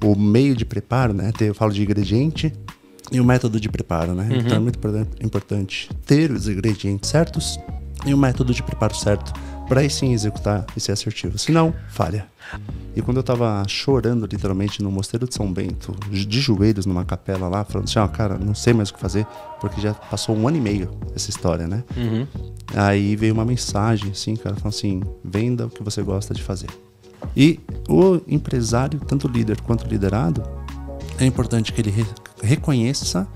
o meio de preparo, né? Eu falo de ingrediente e o método de preparo, né? Então é muito importante ter os ingredientes certos e o método de preparo certo para aí sim executar e ser assertivo. Senão, falha. E quando eu tava chorando literalmente no Mosteiro de São Bento, de joelhos numa capela lá, falando assim, cara, não sei mais o que fazer, porque já passou 1 ano e meio essa história, né? Aí veio uma mensagem assim, cara, falando assim, venda o que você gosta de fazer. E o empresário, tanto líder quanto liderado, é importante que ele reconheça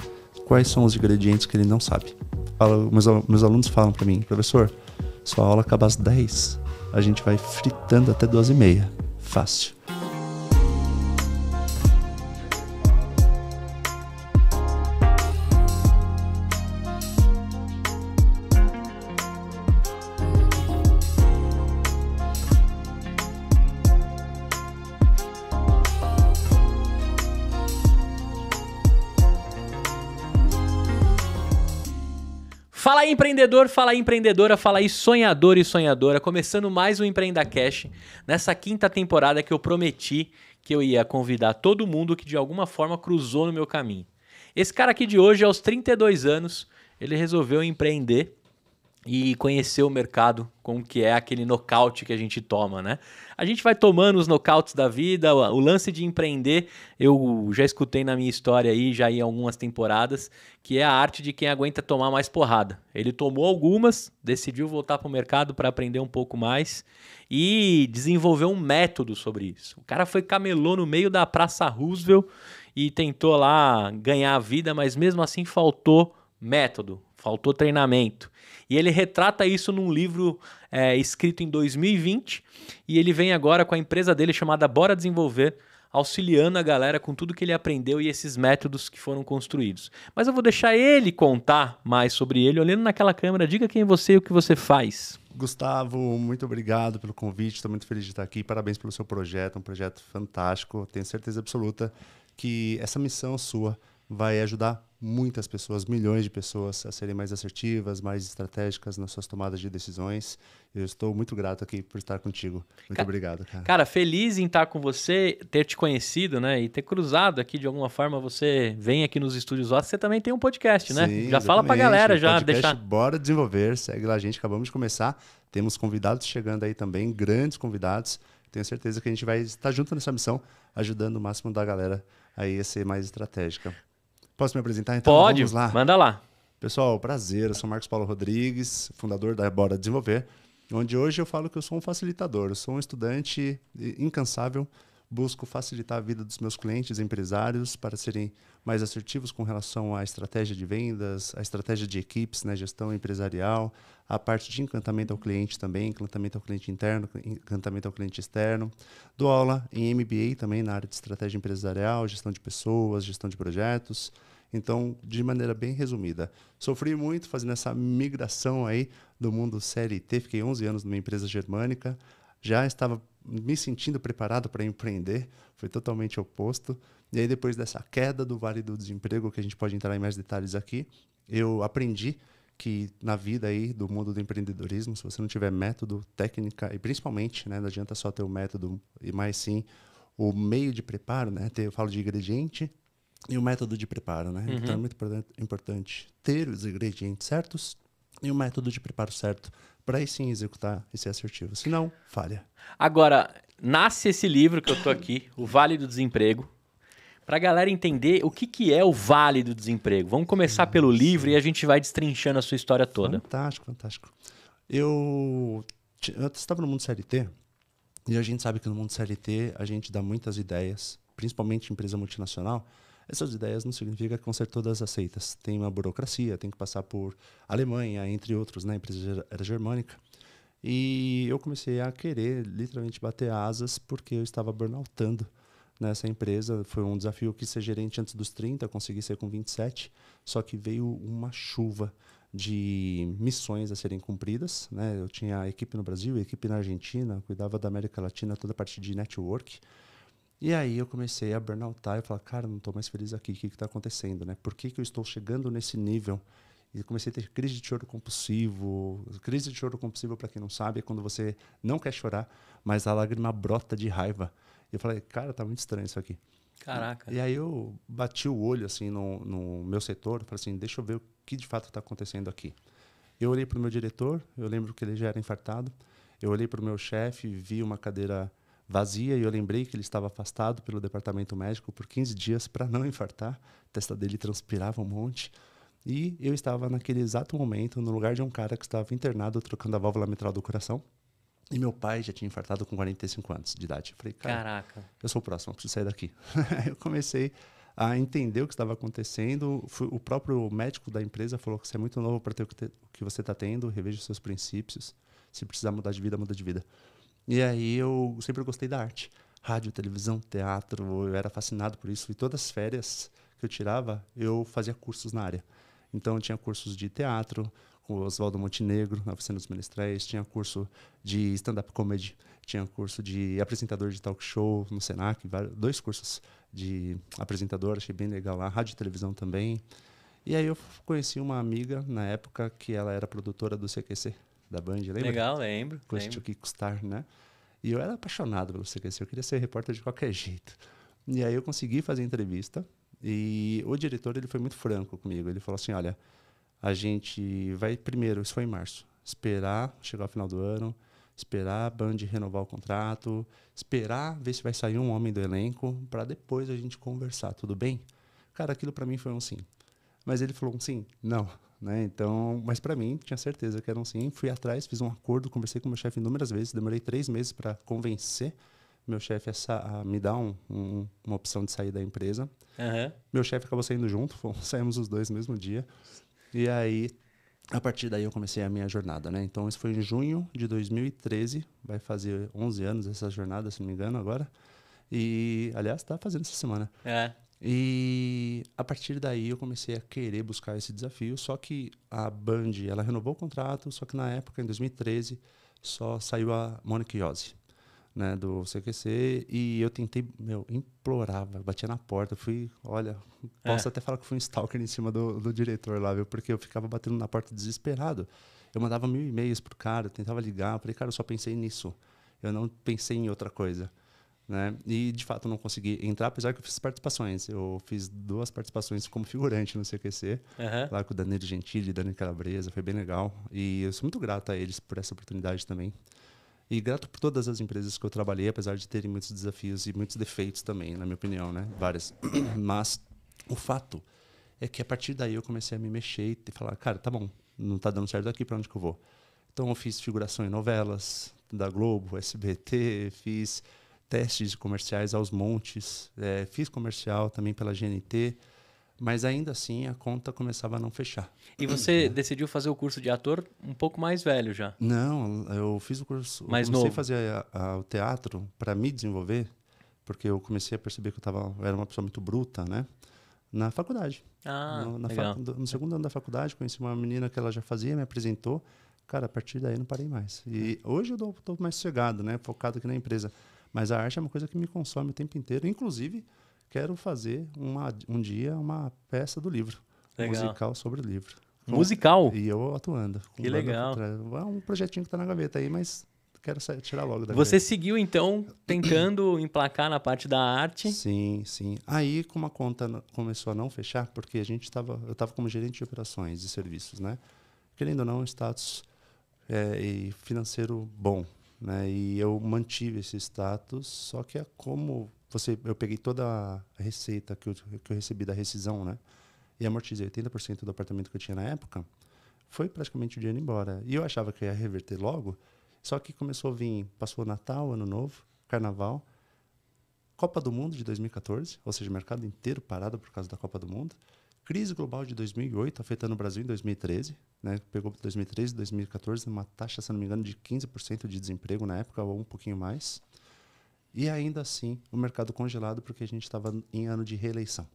quais são os ingredientes que ele não sabe. Meus alunos falam para mim, professor, sua aula acaba às 10, a gente vai fritando até 12h30. Fácil. Fala aí, empreendedor, fala aí, empreendedora, fala aí, sonhador e sonhadora. Começando mais um Empreenda Cash, nessa 5ª temporada que eu prometi que eu ia convidar todo mundo que de alguma forma cruzou no meu caminho. Esse cara aqui de hoje, aos 32 anos, ele resolveu empreender e conhecer o mercado, como que é aquele nocaute que a gente toma, né? A gente vai tomando os nocautes da vida, o lance de empreender, eu já escutei na minha história aí, já em algumas temporadas, que é a arte de quem aguenta tomar mais porrada. Ele tomou algumas, decidiu voltar para o mercado para aprender um pouco mais e desenvolveu um método sobre isso. O cara foi camelô no meio da Praça Roosevelt e tentou lá ganhar a vida, mas mesmo assim faltou método, faltou treinamento. E ele retrata isso num livro escrito em 2020 e ele vem agora com a empresa dele chamada Bora Desenvolver, auxiliando a galera com tudo que ele aprendeu e esses métodos que foram construídos. Mas eu vou deixar ele contar mais sobre ele, olhando naquela câmera. Diga quem é você e o que você faz. Gustavo, muito obrigado pelo convite, estou muito feliz de estar aqui. Parabéns pelo seu projeto, um projeto fantástico. Tenho certeza absoluta que essa missão sua vai ajudar muitas pessoas, milhões de pessoas a serem mais assertivas, mais estratégicas nas suas tomadas de decisões. Eu estou muito grato aqui por estar contigo. Muito obrigado, cara. Cara, feliz em estar com você, ter te conhecido, né? E ter cruzado aqui de alguma forma. Você vem aqui nos estúdios lá. Você também tem um podcast, né? Sim, já fala pra galera, já podcast deixar. Bora Desenvolver, segue lá, gente. Acabamos de começar. Temos convidados chegando aí também, grandes convidados. Tenho certeza que a gente vai estar junto nessa missão, ajudando o máximo da galera aí a ser mais estratégica. Posso me apresentar então? Pode, vamos lá. Manda lá. Pessoal, prazer, eu sou Marcos Paulo Rodrigues, fundador da Bora Desenvolver, onde hoje eu falo que eu sou um facilitador, eu sou um estudante incansável, busco facilitar a vida dos meus clientes, empresários, para serem mais assertivos com relação à estratégia de vendas, à estratégia de equipes, né, gestão empresarial, a parte de encantamento ao cliente também, encantamento ao cliente interno, encantamento ao cliente externo. Dou aula em MBA também na área de estratégia empresarial, gestão de pessoas, gestão de projetos. Então, de maneira bem resumida, sofri muito fazendo essa migração aí do mundo CLT, fiquei 11 anos numa empresa germânica, já estava me sentindo preparado para empreender, foi totalmente oposto. E aí, depois dessa queda do Vale do Desemprego, que a gente pode entrar em mais detalhes aqui, eu aprendi que na vida aí do mundo do empreendedorismo, se você não tiver método, técnica, e principalmente, né, não adianta só ter o método, e mais sim o meio de preparo, né? Eu falo de ingrediente e o método de preparo, né? Então é muito importante ter os ingredientes certos e o método de preparo certo para aí sim executar e ser assertivo. Senão, falha. Agora, nasce esse livro que eu tô aqui, O Vale do Desemprego, para a galera entender o que é o Vale do Desemprego. Vamos começar pelo livro e a gente vai destrinchando a sua história toda. Fantástico, fantástico. Eu estava no mundo CLT e a gente sabe que no mundo CLT a gente dá muitas ideias, principalmente em empresa multinacional. Essas ideias não significa que vão ser todas aceitas. Tem uma burocracia, tem que passar por Alemanha, entre outros, né? A empresa era germânica. E eu comecei a querer literalmente bater asas porque eu estava burnoutando nessa empresa. Foi um desafio que ser gerente antes dos 30, consegui ser com 27, só que veio uma chuva de missões a serem cumpridas, né? Eu tinha a equipe no Brasil, a equipe na Argentina, cuidava da América Latina, toda a parte de network. E aí eu comecei a burnoutar e falar, cara, não estou mais feliz aqui, o que está acontecendo, né? Por que eu estou chegando nesse nível? E comecei a ter crise de choro compulsivo. Crise de choro compulsivo, para quem não sabe, é quando você não quer chorar, mas a lágrima brota de raiva. E eu falei, cara, tá muito estranho isso aqui. Caraca. E aí eu bati o olho assim no meu setor, falei assim, deixa eu ver o que de fato está acontecendo aqui. Eu olhei para o meu diretor, eu lembro que ele já era infartado. Eu olhei para o meu chefe, vi uma cadeira vazia e eu lembrei que ele estava afastado pelo departamento médico por 15 dias para não infartar. A testa dele transpirava um monte. E eu estava naquele exato momento no lugar de um cara que estava internado trocando a válvula mitral do coração. E meu pai já tinha infartado com 45 anos de idade. Eu falei, cara, Caraca. eu sou o próximo, eu preciso sair daqui. Eu comecei a entender o que estava acontecendo. O próprio médico da empresa falou que você é muito novo para ter o que você está tendo, reveja os seus princípios. Se precisar mudar de vida, muda de vida. E aí eu sempre gostei da arte. Rádio, televisão, teatro, eu era fascinado por isso. E todas as férias que eu tirava, eu fazia cursos na área. Então, eu tinha cursos de teatro, com o Oswaldo Montenegro, na Oficina dos Menestréis, tinha curso de stand-up comedy, tinha curso de apresentador de talk show no Senac, 2 cursos de apresentador, achei bem legal lá, rádio e televisão também. E aí eu conheci uma amiga, na época, que ela era produtora do CQC, da Band, lembra? Legal, lembro. Com esse Kiko Star, né? E eu era apaixonado pelo CQC, eu queria ser repórter de qualquer jeito. E aí eu consegui fazer entrevista e o diretor ele foi muito franco comigo. Ele falou assim, olha, a gente vai primeiro, isso foi em março, esperar chegar ao final do ano, esperar a Band renovar o contrato, esperar ver se vai sair um homem do elenco para depois a gente conversar, tudo bem? Cara, aquilo para mim foi um sim. Mas ele falou um sim, não. Né? Então, mas para mim, tinha certeza que era um sim. Fui atrás, fiz um acordo, conversei com meu chefe inúmeras vezes, demorei 3 meses para convencer meu chefe a me dar uma opção de sair da empresa. Uhum. Meu chefe acabou saindo junto, saímos os dois no mesmo dia. E aí, a partir daí, eu comecei a minha jornada. Né? Então, isso foi em junho de 2013, vai fazer 11 anos essa jornada, se não me engano, agora. E, aliás, está fazendo essa semana. É. E a partir daí eu comecei a querer buscar esse desafio, só que a Band, ela renovou o contrato, só que na época, em 2013, só saiu a Monique Iose, né, do CQC, e eu tentei, implorava, batia na porta, fui, olha, posso até falar que fui um stalker em cima do diretor lá, viu, porque eu ficava batendo na porta desesperado. Eu mandava 1000 e-mails pro cara, tentava ligar, falei, cara, eu só pensei nisso, eu não pensei em outra coisa. Né? E, de fato, não consegui entrar, apesar que eu fiz participações. Eu fiz 2 participações como figurante no CQC, lá com o Danilo Gentili e Dani Calabresa, foi bem legal. E eu sou muito grato a eles por essa oportunidade também. E grato por todas as empresas que eu trabalhei, apesar de terem muitos desafios e muitos defeitos também, na minha opinião, né? Várias. Mas o fato é que, a partir daí, eu comecei a me mexer e falar, cara, tá bom, não tá dando certo aqui, para onde que eu vou? Então, eu fiz figuração em novelas da Globo, SBT, fiz testes comerciais aos montes, fiz comercial também pela GNT, mas ainda assim a conta começava a não fechar. E você decidiu fazer o curso de ator um pouco mais velho já? Não, eu fiz o curso, Mais eu comecei novo. a fazer o teatro para me desenvolver, porque eu comecei a perceber que eu era uma pessoa muito bruta, né? Na faculdade. Legal. No segundo ano da faculdade, conheci uma menina que ela já fazia, me apresentou. Cara, a partir daí não parei mais. E hoje eu estou mais sossegado, né? Focado aqui na empresa. Mas a arte é uma coisa que me consome o tempo inteiro. Inclusive, quero fazer um dia uma peça do livro. Legal. Musical sobre o livro. Musical? E eu atuando. Que legal. É um projetinho que está na gaveta aí, mas quero tirar logo da Você gaveta. seguiu, então, tentando emplacar na parte da arte? Sim, sim. Aí, como a conta começou a não fechar, porque eu estava como gerente de operações e serviços, né? Querendo ou não, status e financeiro bom. Né? E eu mantive esse status, só que eu peguei toda a receita que eu recebi da rescisão, né? E amortizei 80% do apartamento que eu tinha na época, foi praticamente o dinheiro embora. E eu achava que eu ia reverter logo, só que começou a vir, passou Natal, Ano Novo, Carnaval, Copa do Mundo de 2014, ou seja, o mercado inteiro parado por causa da Copa do Mundo, crise global de 2008, afetando o Brasil em 2013, né? Pegou 2013, 2014, uma taxa, se não me engano, de 15% de desemprego na época, ou um pouquinho mais. E ainda assim, o mercado congelado, porque a gente estava em ano de reeleição.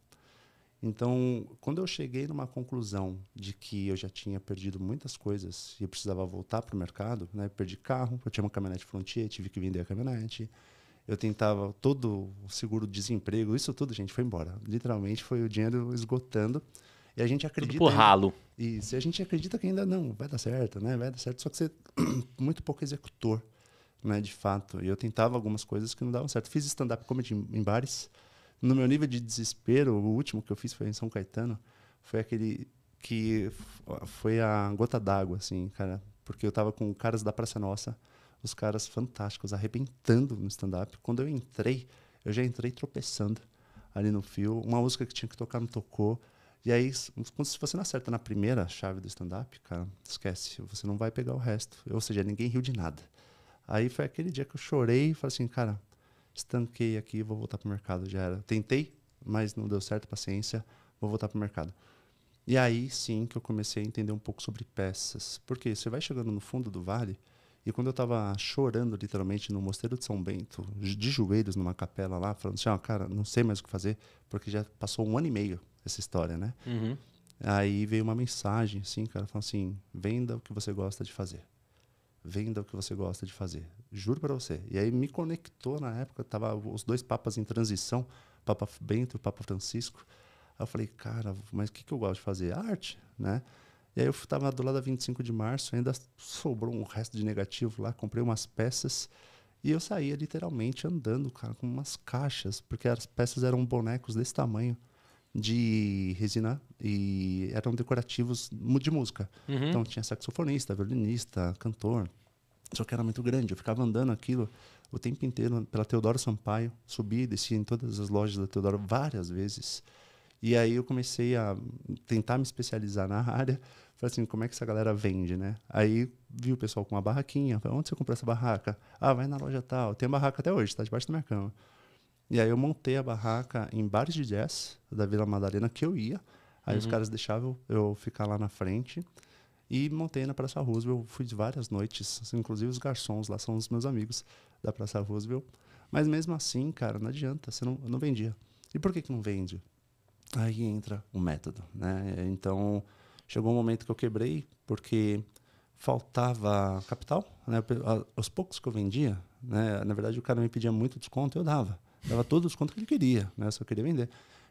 Então, quando eu cheguei numa conclusão de que eu já tinha perdido muitas coisas e eu precisava voltar para o mercado, né? Perdi carro, eu tinha uma caminhonete Frontier, tive que vender a caminhonete. Eu tentava todo o seguro-desemprego, isso tudo, gente, foi embora. Literalmente foi o dinheiro esgotando. E a gente acredita... Tudo pro ralo. Isso, e a gente acredita que ainda não vai dar certo, né? Vai dar certo, só que você é muito pouco executor, né? De fato. E eu tentava algumas coisas que não davam certo. Fiz stand-up comedy em bares, No meu nível de desespero, o último que eu fiz foi em São Caetano, foi aquele que foi a gota d'água, assim, cara. Porque eu tava com caras da Praça Nossa, os caras fantásticos, arrebentando no stand-up. Quando eu entrei, eu já entrei tropeçando ali no fio. Uma música que tinha que tocar não tocou. E aí, se você não acerta na primeira chave do stand-up, cara, esquece, você não vai pegar o resto. Ou seja, ninguém riu de nada. Aí foi aquele dia que eu chorei e falei assim, cara, estanquei aqui, vou voltar pro mercado, já era. Tentei, mas não deu certo, paciência, vou voltar pro mercado. E aí sim que eu comecei a entender um pouco sobre peças. Porque você vai chegando no fundo do vale, e quando eu estava chorando literalmente no Mosteiro de São Bento, de joelhos numa capela lá, falando assim, cara, não sei mais o que fazer, porque já passou 1 ano e meio essa história, né? Uhum. Aí veio uma mensagem assim, cara, falando assim, venda o que você gosta de fazer. Venda o que você gosta de fazer. Juro para você. E aí me conectou na época, tava os 2 papas em transição, o Papa Bento e o Papa Francisco. Aí eu falei, cara, mas o que eu gosto de fazer? Arte, né? E aí eu estava do lado da 25 de março, ainda sobrou um resto de negativo lá, comprei umas peças e eu saía literalmente andando, cara, com umas caixas, porque as peças eram bonecos desse tamanho de resina e eram decorativos de música. Uhum. Então tinha saxofonista, violinista, cantor, só que era muito grande. Eu ficava andando aquilo o tempo inteiro pela Teodoro Sampaio, subia e descia em todas as lojas da Teodoro várias vezes. E aí eu comecei a tentar me especializar na área. Falei assim, como é que essa galera vende, né? Aí vi o pessoal com uma barraquinha. Falei, onde você comprou essa barraca? Ah, vai na loja tal. Tem a barraca até hoje, está debaixo da minha cama. E aí eu montei a barraca em bares de jazz da Vila Madalena que eu ia. Aí os caras deixavam eu ficar lá na frente. E montei na Praça Roosevelt. Fui de várias noites. Inclusive os garçons lá são os meus amigos da Praça Roosevelt. Mas mesmo assim, cara, não adianta. Você não vendia. E por que não vende? Aí entra o método, né? Então, chegou um momento que eu quebrei porque faltava capital, né? Os poucos que eu vendia, né? Na verdade, o cara me pedia muito desconto, eu dava. Dava todo o desconto que ele queria, né? Eu só queria vender.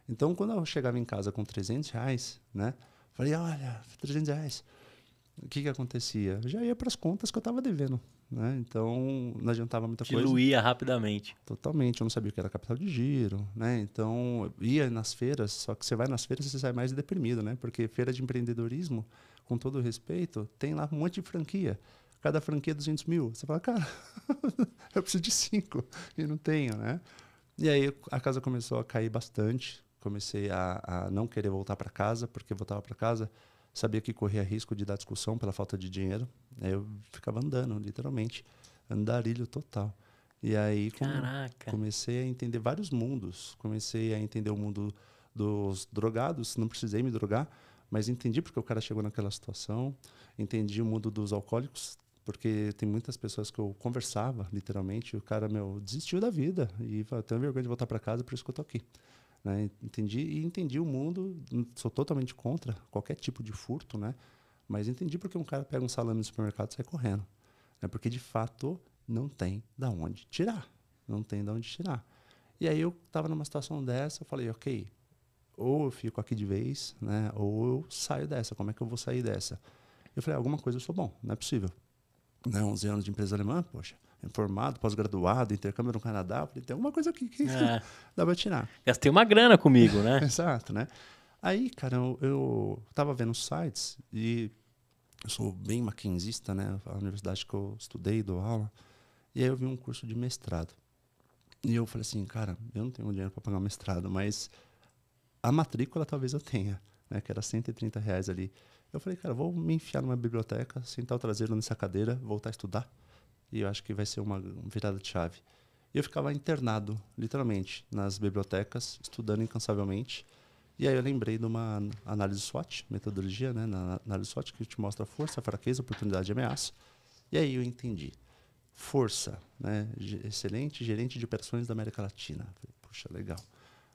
Então, quando eu chegava em casa com R$ 300, né? Falei, olha, R$ 300. O que acontecia? Eu já ia para as contas que eu estava devendo, né? Então, não adiantava muita coisa. Diluía rapidamente. Totalmente, eu não sabia o que era capital de giro, né? Então, eu ia nas feiras, só que você vai nas feiras e você sai mais deprimido, né? Porque feira de empreendedorismo, com todo respeito, tem lá um monte de franquia. Cada franquia é 200 mil. Você fala, cara, eu preciso de 5 e não tenho, né? E aí a casa começou a cair bastante. Comecei a não querer voltar para casa, porque voltava para casa, sabia que corria risco de dar discussão pela falta de dinheiro. Aí eu ficava andando, literalmente, andarilho total. E aí comecei a entender vários mundos. Comecei a entender o mundo dos drogados. Não precisei me drogar, mas entendi porque o cara chegou naquela situação. Entendi o mundo dos alcoólicos, porque tem muitas pessoas que eu conversava, literalmente, e o cara, desistiu da vida. E falou, tenho vergonha de voltar para casa, por isso que eu tô aqui. Né? Entendi o mundo. Sou totalmente contra qualquer tipo de furto, né? Mas entendi porque um cara pega um salame no supermercado e sai correndo. Né? Porque, de fato, não tem da onde tirar. Não tem da onde tirar. E aí eu estava numa situação dessa, eu falei, ok, ou eu fico aqui de vez, né? Ou eu saio dessa. Como é que eu vou sair dessa? Eu falei, alguma coisa eu sou bom, não é possível. Né? 11 anos de empresa alemã, poxa, formado, pós-graduado, intercâmbio no Canadá, eu falei, tem alguma coisa aqui que dá para tirar. Gastei uma grana comigo, né? Exato, né? Aí, cara, eu tava vendo sites e eu sou bem maquinzista, né? A universidade que eu estudei, dou aula. E aí eu vi um curso de mestrado. E eu falei assim, cara, eu não tenho dinheiro para pagar um mestrado, mas a matrícula talvez eu tenha, né? Que era R$ 130 ali. Eu falei, cara, vou me enfiar numa biblioteca, sentar o traseiro nessa cadeira, voltar a estudar. E eu acho que vai ser uma virada de chave. E eu ficava internado, literalmente, nas bibliotecas, estudando incansavelmente. E aí eu lembrei de uma análise SWOT, metodologia, né? Na análise SWOT, que te mostra força, fraqueza, oportunidade e ameaça. E aí eu entendi. Força, né? Excelente gerente de operações da América Latina. Puxa, legal.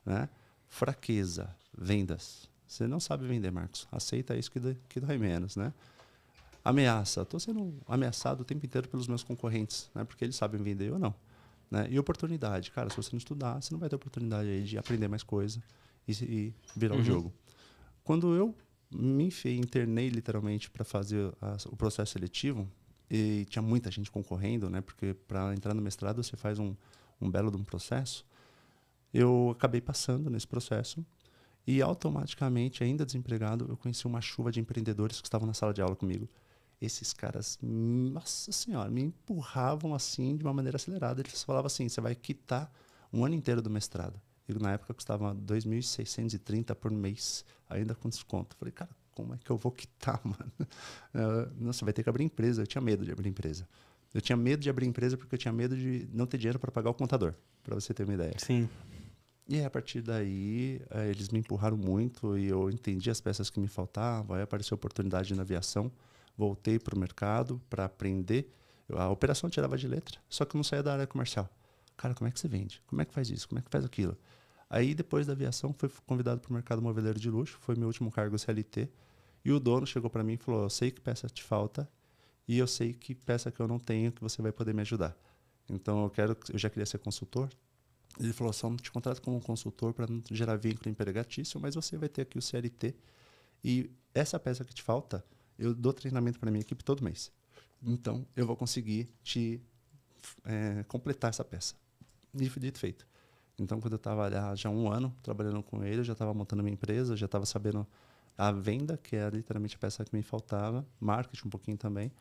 Né? Fraqueza, vendas. Você não sabe vender, Marcos. Aceita isso que dói menos, né? Ameaça. Estou sendo ameaçado o tempo inteiro pelos meus concorrentes, né? Porque eles sabem vender ou não. Né? E oportunidade. Cara, se você não estudar, você não vai ter oportunidade aí de aprender mais coisa e virar o jogo. Quando eu me internei literalmente para fazer o processo seletivo, e tinha muita gente concorrendo, né? Porque para entrar no mestrado você faz um belo de um processo. Eu acabei passando nesse processo e automaticamente, ainda desempregado, eu conheci uma chuva de empreendedores que estavam na sala de aula comigo. Esses caras, nossa senhora, me empurravam assim de uma maneira acelerada. Eles falavam assim, você vai quitar um ano inteiro do mestrado. E na época custava 2.630 por mês, ainda com desconto. Eu falei, cara, como é que eu vou quitar, mano? Nossa, vai ter que abrir empresa. Eu tinha medo de abrir empresa. Eu tinha medo de abrir empresa porque eu tinha medo de não ter dinheiro para pagar o contador, para você ter uma ideia. Sim. E aí, a partir daí, eles me empurraram muito e eu entendi as peças que me faltavam. Aí apareceu a oportunidade na aviação. Voltei para o mercado para aprender. A operação eu tirava de letra, só que eu não saía da área comercial. Cara, como é que você vende? Como é que faz isso? Como é que faz aquilo? Aí, depois da aviação, fui convidado para o mercado moveleiro de luxo. Foi meu último cargo CLT. E o dono chegou para mim e falou, eu sei que peça te falta e eu sei que peça que eu não tenho que você vai poder me ajudar. Então, eu já queria ser consultor. Ele falou, só não te contrato como consultor para não gerar vínculo empregatício, mas você vai ter aqui o CLT. E essa peça que te falta, eu dou treinamento para minha equipe todo mês. Então, eu vou conseguir te completar essa peça. E foi dito e feito. Então, quando eu estava já há um ano trabalhando com ele, eu já estava montando minha empresa, já estava sabendo a venda, que era literalmente a peça que me faltava, marketing um pouquinho também.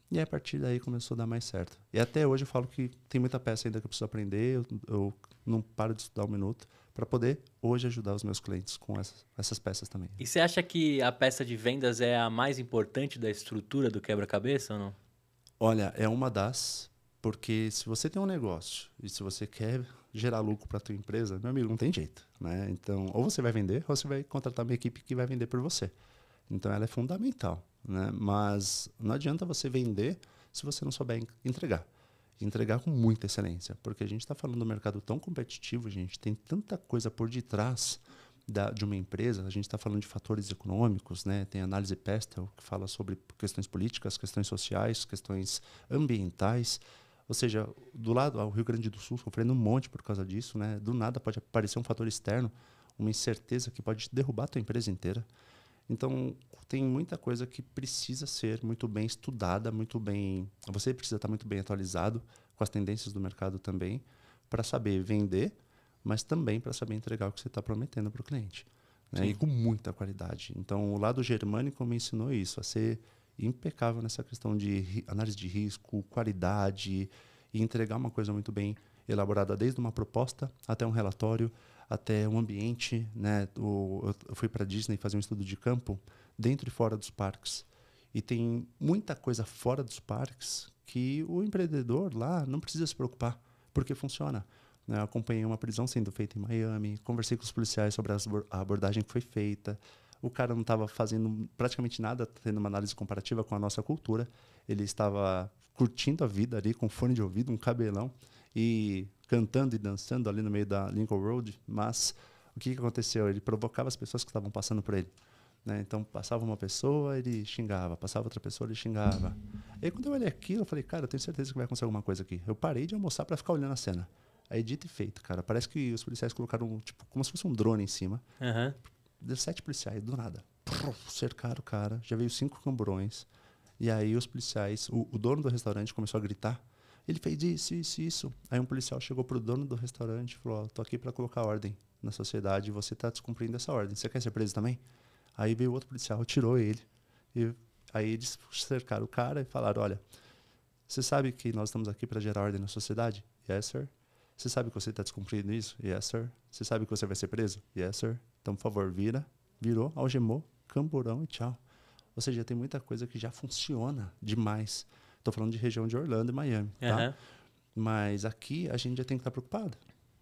E aí, a partir daí começou a dar mais certo. E até hoje eu falo que tem muita peça ainda que eu preciso aprender, eu não paro de estudar um minuto para poder hoje ajudar os meus clientes com essas peças também. E você acha que a peça de vendas é a mais importante da estrutura do quebra-cabeça ou não? Olha, é uma das, porque se você tem um negócio e se você quer gerar lucro para a tua empresa, meu amigo, não tem jeito, né? Então, ou você vai vender ou você vai contratar uma equipe que vai vender por você. Então, ela é fundamental, né? Mas não adianta você vender se você não souber entregar. Entregar com muita excelência, porque a gente está falando de um mercado tão competitivo, gente, tem tanta coisa por detrás de uma empresa. A gente está falando de fatores econômicos, né? Tem a análise Pestel, que fala sobre questões políticas, questões sociais, questões ambientais. Ou seja, do lado, o Rio Grande do Sul sofrendo um monte por causa disso, né? Do nada pode aparecer um fator externo, uma incerteza que pode derrubar a tua empresa inteira. Então, tem muita coisa que precisa ser muito bem estudada, muito bem. Você precisa estar muito bem atualizado com as tendências do mercado também, para saber vender, mas também para saber entregar o que você está prometendo para o cliente. Né? E com muita qualidade. Então, o lado germânico me ensinou isso, a ser impecável nessa questão de análise de risco, qualidade, e entregar uma coisa muito bem elaborada, desde uma proposta até um relatório, até um ambiente, né? Eu fui para a Disney fazer um estudo de campo dentro e fora dos parques. E tem muita coisa fora dos parques que o empreendedor lá não precisa se preocupar, porque funciona. Né? Eu acompanhei uma prisão sendo feita em Miami, conversei com os policiais sobre a abordagem que foi feita. O cara não estava fazendo praticamente nada, tendo uma análise comparativa com a nossa cultura. Ele estava curtindo a vida ali, com fone de ouvido, um cabelão, e cantando e dançando ali no meio da Lincoln Road. Mas o que aconteceu? Ele provocava as pessoas que estavam passando por ele. Né? Então, passava uma pessoa, ele xingava. Passava outra pessoa, ele xingava. E aí, quando eu olhei aquilo, eu falei, cara, eu tenho certeza que vai acontecer alguma coisa aqui. Eu parei de almoçar para ficar olhando a cena. Aí, dito e feito, cara. Parece que os policiais colocaram, tipo, como se fosse um drone em cima. Uhum. 17 policiais, do nada. Cercaram o cara, já veio 5 camburões. E aí os policiais, o dono do restaurante começou a gritar. Ele fez isso. Aí um policial chegou pro dono do restaurante e falou, tô aqui para colocar ordem na sociedade e você tá descumprindo essa ordem. Você quer ser preso também? Aí veio outro policial, tirou ele. E aí eles cercaram o cara e falaram, olha, você sabe que nós estamos aqui para gerar ordem na sociedade? Yes, sir. Você sabe que você está descumprindo isso? Yes, sir. Você sabe que você vai ser preso? Yes, sir. Então, por favor, virou, algemou, camburão e tchau. Ou seja, tem muita coisa que já funciona demais. Estou falando de região de Orlando e Miami, tá? Mas aqui a gente já tem que estar preocupado.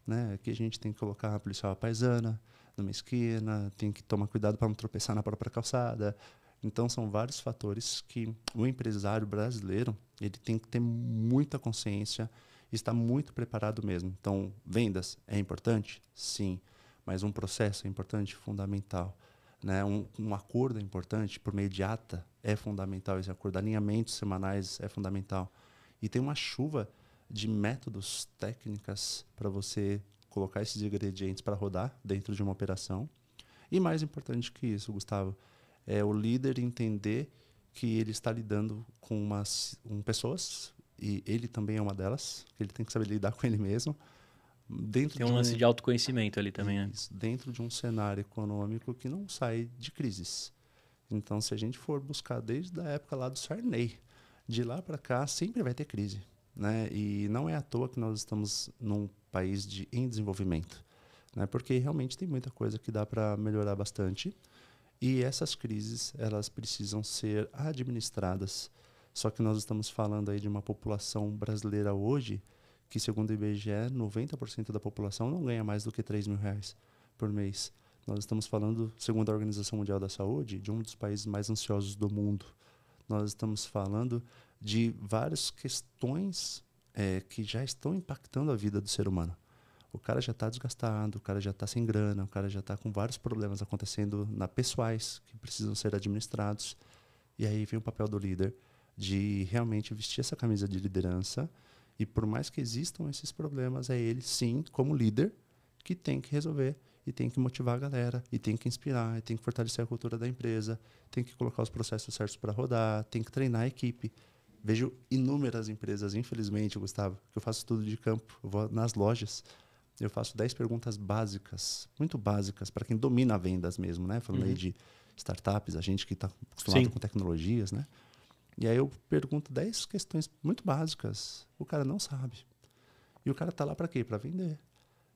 Né? Aqui a gente tem que colocar a policial paisana numa esquina, tem que tomar cuidado para não tropeçar na própria calçada. Então, são vários fatores que o empresário brasileiro ele tem que ter muita consciência e estar muito preparado mesmo. Então, vendas é importante? Sim. Mas um processo é importante? Fundamental. Né? Um acordo é importante, por meio de ata é fundamental esse acordo. Alinhamentos semanais é fundamental. E tem uma chuva de métodos, técnicas para você colocar esses ingredientes para rodar dentro de uma operação. E mais importante que isso, Gustavo, é o líder entender que ele está lidando com pessoas, e ele também é uma delas, que ele tem que saber lidar com ele mesmo, dentro Tem um lance de autoconhecimento ali também, né? Isso, dentro de um cenário econômico que não sai de crises. Então, se a gente for buscar desde a época lá do Sarney, de lá para cá sempre vai ter crise, né? E não é à toa que nós estamos num país em desenvolvimento, né? Porque realmente tem muita coisa que dá para melhorar bastante. E essas crises, elas precisam ser administradas. Só que nós estamos falando aí de uma população brasileira hoje que, segundo o IBGE, 90% da população não ganha mais do que R$ 3.000 por mês. Nós estamos falando, segundo a Organização Mundial da Saúde, de um dos países mais ansiosos do mundo. Nós estamos falando de várias questões que já estão impactando a vida do ser humano. O cara já está desgastado, o cara já está sem grana, o cara já está com vários problemas acontecendo pessoais que precisam ser administrados. E aí vem o papel do líder de realmente vestir essa camisa de liderança. E por mais que existam esses problemas, é ele, sim, como líder, que tem que resolver e tem que motivar a galera, e tem que inspirar, e tem que fortalecer a cultura da empresa, tem que colocar os processos certos para rodar, tem que treinar a equipe. Vejo inúmeras empresas, infelizmente, Gustavo, que eu faço estudo de campo, eu vou nas lojas, eu faço 10 perguntas básicas, muito básicas, para quem domina vendas mesmo, né? Falando aí de startups, a gente que está acostumado com tecnologias, né? E aí eu pergunto 10 questões muito básicas, o cara não sabe. E o cara está lá para quê? Para vender.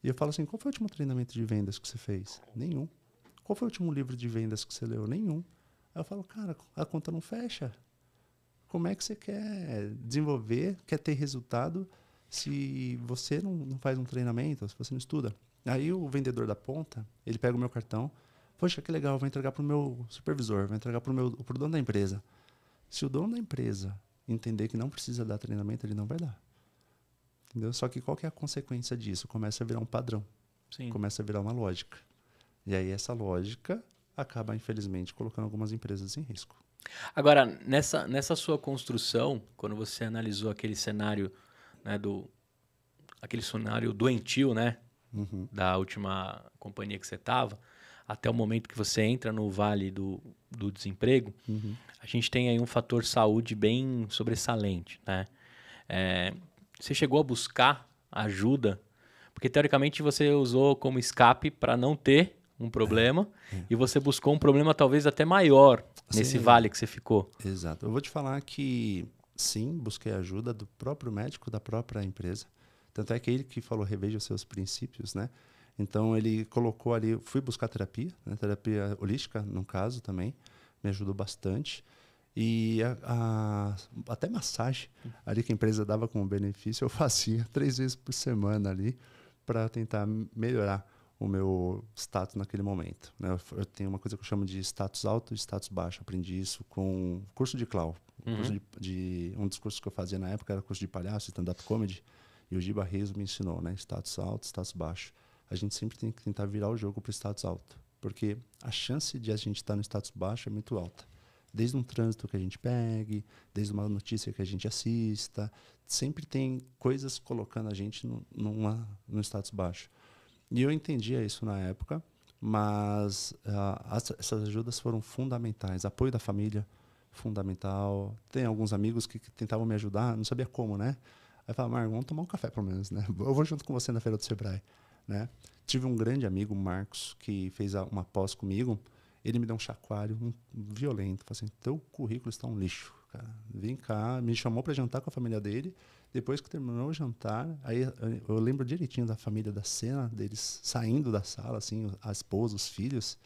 E eu falo assim, qual foi o último treinamento de vendas que você fez? Nenhum. Qual foi o último livro de vendas que você leu? Nenhum. Aí eu falo, cara, a conta não fecha. Como é que você quer desenvolver, quer ter resultado se você não faz um treinamento, se você não estuda? Aí o vendedor da ponta, ele pega o meu cartão, poxa, que legal, vou entregar para o meu supervisor, vou entregar para o dono da empresa. Se o dono da empresa entender que não precisa dar treinamento, ele não vai dar. Entendeu? Só que qual que é a consequência disso? Começa a virar um padrão. Sim. Começa a virar uma lógica. E aí essa lógica acaba, infelizmente, colocando algumas empresas em risco. Agora, nessa sua construção, quando você analisou aquele cenário, né, aquele cenário doentio, né, da última companhia que você estava, até o momento que você entra no vale do desemprego, a gente tem aí um fator saúde bem sobressalente, né? Você chegou a buscar ajuda, porque teoricamente você usou como escape para não ter um problema e você buscou um problema talvez até maior nesse vale que você ficou. Exato. Eu vou te falar que sim, busquei ajuda do próprio médico da própria empresa. Tanto é que ele que falou, reveja os seus princípios, né? Então ele colocou ali, fui buscar terapia, né? Terapia holística, no caso também, me ajudou bastante. E até massagem ali que a empresa dava como benefício, eu fazia 3 vezes por semana ali para tentar melhorar o meu status naquele momento, né? Eu tenho uma coisa que eu chamo de status alto e status baixo. Aprendi isso com o curso de clown. Um dos cursos que eu fazia na época era curso de palhaço, stand-up comedy. E o Giba Reis me ensinou, né? Status alto, status baixo. A gente sempre tem que tentar virar o jogo para o status alto, porque a chance de a gente estar no status baixo é muito alta. Desde um trânsito que a gente pegue, desde uma notícia que a gente assista, sempre tem coisas colocando a gente no status baixo. E eu entendia isso na época, mas essas ajudas foram fundamentais. Apoio da família, fundamental. Tem alguns amigos que tentavam me ajudar, não sabia como, né? Aí eu falava, Marco, vamos tomar um café pelo menos, né? Eu vou junto com você na Feira do Sebrae, né? Tive um grande amigo, o Marcos, que fez uma pós comigo. Ele me deu um chacoalho violento. Falei assim, teu currículo está um lixo, cara. Vem cá, me chamou para jantar com a família dele. Depois que terminou o jantar, aí eu lembro direitinho da família, da cena deles saindo da sala, assim, a esposa, os filhos.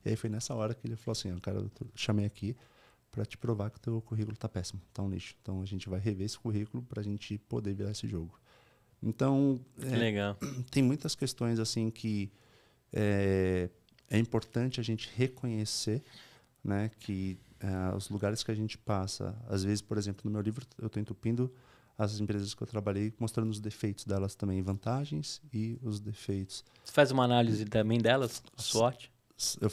E aí foi nessa hora que ele falou assim, cara, eu chamei aqui para te provar que o teu currículo tá péssimo, tá um lixo. Então a gente vai rever esse currículo para a gente poder virar esse jogo. Então, legal. Tem muitas questões assim que é importante a gente reconhecer, né, que os lugares que a gente passa, às vezes, por exemplo, no meu livro eu estou entupindo as empresas que eu trabalhei, mostrando os defeitos delas também, vantagens e os defeitos. Você faz uma análise também delas, a SWOT? Eu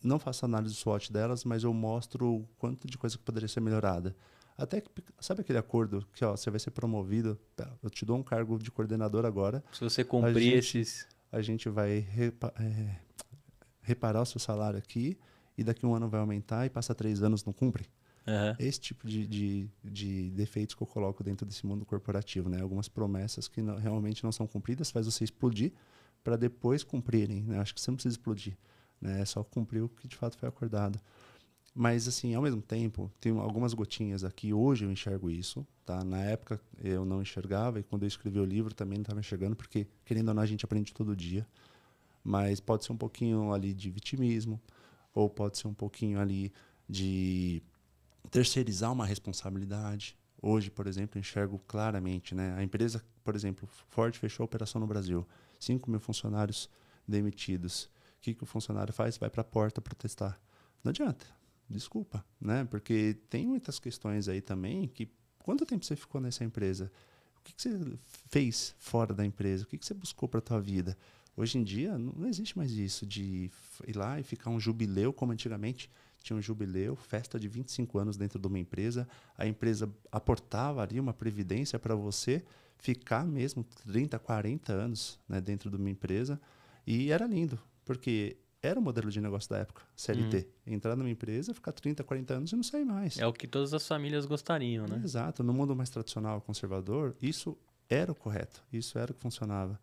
não faço análise SWOT delas, mas eu mostro o quanto de coisa que poderia ser melhorada. Até que, sabe aquele acordo que você vai ser promovido, eu te dou um cargo de coordenador agora. Se você cumprir esses... A gente vai reparar o seu salário aqui e daqui 1 ano vai aumentar e passa 3 anos não cumpre. Aham. Esse tipo de defeitos que eu coloco dentro desse mundo corporativo, né? Algumas promessas que realmente não são cumpridas, faz você explodir para depois cumprirem, né? Acho que você não precisa explodir, né? É só cumprir o que de fato foi acordado. Mas, assim, ao mesmo tempo, tem algumas gotinhas aqui. Hoje eu enxergo isso, tá? Na época eu não enxergava e quando eu escrevi o livro também não estava enxergando, porque, querendo ou não, a gente aprende todo dia. Mas pode ser um pouquinho ali de vitimismo, ou pode ser um pouquinho ali de terceirizar uma responsabilidade. Hoje, por exemplo, eu enxergo claramente, né? A empresa, por exemplo, Ford fechou a operação no Brasil, 5.000 funcionários demitidos. O que o funcionário faz? Vai para a porta protestar. Não adianta, desculpa, né? Porque tem muitas questões aí também que, quanto tempo você ficou nessa empresa? O que você fez fora da empresa? O que você buscou para a tua vida? Hoje em dia, não existe mais isso de ir lá e ficar um jubileu, como antigamente tinha um jubileu, festa de 25 anos dentro de uma empresa. A empresa aportava ali uma previdência para você ficar mesmo 30, 40 anos, né, dentro de uma empresa. E era lindo, porque era o modelo de negócio da época, CLT. Entrar numa empresa, ficar 30, 40 anos e não sair mais. É o que todas as famílias gostariam, né? Exato. No mundo mais tradicional, conservador, isso era o correto, isso era o que funcionava.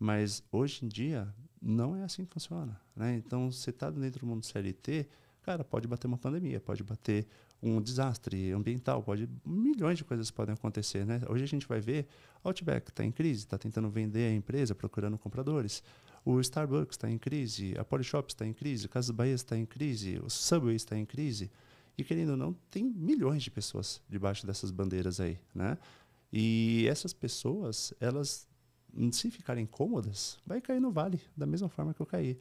Mas hoje em dia, não é assim que funciona, né? Então, você está dentro do mundo CLT, cara, pode bater uma pandemia, pode bater um desastre ambiental, milhões de coisas podem acontecer, né? Hoje a gente vai ver, a Outback está em crise, está tentando vender a empresa, procurando compradores. O Starbucks está em crise, a Polishop está em crise, o Casas Bahia está em crise, o Subway está em crise. E, querendo ou não, tem milhões de pessoas debaixo dessas bandeiras aí, né? E essas pessoas, elas, se ficarem cômodas, vai cair no vale, da mesma forma que eu caí,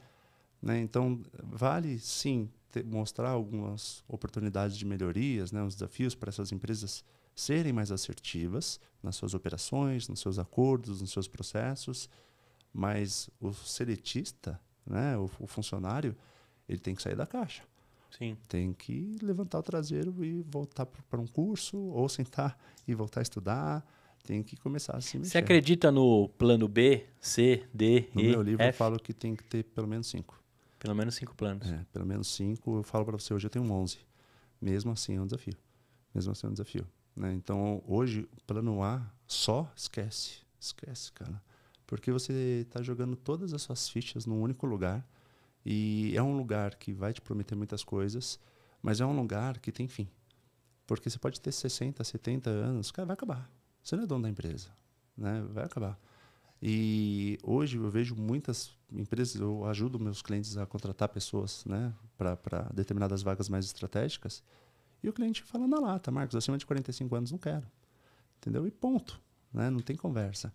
né? Então, vale, sim, mostrar algumas oportunidades de melhorias, né? Os desafios para essas empresas serem mais assertivas nas suas operações, nos seus acordos, nos seus processos, mas o seletista, né? O funcionário, ele tem que sair da caixa. Sim. Tem que levantar o traseiro e voltar para um curso, ou sentar e voltar a estudar. Tem que começar a se mexer. Você acredita no plano B, C, D, No E, meu livro eu F? falo que tem que ter pelo menos 5. Pelo menos 5 planos. Pelo menos 5. Eu falo para você, hoje eu tenho 11. Mesmo assim é um desafio. Mesmo assim é um desafio, né? Então, hoje, o plano A só esquece. Esquece, cara. Porque você está jogando todas as suas fichas num único lugar. E é um lugar que vai te prometer muitas coisas, mas é um lugar que tem fim. Porque você pode ter 60, 70 anos, cara, vai acabar. Você não é dono da empresa, né? Vai acabar. E hoje eu vejo muitas empresas, eu ajudo meus clientes a contratar pessoas, né, para determinadas vagas mais estratégicas, e o cliente fala na lata, Marcos, acima de 45 anos não quero. Entendeu? E ponto, né? Não tem conversa.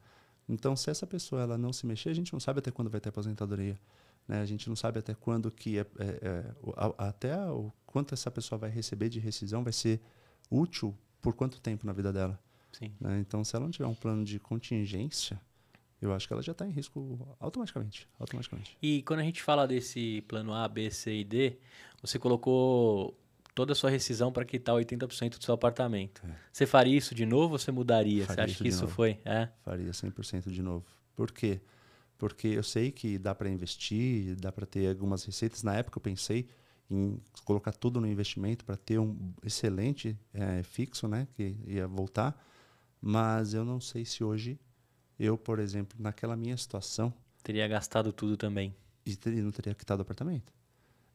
Então, se essa pessoa ela não se mexer, a gente não sabe até quando vai ter aposentadoria. Né? A gente não sabe até quando que o quanto essa pessoa vai receber de rescisão vai ser útil por quanto tempo na vida dela. Sim. Né? Então, se ela não tiver um plano de contingência, eu acho que ela já está em risco automaticamente. E quando a gente fala desse plano A, B, C e D, você colocou toda a sua rescisão para quitar 80% do seu apartamento. Você faria isso de novo ou você mudaria? Você acha que isso foi? Faria 100% de novo. Por quê? Porque eu sei que dá para investir, dá para ter algumas receitas. Na época eu pensei em colocar tudo no investimento para ter um excelente fixo, né, que ia voltar. Mas eu não sei se hoje eu, por exemplo, naquela minha situação... Teria gastado tudo também. E não teria quitado o apartamento.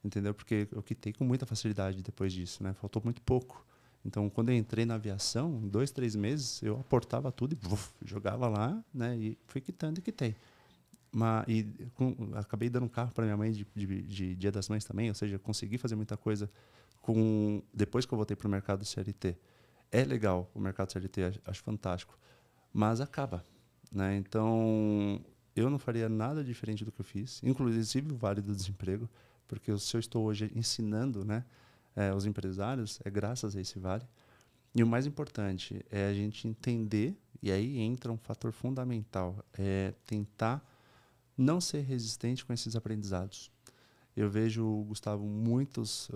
Entendeu? Porque eu quitei com muita facilidade depois disso, né? Faltou muito pouco. Então, quando eu entrei na aviação, em 2, 3 meses, eu aportava tudo e jogava lá, né? E fui quitando e quitei. Acabei dando um carro para minha mãe de Dia das Mães também, ou seja, consegui fazer muita coisa depois que eu voltei para o mercado CLT. É legal o mercado CLT, acho fantástico, mas acaba, né? Então, eu não faria nada diferente do que eu fiz, inclusive o Vale do Desemprego, porque se eu estou hoje ensinando, né, os empresários, é graças a esse Vale. E o mais importante é a gente entender, e aí entra um fator fundamental, é tentar não ser resistente com esses aprendizados. Eu vejo, Gustavo, eu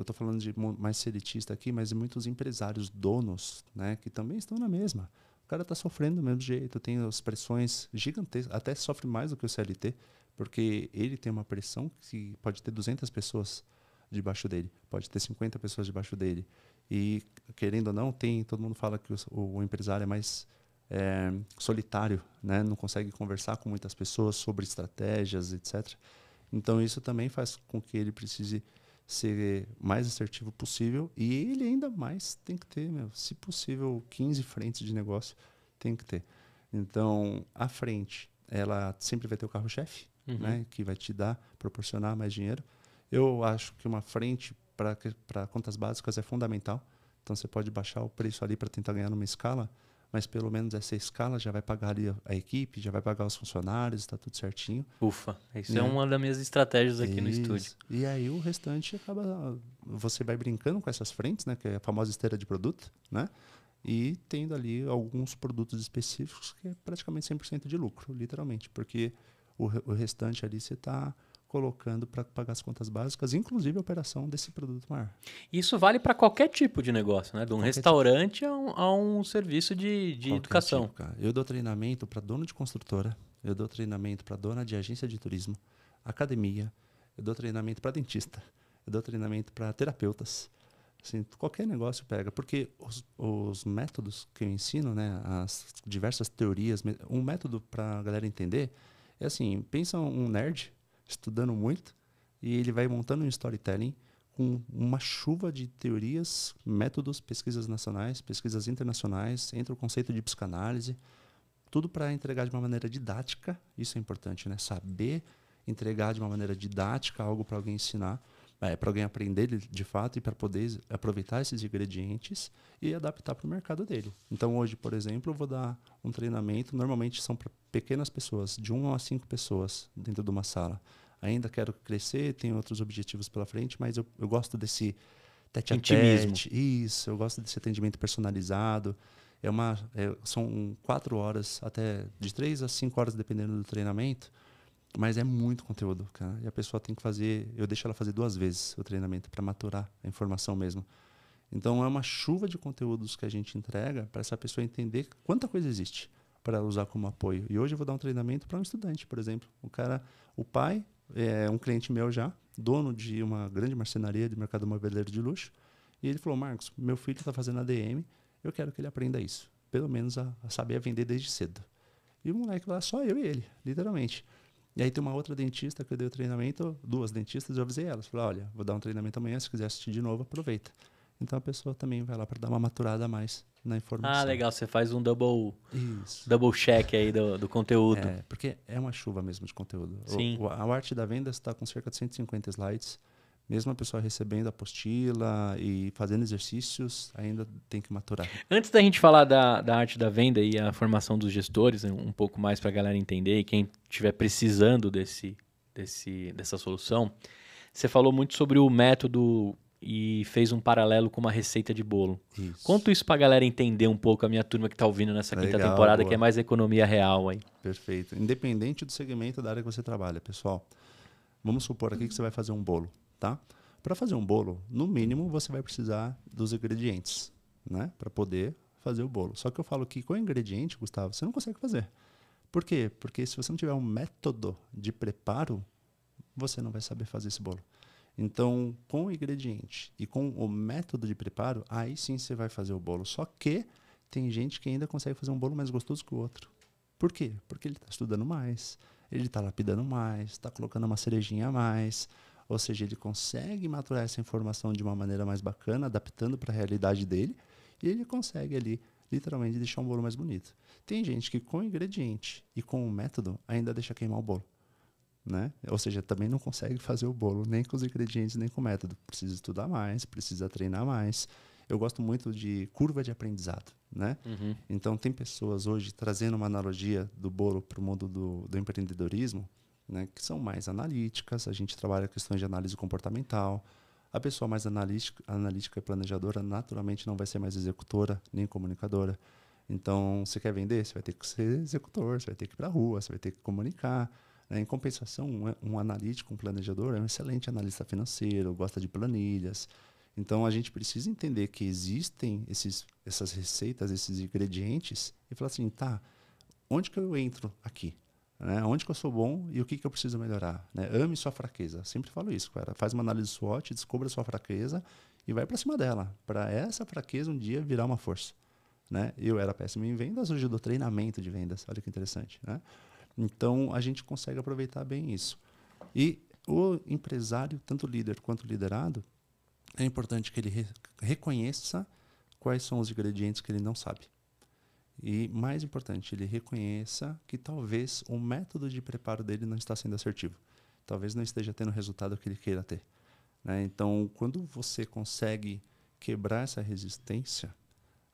estou falando de mais seletista aqui, mas muitos empresários, donos, né, que também estão na mesma. O cara está sofrendo do mesmo jeito, tem as pressões gigantescas, até sofre mais do que o CLT, porque ele tem uma pressão que pode ter 200 pessoas debaixo dele, pode ter 50 pessoas debaixo dele. E, querendo ou não, todo mundo fala que o empresário é mais solitário, né? Não consegue conversar com muitas pessoas sobre estratégias, etc. Então, isso também faz com que ele precise ser mais assertivo possível, e ele ainda mais tem que ter, se possível, 15 frentes de negócio, tem que ter. Então, a frente, ela sempre vai ter o carro-chefe, né? Que vai te proporcionar mais dinheiro. Eu acho que uma frente para contas básicas é fundamental. Então, você pode baixar o preço ali para tentar ganhar numa escala, mas pelo menos essa escala já vai pagar ali a equipe, já vai pagar os funcionários, está tudo certinho. Ufa, isso é uma das minhas estratégias aqui no estúdio. E aí o restante você vai brincando com essas frentes, né? Que é a famosa esteira de produto, né? E tendo ali alguns produtos específicos que é praticamente 100% de lucro, literalmente. Porque o restante ali você está colocando para pagar as contas básicas, inclusive a operação desse produto maior. Isso vale para qualquer tipo de negócio, né? De um restaurante tipo. a um serviço de educação. Tipo, cara. Eu dou treinamento para dono de construtora, eu dou treinamento para dona de agência de turismo, academia, eu dou treinamento para dentista, eu dou treinamento para terapeutas. Assim, qualquer negócio pega, porque os métodos que eu ensino, né, as diversas teorias, um método para a galera entender é assim, pensa um nerd estudando muito e ele vai montando um storytelling com uma chuva de teorias, métodos, pesquisas nacionais, pesquisas internacionais, entra o conceito de psicanálise, tudo para entregar de uma maneira didática. Isso é importante, né? Saber entregar de uma maneira didática algo para alguém ensinar, para alguém aprender de fato e para poder aproveitar esses ingredientes e adaptar para o mercado dele. Então, hoje, por exemplo, eu vou dar um treinamento, normalmente são para pequenas pessoas, de 1 a 5 pessoas dentro de uma sala. Ainda quero crescer, tenho outros objetivos pela frente, mas eu gosto desse tete-a-tete. Isso, eu gosto desse atendimento personalizado. São 4 horas, até de 3 a 5 horas, dependendo do treinamento. Mas é muito conteúdo, cara. E a pessoa tem que fazer... Eu deixo ela fazer 2 vezes o treinamento para maturar a informação mesmo. Então, é uma chuva de conteúdos que a gente entrega para essa pessoa entender quanta coisa existe para ela usar como apoio. E hoje eu vou dar um treinamento para um estudante, por exemplo. O pai é um cliente meu já, dono de uma grande marcenaria de mercado imobiliário de luxo. E ele falou, Marcos, meu filho está fazendo ADM, eu quero que ele aprenda isso. Pelo menos a saber vender desde cedo. E o moleque lá, só eu e ele, literalmente. E aí tem uma outra dentista que eu dei o treinamento, 2 dentistas, eu avisei elas. Falei, olha, vou dar um treinamento amanhã, se quiser assistir de novo, aproveita. Então a pessoa também vai lá para dar uma maturada a mais na informação. Ah, legal, você faz um double check aí do conteúdo. Porque é uma chuva mesmo de conteúdo. Sim. A arte da venda está com cerca de 150 slides. Mesmo a pessoa recebendo a apostila e fazendo exercícios, ainda tem que maturar. Antes da gente falar da arte da venda e a formação dos gestores, um pouco mais para a galera entender, e quem estiver precisando dessa solução, você falou muito sobre o método e fez um paralelo com uma receita de bolo. Isso. Conta isso para a galera entender um pouco, a minha turma que está ouvindo nessa quinta temporada, boa. Que é mais economia real aí. Perfeito. Independente do segmento da área que você trabalha, pessoal. Vamos supor aqui que você vai fazer um bolo. Tá? Para fazer um bolo, no mínimo, você vai precisar dos ingredientes, né? Para poder fazer o bolo. Só que eu falo que com ingrediente, Gustavo, você não consegue fazer. Por quê? Porque se você não tiver um método de preparo, você não vai saber fazer esse bolo. Então, com o ingrediente e com o método de preparo, aí sim você vai fazer o bolo. Só que tem gente que ainda consegue fazer um bolo mais gostoso que o outro. Por quê? Porque ele está estudando mais, ele está lapidando mais, está colocando uma cerejinha a mais. Ou seja, ele consegue maturar essa informação de uma maneira mais bacana, adaptando para a realidade dele, e ele consegue ali, literalmente, deixar um bolo mais bonito. Tem gente que com o ingrediente e com o método ainda deixa queimar o bolo, né? Ou seja, também não consegue fazer o bolo nem com os ingredientes, nem com o método. Precisa estudar mais, precisa treinar mais. Eu gosto muito de curva de aprendizado, né? Uhum. Então, tem pessoas hoje trazendo uma analogia do bolo para o mundo do empreendedorismo, né, que são mais analíticas. A gente trabalha questões de análise comportamental. A pessoa mais analítica e planejadora naturalmente não vai ser mais executora nem comunicadora. Então, você quer vender? Você vai ter que ser executor, você vai ter que ir para a rua, você vai ter que comunicar. Né? Em compensação, um analítico, um planejador é um excelente analista financeiro, gosta de planilhas. Então, a gente precisa entender que existem essas receitas, esses ingredientes e falar assim, tá, onde que eu entro aqui? Né? Onde que eu sou bom e o que eu preciso melhorar? Né? Ame sua fraqueza. Sempre falo isso, cara. Faz uma análise SWOT, descubra a sua fraqueza e vai para cima dela. Para essa fraqueza um dia virar uma força. Né? Eu era péssimo em vendas, hoje eu dou treinamento de vendas. Olha que interessante. Né? Então, a gente consegue aproveitar bem isso. E o empresário, tanto líder quanto liderado, é importante que ele reconheça quais são os ingredientes que ele não sabe. E, mais importante, ele reconheça que talvez o método de preparo dele não está sendo assertivo. Talvez não esteja tendo o resultado que ele queira ter. Né? Então, quando você consegue quebrar essa resistência,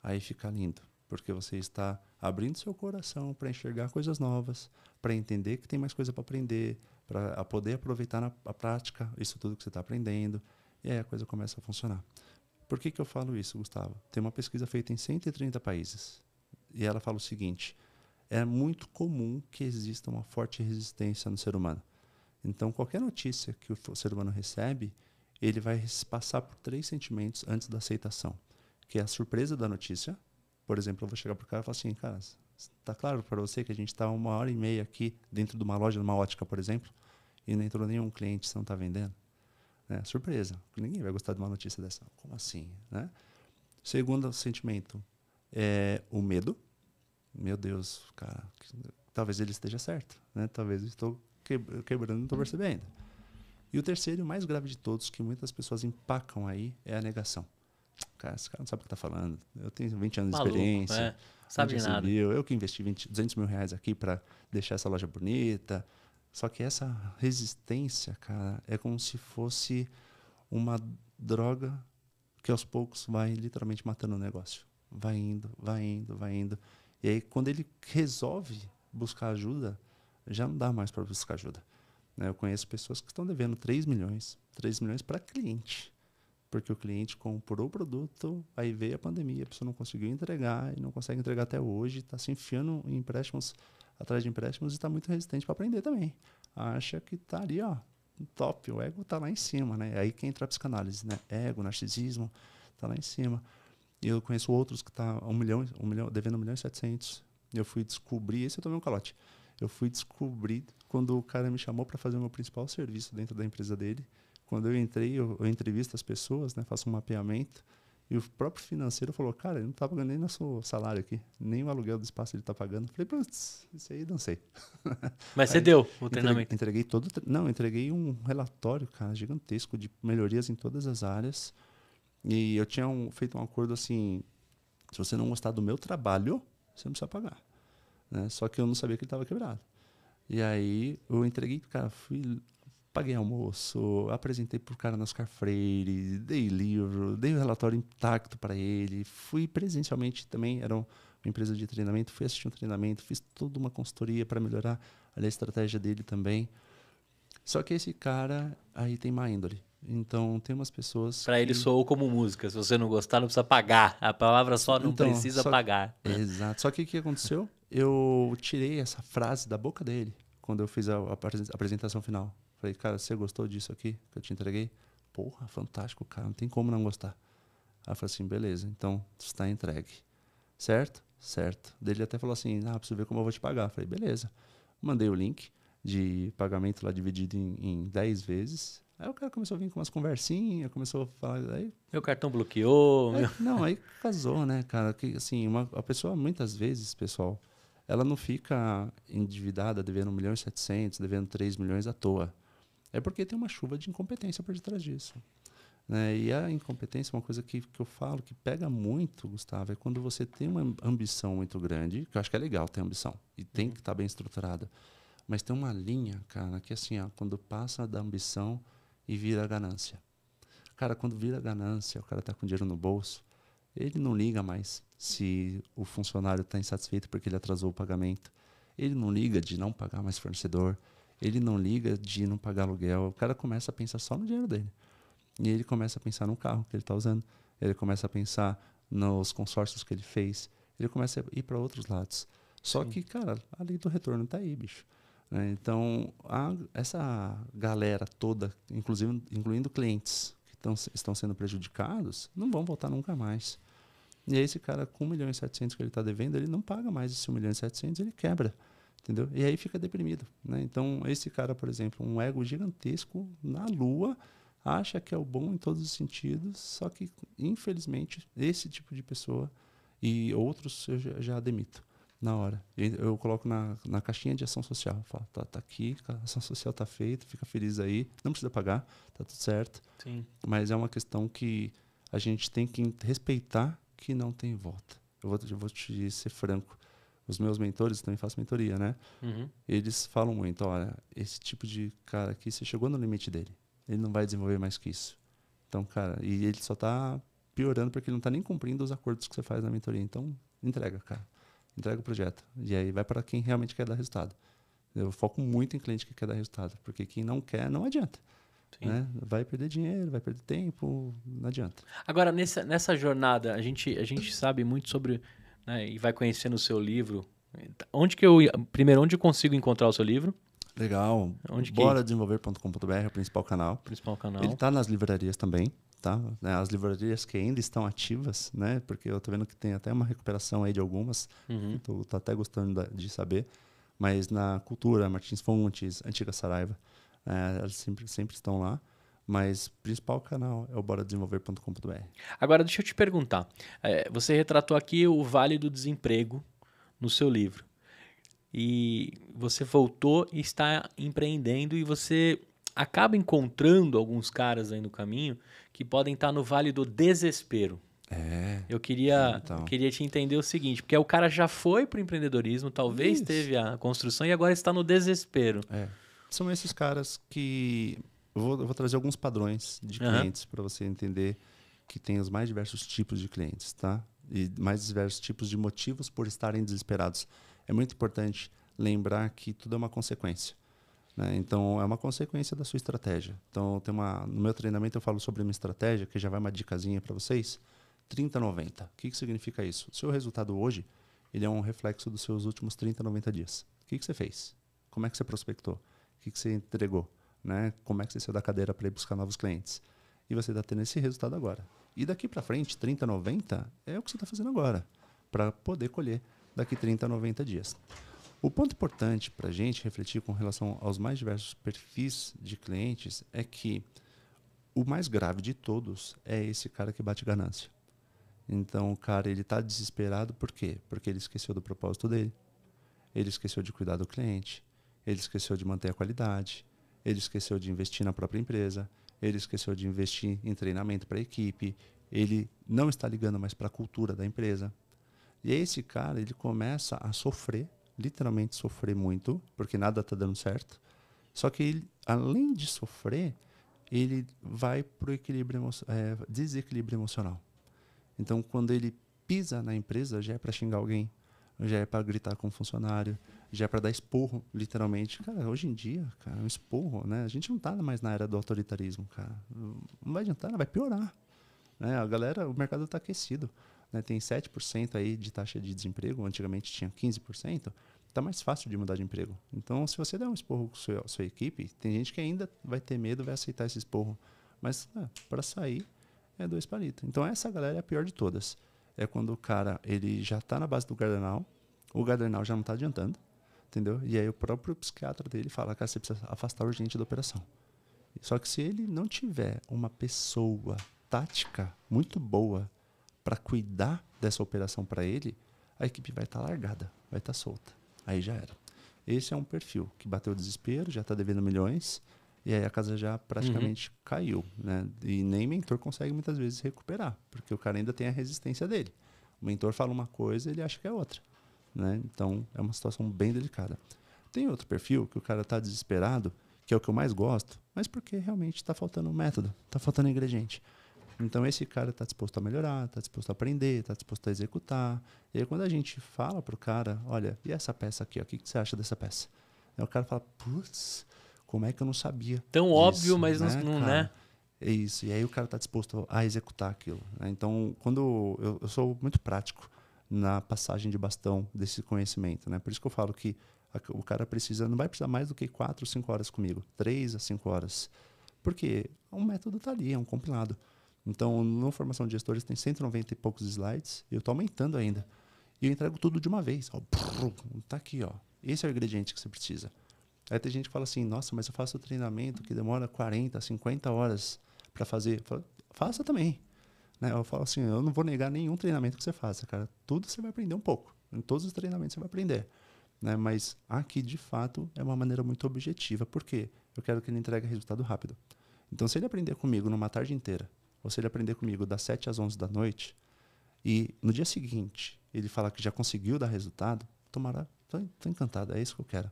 aí fica lindo. Porque você está abrindo seu coração para enxergar coisas novas, para entender que tem mais coisa para aprender, para poder aproveitar na prática isso tudo que você está aprendendo. E aí a coisa começa a funcionar. Por que eu falo isso, Gustavo? Tem uma pesquisa feita em 130 países. E ela fala o seguinte: é muito comum que exista uma forte resistência no ser humano. Então, qualquer notícia que o ser humano recebe, ele vai passar por 3 sentimentos antes da aceitação. Que é a surpresa da notícia. Por exemplo, eu vou chegar para o cara e falar assim: cara, está claro para você que a gente está 1h30 aqui dentro de uma loja, numa ótica, por exemplo, e não entrou nenhum cliente, você não está vendendo? Surpresa. Ninguém vai gostar de uma notícia dessa. Como assim? Né? Segundo sentimento é o medo. Meu Deus, cara, talvez ele esteja certo. Né? Talvez eu estou quebrando e não estou percebendo. E o terceiro, e o mais grave de todos, que muitas pessoas empacam aí, é a negação. Cara, esse cara não sabe o que está falando. Eu tenho 20 anos de experiência. Sabe de nada. Eu que investi 200 mil reais aqui para deixar essa loja bonita. Só que essa resistência, cara, é como se fosse uma droga que aos poucos vai literalmente matando o negócio. Vai indo, vai indo, vai indo. E aí, quando ele resolve buscar ajuda, já não dá mais para buscar ajuda. Eu conheço pessoas que estão devendo 3 milhões para cliente. Porque o cliente comprou o produto, aí veio a pandemia, a pessoa não conseguiu entregar e não consegue entregar até hoje, está se enfiando em empréstimos, atrás de empréstimos e está muito resistente para aprender também. Acha que está ali, ó, top, o ego está lá em cima, né? Aí que entra a psicanálise, né? Ego, narcisismo, está lá em cima. E eu conheço outros que estão devendo 1.700.000. Eu fui descobrir, esse eu tomei um calote. Eu fui descobrir quando o cara me chamou para fazer o meu principal serviço dentro da empresa dele. Quando eu entrei, eu entrevisto as pessoas, né, faço um mapeamento, e o próprio financeiro falou: cara, ele não está pagando nem nosso salário aqui, nem o aluguel do espaço ele está pagando. Eu falei: putz, isso aí não sei. Mas você deu o treinamento? Entreguei um relatório, cara, gigantesco de melhorias em todas as áreas. E eu tinha feito um acordo assim: se você não gostar do meu trabalho, você não precisa pagar. Né? Só que eu não sabia que ele estava quebrado. E aí eu entreguei, cara, paguei almoço, apresentei para o cara no Oscar Freire, dei livro, dei o relatório intacto para ele, fui presencialmente também, era uma empresa de treinamento, fui assistir um treinamento, fiz toda uma consultoria para melhorar a estratégia dele também. Só que esse cara aí tem má índole. Então, tem umas pessoas Para ele soou como música. Se você não gostar, não precisa pagar. A palavra só não então, precisa pagar. Né? Exato. Só que o que aconteceu? Eu tirei essa frase da boca dele quando eu fiz a apresentação final. Falei: cara, você gostou disso aqui que eu te entreguei? Porra, fantástico, cara. Não tem como não gostar. Aí eu falei assim: beleza, então está entregue. Certo? Certo. Daí ele até falou assim: preciso ver como eu vou te pagar. Eu falei: beleza. Mandei o link de pagamento lá dividido em 10 vezes. Aí o cara começou a vir com umas conversinhas, começou a falar... Aí, meu cartão bloqueou. Não, aí casou, né, cara? Que, assim, a pessoa, muitas vezes, pessoal, ela não fica endividada, devendo 1.700.000, devendo 3 milhões à toa. É porque tem uma chuva de incompetência por detrás disso. Né? E a incompetência é uma coisa que eu falo que pega muito, Gustavo, é quando você tem uma ambição muito grande, que eu acho que é legal ter ambição, e tem que estar bem estruturada. Mas tem uma linha, cara, que assim, quando passa da ambição e vira ganância. Cara, quando vira ganância, o cara está com dinheiro no bolso, ele não liga mais se o funcionário está insatisfeito porque ele atrasou o pagamento. Ele não liga de não pagar mais fornecedor. Ele não liga de não pagar aluguel. O cara começa a pensar só no dinheiro dele. E ele começa a pensar no carro que ele está usando. Ele começa a pensar nos consórcios que ele fez. Ele começa a ir para outros lados. Só que, cara, a lei do retorno está aí, bicho. Então, essa galera toda, incluindo clientes que estão sendo prejudicados, não vão voltar nunca mais. E aí esse cara com 1.700.000 que ele está devendo, ele não paga mais esse 1.700.000, ele quebra. entendeu? E aí fica deprimido, né? Então, esse cara, por exemplo, um ego gigantesco na lua, acha que é o bom em todos os sentidos, só que, infelizmente, esse tipo de pessoa e outros eu já demito na hora. Eu coloco na caixinha de ação social. Eu falo, tá aqui, a ação social tá feita, fica feliz aí, não precisa pagar, tá tudo certo. Sim. Mas é uma questão que a gente tem que respeitar que não tem volta. Eu vou te ser franco. Os meus mentores, também faço mentoria, né? Uhum. Eles falam muito, olha, esse tipo de cara aqui, você chegou no limite dele. Ele não vai desenvolver mais que isso. Então, cara, e ele só tá piorando porque ele não tá nem cumprindo os acordos que você faz na mentoria. Então, entrega, cara. Entrega o projeto. E aí vai para quem realmente quer dar resultado. Eu foco muito em cliente que quer dar resultado, porque quem não quer, não adianta. Né? Vai perder dinheiro, vai perder tempo, não adianta. Agora, nessa jornada, a gente sabe muito sobre, né, e vai conhecendo o seu livro. Primeiro, onde eu consigo encontrar o seu livro? Legal. Boradesenvolver.com.br é o principal canal. Principal canal. Ele está nas livrarias também. Tá? As livrarias que ainda estão ativas, né? Porque eu tô vendo que tem até uma recuperação aí de algumas. Uhum. Tô até gostando de saber. Mas na Cultura, Martins Fontes, Antiga Saraiva, elas sempre estão lá. Mas o principal canal é o boradesenvolver.com.br. Agora, deixa eu te perguntar. Você retratou aqui o Vale do Desemprego no seu livro. E você voltou e está empreendendo e você acaba encontrando alguns caras aí no caminho que podem estar no Vale do Desespero. Eu queria te entender o seguinte, porque o cara já foi para o empreendedorismo, talvez teve a construção e agora está no desespero. São esses caras que... Eu vou trazer alguns padrões de clientes para você entender que tem os mais diversos tipos de clientes, tá? E mais diversos tipos de motivos por estarem desesperados. É muito importante lembrar que tudo é uma consequência. Né? Então, é uma consequência da sua estratégia. Então, no meu treinamento eu falo sobre uma estratégia, que já vai uma dicasinha para vocês, 30-90. O que significa isso? O seu resultado hoje, ele é um reflexo dos seus últimos 30-90 dias. O que você fez? Como é que você prospectou? O que você entregou? Né? Como é que você saiu da cadeira para ir buscar novos clientes? E você está tendo esse resultado agora. E daqui para frente, 30-90 é o que você está fazendo agora, para poder colher daqui 30-90 dias. O ponto importante para a gente refletir com relação aos mais diversos perfis de clientes é que o mais grave de todos é esse cara que bate ganância. Então, o cara ele está desesperado por quê? Porque ele esqueceu do propósito dele, ele esqueceu de cuidar do cliente, ele esqueceu de manter a qualidade, ele esqueceu de investir na própria empresa, ele esqueceu de investir em treinamento para a equipe, ele não está ligando mais para a cultura da empresa. E aí esse cara ele começa a sofrer, literalmente sofrer muito, porque nada está dando certo. Só que ele, além de sofrer, ele vai para o desequilíbrio emocional. Então, quando ele pisa na empresa, já é para xingar alguém, já é para gritar com o funcionário, já é para dar esporro, literalmente. Cara, hoje em dia, cara, um esporro, né? A gente não está mais na era do autoritarismo, cara. Não vai adiantar, vai piorar. Né? A galera, o mercado está aquecido. Né? Tem 7% aí de taxa de desemprego, antigamente tinha 15%. Está mais fácil de mudar de emprego. Então, se você der um esporro com sua equipe, tem gente que ainda vai ter medo, vai aceitar esse esporro. Mas para sair, é 2 palitos. Então, essa galera é a pior de todas. É quando o cara ele já está na base do Gardnerall, o Gardnerall já não está adiantando, entendeu? E aí o próprio psiquiatra dele fala, cara, você precisa afastar urgente da operação. Só que se ele não tiver uma pessoa tática muito boa para cuidar dessa operação para ele, a equipe vai estar largada, vai estar solta. Aí já era. Esse é um perfil que bateu o desespero, já está devendo milhões, e aí a casa já praticamente caiu. Né? E nem mentor consegue muitas vezes recuperar, porque o cara ainda tem a resistência dele. O mentor fala uma coisa, ele acha que é outra. Né? Então, é uma situação bem delicada. Tem outro perfil que o cara está desesperado, que é o que eu mais gosto, mas porque realmente está faltando método, está faltando ingrediente. Então, esse cara está disposto a melhorar, está disposto a aprender, está disposto a executar. E aí, quando a gente fala para o cara, olha, e essa peça aqui, ó, o que você acha dessa peça? Aí o cara fala, putz, como é que eu não sabia Tão disso, óbvio, mas né, não, cara? né? É isso. E aí o cara está disposto a executar aquilo. Né? Então, quando eu sou muito prático na passagem de bastão desse conhecimento. Né? Por isso que eu falo que o cara não vai precisar mais do que 4 ou 5 horas comigo. 3 a 5 horas. Porque um método está ali, é um compilado. Então, no Formação de Gestores tem 190 e poucos slides, e eu estou aumentando ainda. E eu entrego tudo de uma vez. Está aqui, ó. Esse é o ingrediente que você precisa. Aí tem gente que fala assim, nossa, mas eu faço treinamento que demora 40, 50 horas para fazer. Eu falo, faça também. Né? Eu falo assim, eu não vou negar nenhum treinamento que você faça, cara. Tudo você vai aprender um pouco. Em todos os treinamentos você vai aprender. Né? Mas aqui, de fato, é uma maneira muito objetiva. Por quê? Eu quero que ele entregue resultado rápido. Então, se ele aprender comigo numa tarde inteira, ou se ele aprender comigo das 7 às 11 da noite, e no dia seguinte ele falar que já conseguiu dar resultado, tomara, tô encantado, é isso que eu quero.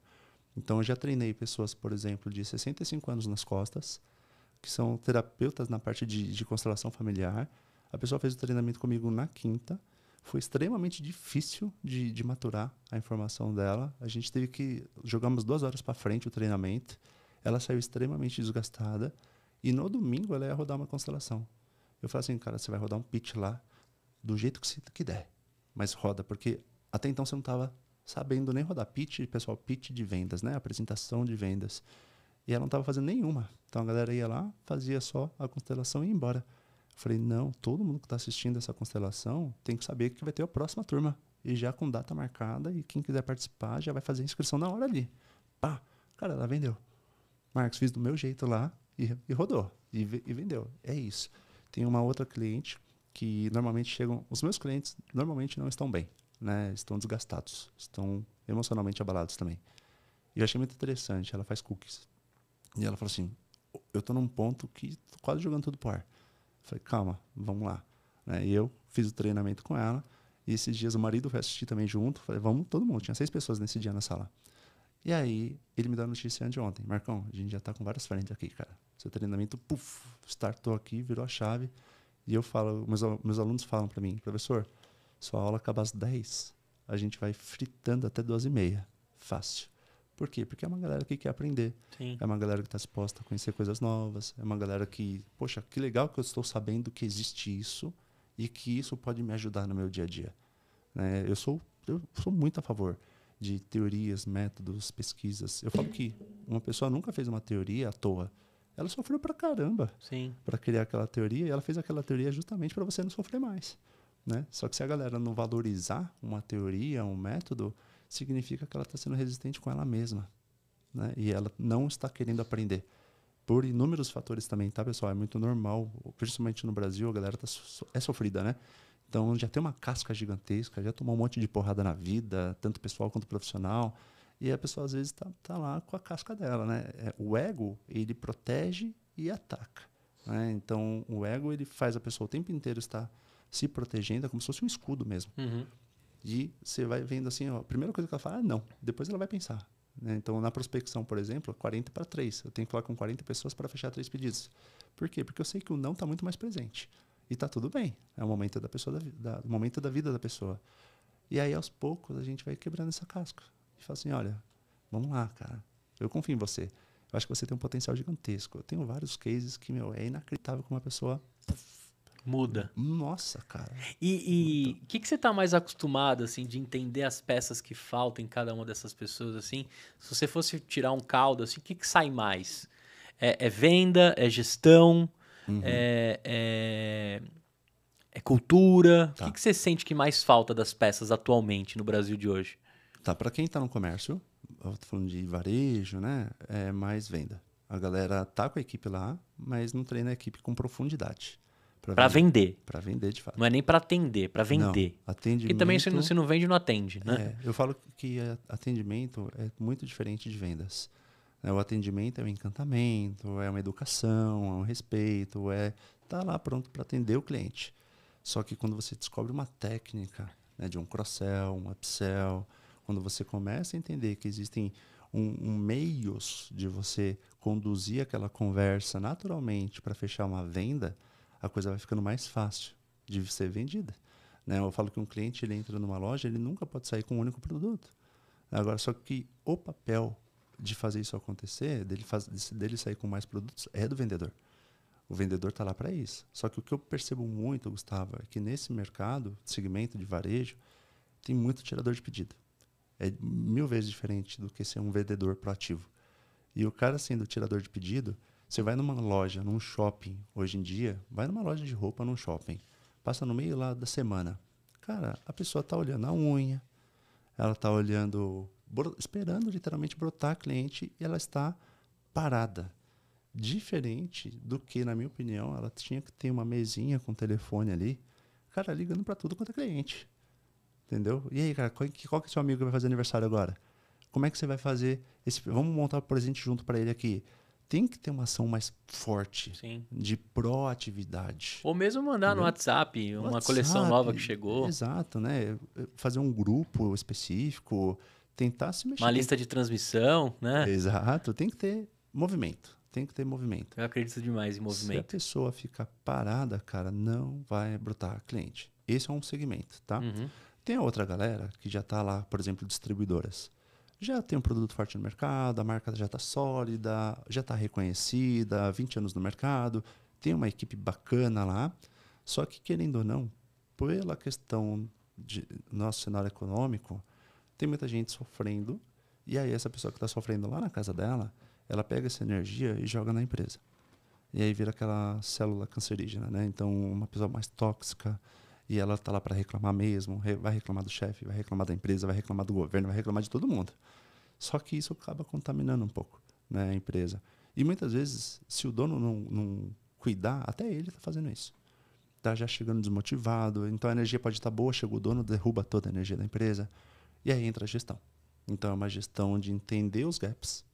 Então, eu já treinei pessoas, por exemplo, de 65 anos nas costas, que são terapeutas na parte de constelação familiar. A pessoa fez o treinamento comigo na quinta. Foi extremamente difícil de maturar a informação dela. A gente teve que... Jogamos 2 horas para frente o treinamento. Ela saiu extremamente desgastada. E no domingo ela ia rodar uma constelação. Eu falei assim, cara, você vai rodar um pitch lá do jeito que der. Mas roda, porque até então você não estava sabendo nem rodar pitch, pessoal, pitch de vendas, né? Apresentação de vendas. E ela não estava fazendo nenhuma. Então a galera ia lá, fazia só a constelação e ia embora. Eu falei, não, todo mundo que está assistindo essa constelação tem que saber que vai ter a próxima turma. E já com data marcada, e quem quiser participar já vai fazer a inscrição na hora ali. Pá, cara, ela vendeu. Marcos, fiz do meu jeito lá e rodou. E vendeu. É isso. Tem uma outra cliente que normalmente chegam... Os meus clientes normalmente não estão bem, né? Estão desgastados. Estão emocionalmente abalados também. E eu achei muito interessante. Ela faz cookies. E ela falou assim, eu tô num ponto que tô quase jogando tudo pro ar. Eu falei, calma, vamos lá. Né? E eu fiz o treinamento com ela. E esses dias o marido foi assistir também junto. Falei, vamos todo mundo. Tinha 6 pessoas nesse dia na sala. E aí, ele me deu a notícia anteontem. Marcão, a gente já tá com várias frentes aqui, cara. Seu treinamento, startou aqui, virou a chave. E eu falo, meus alunos falam para mim, professor, sua aula acaba às 10. A gente vai fritando até 12h30. Fácil. Por quê? Porque é uma galera que quer aprender. Sim. É uma galera que está disposta a conhecer coisas novas. É uma galera que, poxa, que legal que eu estou sabendo que existe isso e que isso pode me ajudar no meu dia a dia. Né? Eu sou muito a favor de teorias, métodos, pesquisas. Eu falo que uma pessoa nunca fez uma teoria à toa. Ela sofreu pra caramba para criar aquela teoria e ela fez aquela teoria justamente para você não sofrer mais. Né? Só que se a galera não valorizar uma teoria, um método, significa que ela está sendo resistente com ela mesma. Né? E ela não está querendo aprender. Por inúmeros fatores também, tá, pessoal? É muito normal, principalmente no Brasil, a galera é sofrida, né? Então já tem uma casca gigantesca, já tomou um monte de porrada na vida, tanto pessoal quanto profissional. E a pessoa às vezes tá lá com a casca dela, né? O ego, ele protege e ataca. Né? Então o ego, ele faz a pessoa o tempo inteiro estar se protegendo, é como se fosse um escudo mesmo. Uhum. E você vai vendo assim, ó, a primeira coisa que ela fala, não. Depois ela vai pensar. Né? Então, na prospecção, por exemplo, 40 para 3. Eu tenho que falar com 40 pessoas para fechar 3 pedidos. Por quê? Porque eu sei que o não está muito mais presente. E está tudo bem. É o momento da pessoa, o momento da vida da pessoa. E aí, aos poucos, a gente vai quebrando essa casca. E fala assim, olha, vamos lá, cara. Eu confio em você. Eu acho que você tem um potencial gigantesco. Eu tenho vários cases que, é inacreditável como uma pessoa... Muda. Nossa, cara. E o que você tá mais acostumado, assim, de entender as peças que faltam em cada uma dessas pessoas, assim? Se você fosse tirar um caldo, assim, o que sai mais? É venda? É gestão? Uhum. É cultura? Tá. O que você sente que mais falta das peças atualmente no Brasil de hoje? Tá, para quem está no comércio, eu tô falando de varejo, né? É mais venda. A galera tá com a equipe lá, mas não treina a equipe com profundidade. Para vender. Para vender, de fato. Não é nem para atender, para vender. Não, atendimento... E também se não vende, não atende, né? Eu falo que atendimento é muito diferente de vendas. O atendimento é um encantamento, é uma educação, é um respeito, tá lá pronto para atender o cliente. Só que quando você descobre uma técnica, né, de um cross-sell, um upsell, quando você começa a entender que existem meios de você conduzir aquela conversa naturalmente para fechar uma venda, a coisa vai ficando mais fácil de ser vendida. Né? Eu falo que um cliente, ele entra numa loja, ele nunca pode sair com um único produto. Agora, só que o papel de fazer isso acontecer, dele sair com mais produtos, é do vendedor. O vendedor está lá para isso. Só que o que eu percebo muito, Gustavo, é que nesse mercado, segmento de varejo, tem muito tirador de pedido. É 1000 vezes diferente do que ser um vendedor proativo. E o cara sendo tirador de pedido, você vai numa loja, num shopping, hoje em dia, vai numa loja de roupa num shopping, passa no meio lá da semana. Cara, a pessoa está olhando a unha, ela está olhando esperando literalmente brotar cliente e ela está parada. Diferente do que, na minha opinião, ela tinha que ter uma mesinha com telefone ali, cara, ligando para tudo quanto é cliente. Entendeu? E aí, cara, qual que é o seu amigo que vai fazer aniversário agora? Como é que você vai fazer esse... Vamos montar o presente junto para ele aqui. Tem que ter uma ação mais forte. Sim. De proatividade. Ou mesmo mandar no WhatsApp uma coleção nova que chegou. Exato, né? Fazer um grupo específico, tentar se mexer. Uma lista de transmissão, né? Exato, tem que ter movimento. Tem que ter movimento. Eu acredito demais em movimento. Se a pessoa ficar parada, cara, não vai brotar cliente. Esse é um segmento, tá? Uhum. Tem a outra galera que já está lá, por exemplo, distribuidoras. Já tem um produto forte no mercado, a marca já está sólida, já está reconhecida, 20 anos no mercado, tem uma equipe bacana lá. Só que, querendo ou não, pela questão de nosso cenário econômico, tem muita gente sofrendo. E aí essa pessoa que está sofrendo lá na casa dela, ela pega essa energia e joga na empresa. E aí vira aquela célula cancerígena, né? Então, uma pessoa mais tóxica, e ela está lá para reclamar mesmo, vai reclamar do chefe, vai reclamar da empresa, vai reclamar do governo, vai reclamar de todo mundo. Só que isso acaba contaminando um pouco, né, a empresa. E muitas vezes, se o dono não cuidar, até ele está fazendo isso. Está já chegando desmotivado, então a energia pode estar boa, chega o dono, derruba toda a energia da empresa, e aí entra a gestão. Então é uma gestão de entender os gaps,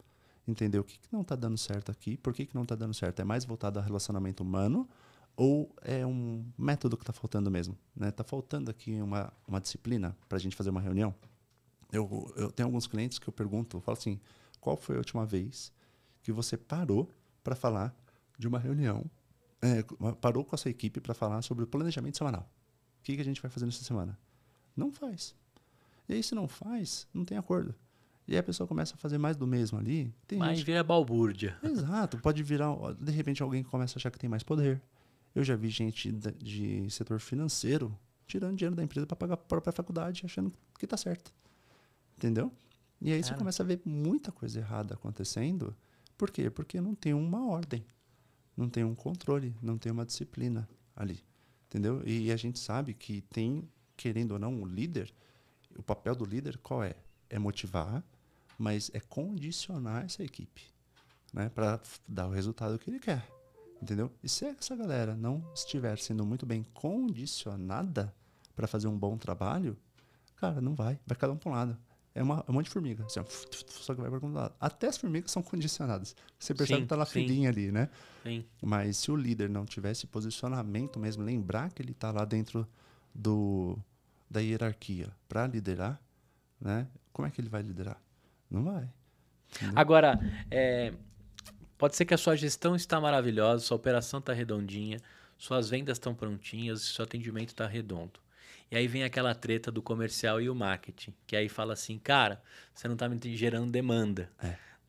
entender o que não está dando certo aqui, por que não está dando certo. É mais voltado ao relacionamento humano, ou é um método que está faltando mesmo? Está faltando aqui uma disciplina para a gente fazer uma reunião? Eu tenho alguns clientes que eu pergunto, eu falo assim, qual foi a última vez que você parou para falar de uma reunião, parou com a sua equipe para falar sobre o planejamento semanal? O que a gente vai fazer nessa semana? Não faz. E aí, se não faz, não tem acordo. E aí a pessoa começa a fazer mais do mesmo ali. Mas vira balbúrdia. Exato. Pode virar, de repente, alguém que começa a achar que tem mais poder. Eu já vi gente de setor financeiro tirando dinheiro da empresa para pagar a própria faculdade, achando que está certo. Entendeu? E aí você começa a ver muita coisa errada acontecendo. Por quê? Porque não tem uma ordem, não tem um controle, não tem uma disciplina ali. Entendeu? E a gente sabe que tem, querendo ou não, o líder, o papel do líder qual é? É motivar, mas é condicionar essa equipe, né, para dar o resultado que ele quer. Entendeu? E se essa galera não estiver sendo muito bem condicionada para fazer um bom trabalho, cara, não vai cada um para um lado. É um monte de formiga, assim, só que vai para um lado. Até as formigas são condicionadas. Você percebe que tá lá filhinha ali, né? Sim. Mas se o líder não tiver esse posicionamento mesmo, lembrar que ele está lá dentro da hierarquia para liderar, né? Como é que ele vai liderar? Não vai. Entendeu? Agora, pode ser que a sua gestão está maravilhosa, sua operação está redondinha, suas vendas estão prontinhas, seu atendimento está redondo. E aí vem aquela treta do comercial e o marketing, que aí fala assim, cara, você não está me gerando demanda.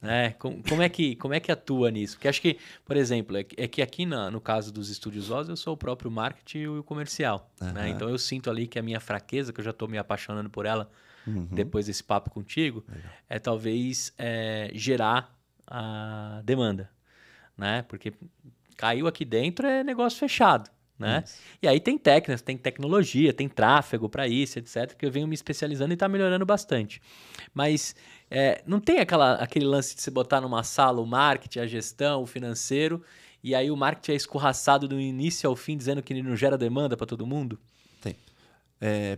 Né? Como é que atua nisso? Porque acho que, por exemplo, é que aqui no caso dos estúdios Oz, eu sou o próprio marketing e o comercial. Né? Então eu sinto ali que a minha fraqueza, que eu já estou me apaixonando por ela depois desse papo contigo, é talvez gerar a demanda. Né? Porque caiu aqui dentro é negócio fechado. Né? E aí tem técnicas, tem tecnologia, tem tráfego para isso, etc., que eu venho me especializando e está melhorando bastante. Mas não tem aquele lance de você botar numa sala o marketing, a gestão, o financeiro, e aí o marketing é escorraçado do início ao fim, dizendo que ele não gera demanda para todo mundo? Tem.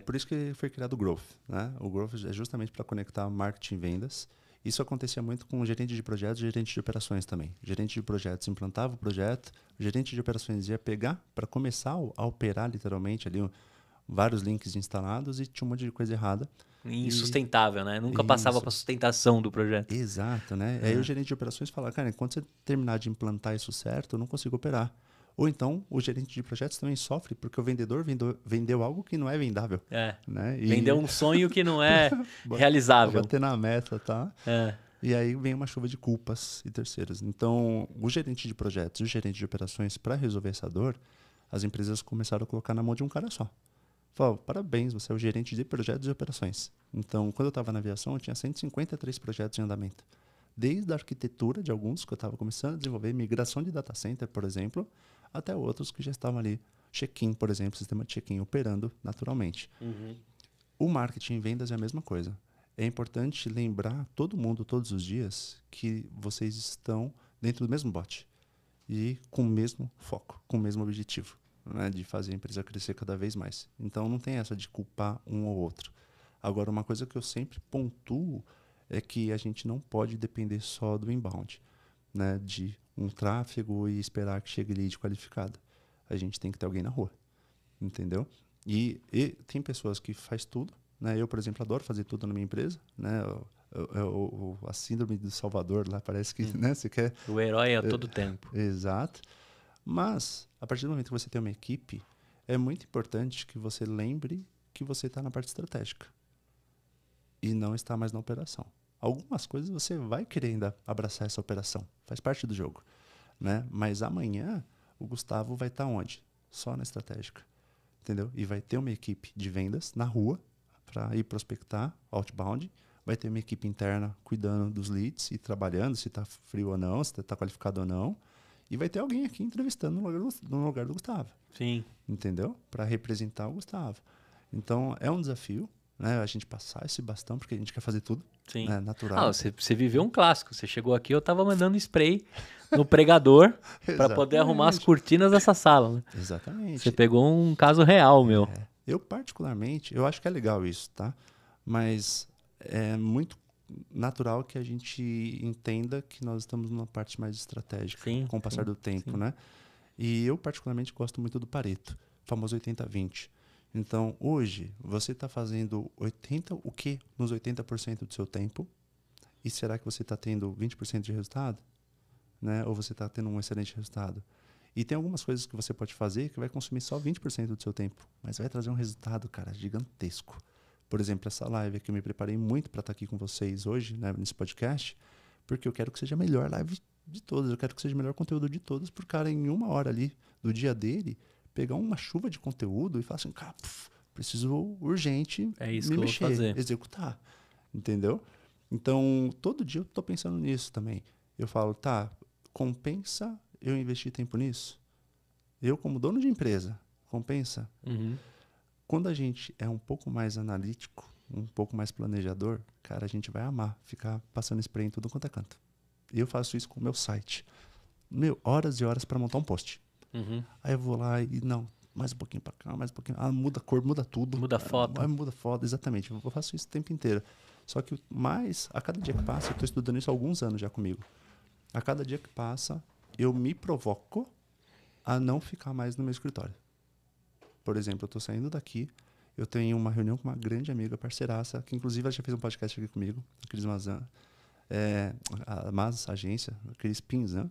Por isso que foi criado o Growth. Né? O Growth é justamente para conectar marketing e vendas. Isso acontecia muito com o gerente de projetos e gerente de operações também. O gerente de projetos implantava o projeto, o gerente de operações ia pegar para começar a operar literalmente ali vários links instalados e tinha um monte de coisa errada. Insustentável, né? Nunca passava para a sustentação do projeto. Exato, né? Aí o gerente de operações fala, cara, quando você terminar de implantar isso certo, eu não consigo operar. Ou então, o gerente de projetos também sofre porque o vendedor vendeu algo que não é vendável. Né? Vendeu um sonho que não é realizável. Bater na meta, tá? E aí vem uma chuva de culpas e terceiros. Então, o gerente de projetos e o gerente de operações, para resolver essa dor, as empresas começaram a colocar na mão de um cara só. Falaram, parabéns, você é o gerente de projetos e operações. Então, quando eu estava na aviação, eu tinha 153 projetos em andamento. Desde a arquitetura de alguns que eu estava começando a desenvolver, migração de data center, por exemplo, até outros que já estavam ali. Check-in, por exemplo, sistema de check-in operando naturalmente. O marketing e vendas é a mesma coisa. é importante lembrar todo mundo, todos os dias, que vocês estão dentro do mesmo bote e com o mesmo foco, com o mesmo objetivo, né, de fazer a empresa crescer cada vez mais. Então, não tem essa de culpar um ou outro. Agora, uma coisa que eu sempre pontuo é que a gente não pode depender só do inbound, né, de um tráfego e esperar que chegue lead qualificado. A gente tem que ter alguém na rua, entendeu? E tem pessoas que faz tudo, né? Eu, por exemplo, adoro fazer tudo na minha empresa, né? A síndrome do Salvador lá parece que, né? Você quer... O herói a todo tempo. Exato. Mas, a partir do momento que você tem uma equipe, é muito importante que você lembre que você está na parte estratégica e não está mais na operação. Algumas coisas você vai querer ainda abraçar essa operação, faz parte do jogo, né? Mas amanhã o Gustavo vai estar onde? Só na estratégica, entendeu? E vai ter uma equipe de vendas na rua para ir prospectar, outbound. Vai ter uma equipe interna cuidando dos leads e trabalhando, se está frio ou não, se está qualificado ou não. E vai ter alguém aqui entrevistando no lugar do Gustavo. Sim. Entendeu? Para representar o Gustavo. Então, é um desafio, né? A gente passar esse bastão, porque a gente quer fazer tudo. Sim. Né? Natural. Você viveu um clássico. Você chegou aqui, eu tava mandando spray no pregador para poder arrumar as cortinas dessa sala. Né? Exatamente. Você pegou um caso real, meu. Eu, particularmente, eu acho que é legal isso, tá? Mas é muito natural que a gente entenda que nós estamos numa parte mais estratégica, Sim, com o passar do tempo, sim. né? E eu, particularmente, gosto muito do Pareto, famoso 80-20. Então, hoje, você está fazendo o que nos 80% do seu tempo? E será que você está tendo 20% de resultado? Né? Ou você está tendo um excelente resultado? E tem algumas coisas que você pode fazer que vai consumir só 20% do seu tempo, mas vai trazer um resultado, cara, gigantesco. Por exemplo, essa live aqui, eu me preparei muito para estar aqui com vocês hoje, né, nesse podcast, porque eu quero que seja a melhor live de todas, eu quero que seja o melhor conteúdo de todas, por cara, em uma hora ali do dia dele, pegar uma chuva de conteúdo e falar assim, cara, preciso urgente isso me que eu mexer, vou fazer. executar, entendeu? Então, todo dia eu tô pensando nisso também. Eu falo, tá, compensa eu investir tempo nisso? Eu, como dono de empresa, compensa? Uhum. Quando a gente é um pouco mais analítico, um pouco mais planejador, cara, a gente vai amar ficar passando spray em tudo quanto é canto. E eu faço isso com o meu site. Horas e horas para montar um post. Uhum. Aí eu vou lá e, não, mais um pouquinho para cá, mais um pouquinho. Ah, muda a cor, muda tudo. Muda a foto. Muda a foto, exatamente. Eu faço isso o tempo inteiro. Só que a cada dia que passa, eu estou estudando isso há alguns anos já comigo. A cada dia que passa, eu me provoco a não ficar mais no meu escritório. Por exemplo, eu estou saindo daqui, eu tenho uma reunião com uma grande amiga, parceiraça, que inclusive ela já fez um podcast aqui comigo, a Cris Mazan, a Mas Agência, a Cris Pinzan,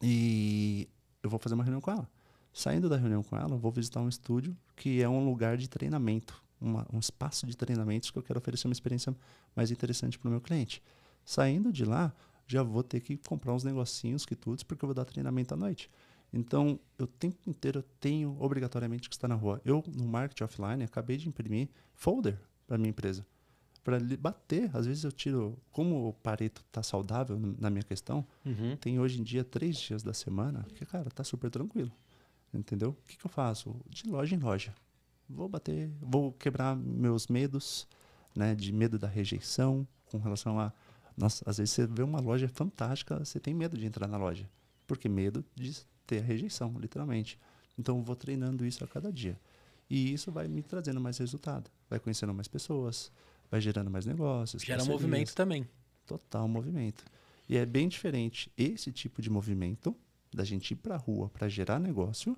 e eu vou fazer uma reunião com ela. Saindo da reunião com ela, eu vou visitar um estúdio que é um lugar de treinamento, um espaço de treinamentos que eu quero oferecer uma experiência mais interessante para o meu cliente. Saindo de lá, já vou ter que comprar uns negocinhos, quitutes, porque eu vou dar treinamento à noite. Então, o tempo inteiro eu tenho obrigatoriamente que estar na rua. Eu, no marketing offline, acabei de imprimir folder para minha empresa. Para bater, às vezes eu tiro, como o Pareto está saudável na minha questão, tem hoje em dia 3 dias da semana que, cara, tá super tranquilo. Entendeu? O que eu faço? De loja em loja. Vou bater, vou quebrar meus medos, né, de medo da rejeição, com relação a... Nossa, às vezes você vê uma loja fantástica, você tem medo de entrar na loja. Porque medo de ter a rejeição, literalmente. Então, eu vou treinando isso a cada dia. E isso vai me trazendo mais resultado. Vai conhecendo mais pessoas, vai gerando mais negócios. Gera movimento também. Total movimento. E é bem diferente esse tipo de movimento, da gente ir para a rua para gerar negócio,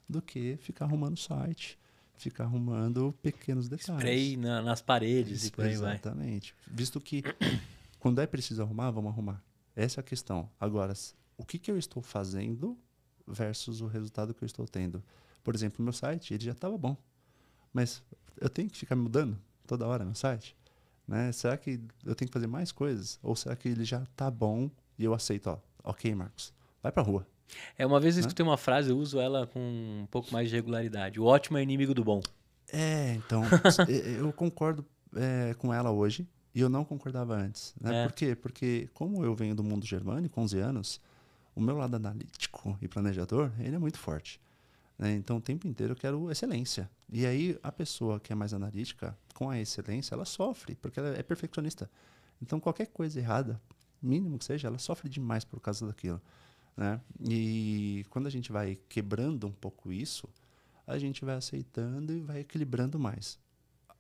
do que ficar arrumando site, ficar arrumando pequenos detalhes. Spray nas paredes e por aí vai. Exatamente. Visto que quando é preciso arrumar, vamos arrumar. Essa é a questão. Agora, o que eu estou fazendo versus o resultado que eu estou tendo? Por exemplo, o meu site, ele já estava bom. Mas eu tenho que ficar mudando toda hora meu site? Né? Será que eu tenho que fazer mais coisas? Ou será que ele já está bom e eu aceito? Ok, Marcos, vai para a rua. Uma vez eu escutei uma frase, eu uso ela com um pouco mais de regularidade. O ótimo é inimigo do bom. Então, eu concordo com ela hoje e eu não concordava antes. Né? Por quê? Porque como eu venho do mundo germânico, 11 anos, o meu lado analítico e planejador, ele é muito forte. né? Então, o tempo inteiro eu quero excelência. E aí, a pessoa que é mais analítica, com a excelência, ela sofre, porque ela é perfeccionista. Então, qualquer coisa errada, mínimo que seja, ela sofre demais por causa daquilo, né? E quando a gente vai quebrando um pouco isso, a gente vai aceitando e vai equilibrando mais.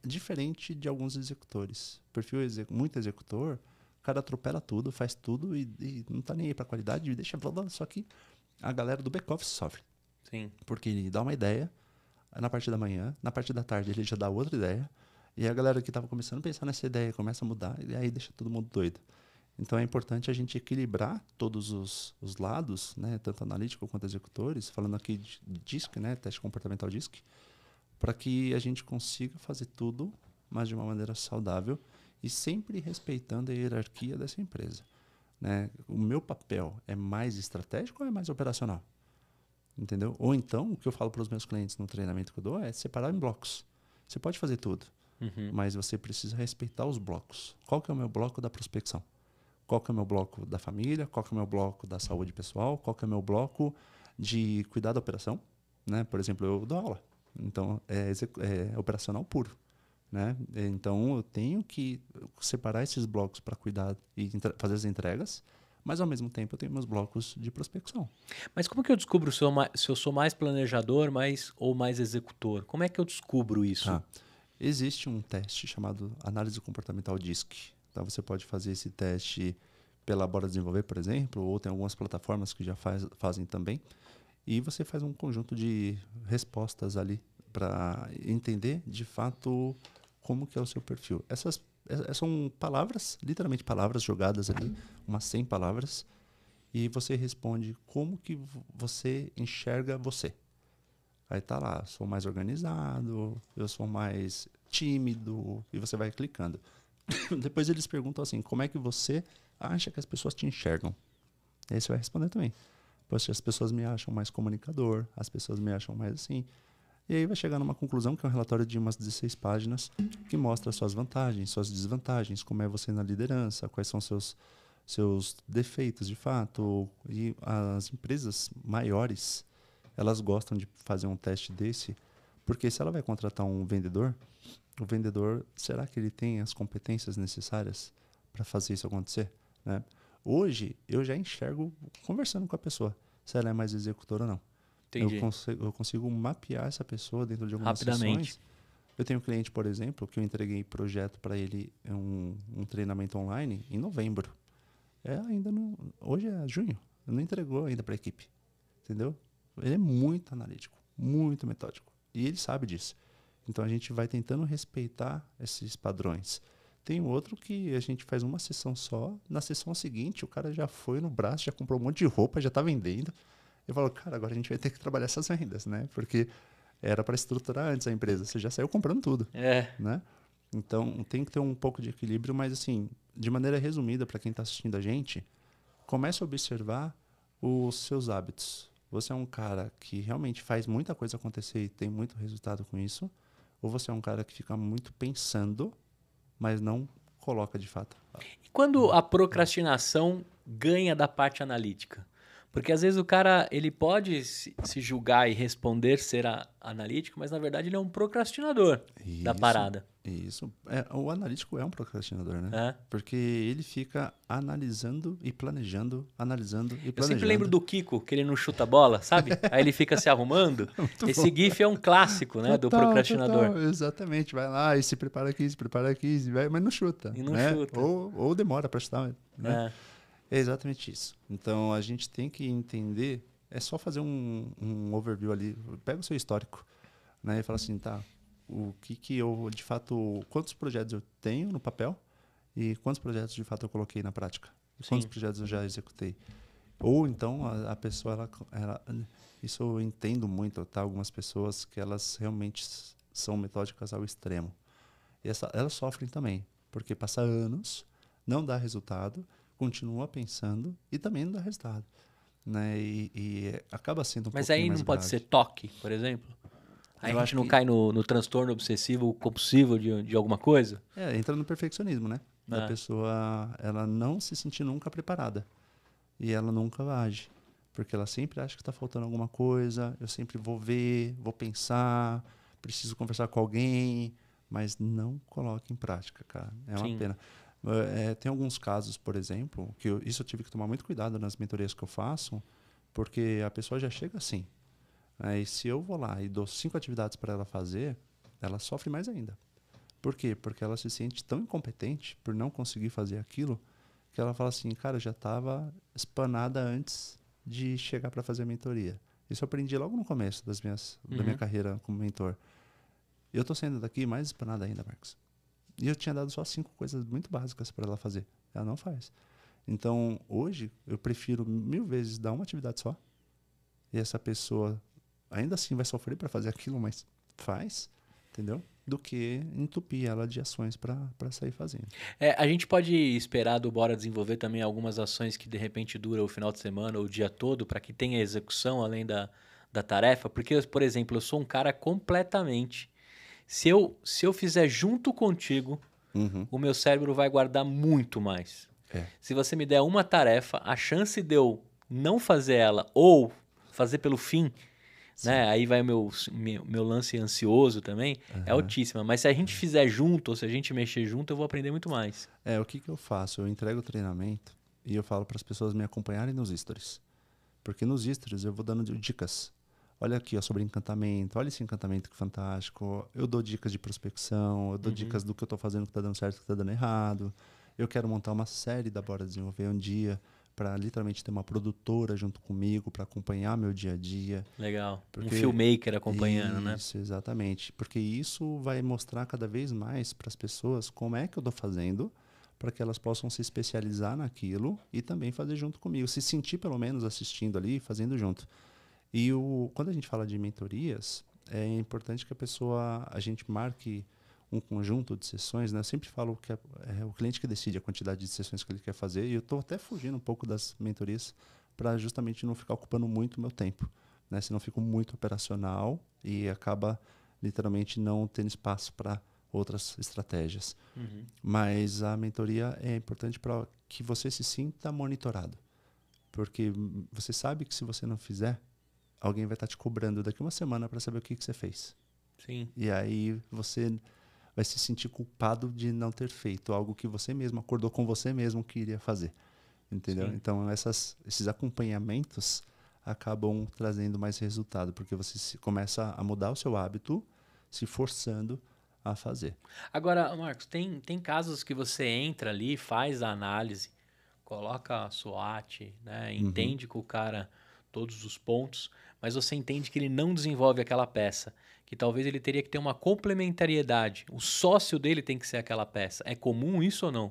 Diferente de alguns executores. Perfil muito executor, o cara atropela tudo, faz tudo e não tá nem aí pra qualidade e deixa... Só que a galera do back-office sofre. Sim. Porque ele dá uma ideia na parte da manhã, na parte da tarde ele já dá outra ideia, e a galera que estava começando a pensar nessa ideia começa a mudar, e aí deixa todo mundo doido. Então é importante a gente equilibrar todos os lados, né, tanto analítico quanto executores, falando aqui de DISC, né, teste comportamental DISC, para que a gente consiga fazer tudo, mas de uma maneira saudável e sempre respeitando a hierarquia dessa empresa, né? O meu papel é mais estratégico ou é mais operacional? Entendeu? Ou então, o que eu falo para os meus clientes no treinamento que eu dou é separar em blocos. Você pode fazer tudo, mas você precisa respeitar os blocos. Qual que é o meu bloco da prospecção? Qual que é o meu bloco da família? Qual que é o meu bloco da saúde pessoal? Qual que é o meu bloco de cuidar da operação? Né? Por exemplo, eu dou aula. Então, é operacional puro. Né? Então, eu tenho que separar esses blocos para cuidar e fazer as entregas, mas, ao mesmo tempo, eu tenho meus blocos de prospecção. Mas como que eu descubro se eu sou mais planejador ou mais executor? Como é que eu descubro isso? Existe um teste chamado análise comportamental DISC. Então, você pode fazer esse teste pela Bora Desenvolver, por exemplo, ou tem algumas plataformas que já fazem também. E você faz um conjunto de respostas ali para entender, de fato, como que é o seu perfil. Essas são palavras, literalmente palavras jogadas ali, umas 100 palavras, e você responde como que você enxerga você. Aí tá lá, sou mais organizado, eu sou mais tímido, e você vai clicando. Depois eles perguntam assim, como é que você acha que as pessoas te enxergam? E aí você vai responder também. Poxa, as pessoas me acham mais comunicador, as pessoas me acham mais assim. E aí vai chegar numa conclusão, que é um relatório de umas 16 páginas, que mostra suas vantagens, suas desvantagens, como é você na liderança, quais são seus defeitos de fato. E as empresas maiores, elas gostam de fazer um teste desse, porque se ela vai contratar um vendedor, o vendedor, será que ele tem as competências necessárias para fazer isso acontecer? Né? Hoje, eu já enxergo, conversando com a pessoa, se ela é mais executora ou não. Entendi. Eu consigo mapear essa pessoa dentro de algumas Rapidamente. sessões. Eu tenho um cliente, por exemplo, que eu entreguei projeto para ele, um treinamento online, em novembro. Hoje é junho. Não entregou ainda para a equipe. Entendeu? Ele é muito analítico, muito metódico. E ele sabe disso. Então, a gente vai tentando respeitar esses padrões. Tem outro que a gente faz uma sessão só. Na sessão seguinte, o cara já foi no braço, já comprou um monte de roupa, já está vendendo. Eu falo, cara, agora a gente vai ter que trabalhar essas vendas, né? Porque era para estruturar antes a empresa. Você já saiu comprando tudo, né? Então, tem que ter um pouco de equilíbrio, mas assim, de maneira resumida, para quem está assistindo a gente, comece a observar os seus hábitos. Você é um cara que realmente faz muita coisa acontecer e tem muito resultado com isso? Ou você é um cara que fica muito pensando, mas não coloca de fato? E quando a procrastinação ganha da parte analítica? Porque às vezes o cara ele pode se julgar e responder ser analítico, mas na verdade ele é um procrastinador da parada. Isso. O analítico é um procrastinador, né? É. Porque ele fica analisando e planejando, analisando e planejando. Eu sempre lembro do Kiko, que ele não chuta a bola, sabe? Aí ele fica se arrumando. Esse GIF é um clássico, né? Do procrastinador. Total, exatamente. Vai lá e se prepara aqui, mas não chuta. E não né? chuta. Ou demora para chutar. Né? É. É exatamente isso. Então, a gente tem que entender, é só fazer um overview ali, pega o seu histórico, né, e fala assim, tá, o que eu, de fato, quantos projetos eu tenho no papel e quantos projetos, de fato, eu coloquei na prática? Quantos projetos eu já executei? Ou, então, a pessoa, isso eu entendo muito, tá? Algumas pessoas que elas realmente são metódicas ao extremo. E elas sofrem também, porque passa anos, não dá resultado, continua pensando e também não dá resultado. Né? E acaba sendo um Mas pouquinho aí mais não pode grave. ser toque, por exemplo? Aí Eu a acho gente não que- cai no transtorno obsessivo compulsivo de alguma coisa? Entra no perfeccionismo, né? Da pessoa, ela não se sentir nunca preparada. E ela nunca age. Porque ela sempre acha que está faltando alguma coisa, eu sempre vou ver, vou pensar, preciso conversar com alguém, mas não coloque em prática, cara. É uma Sim. pena. Tem alguns casos, por exemplo, que isso eu tive que tomar muito cuidado nas mentorias que eu faço, porque a pessoa já chega assim. Aí se eu vou lá e dou 5 atividades para ela fazer, ela sofre mais ainda. Por quê? Porque ela se sente tão incompetente por não conseguir fazer aquilo, que ela fala assim, cara, eu já estava espanada antes de chegar para fazer a mentoria. Isso eu aprendi logo no começo da minha carreira como mentor. E eu estou saindo daqui mais espanada ainda, Marcos. E eu tinha dado só 5 coisas muito básicas para ela fazer. Ela não faz. Então, hoje, eu prefiro 1000 vezes dar uma atividade só. E essa pessoa ainda assim vai sofrer para fazer aquilo, mas faz, entendeu? Do que entupir ela de ações para sair fazendo. A gente pode esperar do Bora desenvolver também algumas ações que de repente duram o final de semana ou o dia todo para que tenha execução além da tarefa? Porque, por exemplo, eu sou um cara completamente. Se eu fizer junto contigo, Uhum. o meu cérebro vai guardar muito mais. É. Se você me der uma tarefa, a chance de eu não fazer ela ou fazer pelo fim, né? Aí vai o meu lance ansioso também, é altíssima. Mas se a gente fizer junto, ou se a gente mexer junto, eu vou aprender muito mais. O que eu faço? Eu entrego o treinamento e eu falo para as pessoas me acompanharem nos stories. Porque nos stories eu vou dando dicas. Olha aqui, ó, sobre encantamento. Olha esse encantamento que fantástico. Eu dou dicas de prospecção, eu dou dicas do que eu estou fazendo que está dando certo e que está dando errado. Eu quero montar uma série da Bora Desenvolver um dia para literalmente ter uma produtora junto comigo para acompanhar meu dia a dia. Legal. Porque Um filmmaker acompanhando, né? Isso, exatamente. Porque isso vai mostrar cada vez mais para as pessoas como é que eu estou fazendo para que elas possam se especializar naquilo e também fazer junto comigo. Se sentir, pelo menos, assistindo ali e fazendo junto. E quando a gente fala de mentorias, é importante que a gente marque um conjunto de sessões, né? Eu sempre falo que é o cliente que decide a quantidade de sessões que ele quer fazer, e eu estou até fugindo um pouco das mentorias para justamente não ficar ocupando muito o meu tempo, né? Senão eu fico muito operacional e acaba literalmente não tendo espaço para outras estratégias. Mas a mentoria é importante para que você se sinta monitorado, porque você sabe que se você não fizer, alguém vai estar te cobrando daqui uma semana para saber o que você fez. Sim. E aí você vai se sentir culpado de não ter feito algo que você mesmo acordou com você mesmo que iria fazer. Entendeu? Sim. Então, esses acompanhamentos acabam trazendo mais resultado, porque você começa a mudar o seu hábito, se forçando a fazer. Agora, Marcos, tem casos que você entra ali, faz a análise, coloca a SWOT, né? Entende com o cara todos os pontos, mas você entende que ele não desenvolve aquela peça, que talvez ele teria que ter uma complementariedade. O sócio dele tem que ser aquela peça. É comum isso ou não?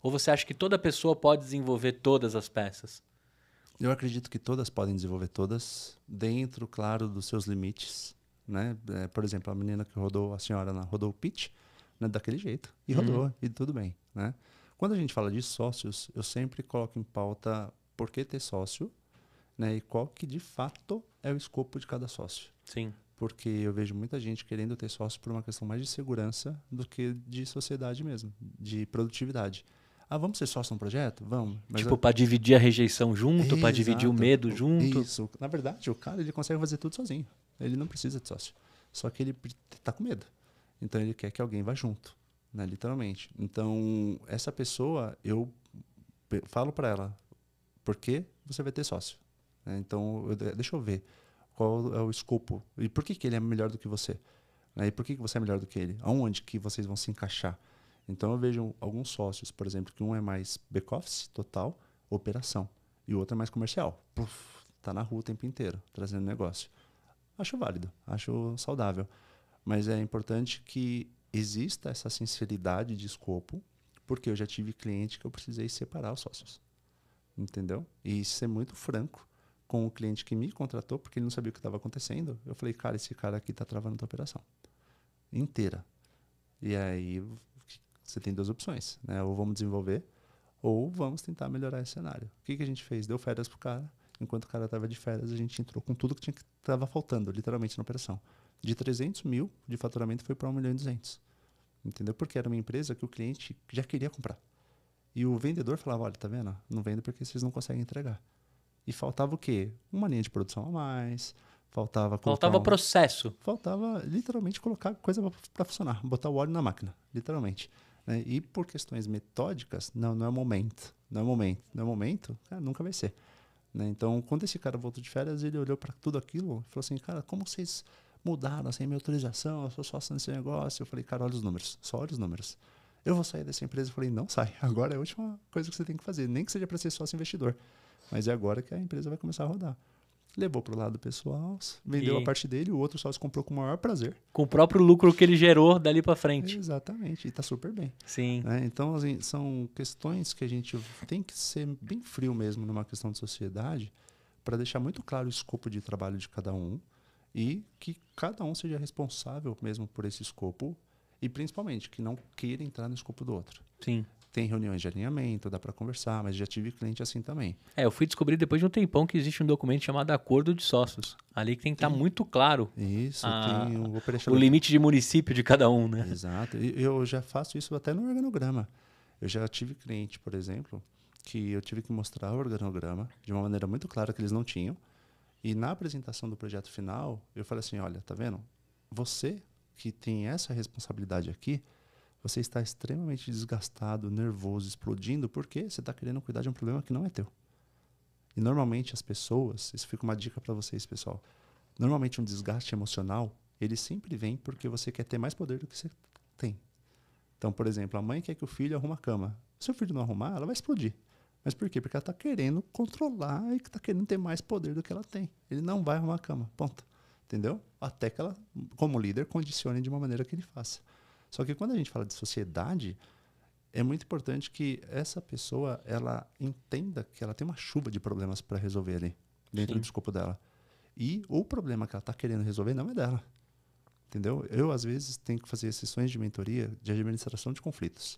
Ou você acha que toda pessoa pode desenvolver todas as peças? Eu acredito que todas podem desenvolver todas, dentro, claro, dos seus limites. Né? Por exemplo, a menina que rodou, a senhora lá, rodou o pitch, né, daquele jeito, e rodou, e tudo bem. Né? Quando a gente fala de sócios, eu sempre coloco em pauta por que ter sócio, né, e qual que de fato é o escopo de cada sócio. Sim. Porque eu vejo muita gente querendo ter sócio por uma questão mais de segurança do que de sociedade mesmo, de produtividade. Ah, vamos ser sócio num projeto? Vamos. Mas Tipo, para dividir a rejeição junto, para dividir o Exato. medo junto. Isso. Na verdade, o cara ele consegue fazer tudo sozinho. Ele não precisa de sócio. Só que ele está com medo. Então ele quer que alguém vá junto, né? Literalmente. Então, essa pessoa, eu falo para ela, por que você vai ter sócio? Né? Então, deixa eu ver qual é o escopo e por que ele é melhor do que você, né? E por que você é melhor do que ele? Aonde que vocês vão se encaixar? Então eu vejo alguns sócios, por exemplo, que um é mais back-office, total, operação, e o outro é mais comercial. Tá na rua o tempo inteiro, trazendo negócio. Acho válido, acho saudável. Mas é importante que exista essa sinceridade de escopo, porque eu já tive cliente que eu precisei separar os sócios. Entendeu? E ser muito franco com o cliente que me contratou, porque ele não sabia o que estava acontecendo. Eu falei, cara, esse cara aqui está travando a tua operação inteira. E aí você tem duas opções, né? Ou vamos desenvolver, ou vamos tentar melhorar esse cenário. O que a gente fez? Deu férias pro cara. Enquanto o cara estava de férias, a gente entrou com tudo que estava faltando, literalmente, na operação. De 300 mil de faturamento foi para 1 milhão e 200. Entendeu? Porque era uma empresa que o cliente já queria comprar. E o vendedor falava, olha, tá vendo? Não vende porque vocês não conseguem entregar. E faltava o quê? Uma linha de produção a mais, faltava processo. Faltava literalmente colocar coisa para funcionar, botar o óleo na máquina, literalmente. Né? E por questões metódicas, não é o momento. Não é o momento, cara, nunca vai ser. Né? Então, quando esse cara voltou de férias, ele olhou para tudo aquilo e falou assim, cara, como vocês mudaram sem minha autorização? Eu sou sócio nesse negócio. Eu falei, cara, olha os números, só olha os números. Eu vou sair dessa empresa. Eu falei, não sai. Agora é a última coisa que você tem que fazer. Nem que seja para ser sócio investidor. Mas é agora que a empresa vai começar a rodar. Levou para o lado pessoal, vendeu a parte dele, o outro sócio comprou com o maior prazer. Com o próprio lucro que ele gerou dali para frente. Exatamente, e está super bem. Sim. Né? Então, assim, são questões que a gente tem que ser bem frio mesmo numa questão de sociedade para deixar muito claro o escopo de trabalho de cada um e que cada um seja responsável mesmo por esse escopo e, principalmente, que não queira entrar no escopo do outro. Sim. Tem reuniões de alinhamento, dá para conversar, mas já tive cliente assim também. Eu fui descobrir depois de um tempão que existe um documento chamado Acordo de Sócios. Ali que tem que estar muito claro Isso, tem o limite de município de cada um, né? Exato. E eu já faço isso até no organograma. Eu já tive cliente, por exemplo, que eu tive que mostrar o organograma de uma maneira muito clara que eles não tinham. E na apresentação do projeto final, eu falei assim, olha, tá vendo? Você que tem essa responsabilidade aqui, você está extremamente desgastado, nervoso, explodindo, porque você está querendo cuidar de um problema que não é teu. E normalmente as pessoas, isso fica uma dica para vocês, pessoal, normalmente um desgaste emocional, ele sempre vem porque você quer ter mais poder do que você tem. Então, por exemplo, a mãe quer que o filho arruma a cama. Se o filho não arrumar, ela vai explodir. Mas por quê? Porque ela está querendo controlar e está querendo ter mais poder do que ela tem. Ele não vai arrumar a cama, ponto. Entendeu? Até que ela, como líder, condicione de uma maneira que ele faça. Só que quando a gente fala de sociedade, é muito importante que essa pessoa ela entenda que ela tem uma chuva de problemas para resolver ali, dentro do escopo dela. E o problema que ela está querendo resolver não é dela. Entendeu? Eu, às vezes, tenho que fazer sessões de mentoria de administração de conflitos.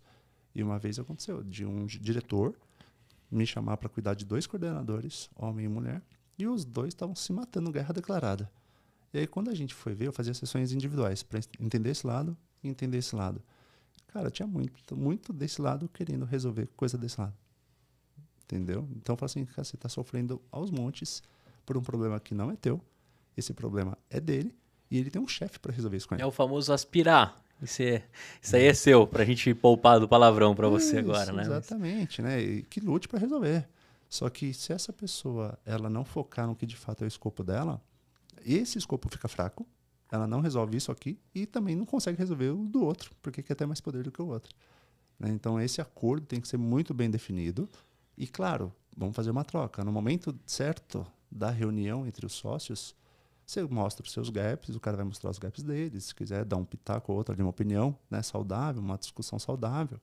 E uma vez aconteceu de um diretor me chamar para cuidar de 2 coordenadores, homem e mulher, e os 2 estavam se matando, guerra declarada. E aí, quando a gente foi ver, eu fazia sessões individuais para entender esse lado e entender esse lado. Cara, tinha muito desse lado querendo resolver coisa desse lado. Entendeu? Então, eu falo assim, cara, você está sofrendo aos montes por um problema que não é teu. Esse problema é dele e ele tem um chefe para resolver isso com ele. É o famoso aspirar. Isso aí é seu, pra gente poupar do palavrão pra você agora, né? Exatamente, né? E que lute para resolver. Só que se essa pessoa ela não focar no que de fato é o escopo dela, esse escopo fica fraco, ela não resolve isso aqui e também não consegue resolver o do outro, porque quer ter mais poder do que o outro. Né? Então, esse acordo tem que ser muito bem definido. E, claro, vamos fazer uma troca. No momento certo da reunião entre os sócios, você mostra os seus gaps, o cara vai mostrar os gaps dele. Se quiser dar um pitaco ou outro ali, uma opinião, né, saudável, uma discussão saudável,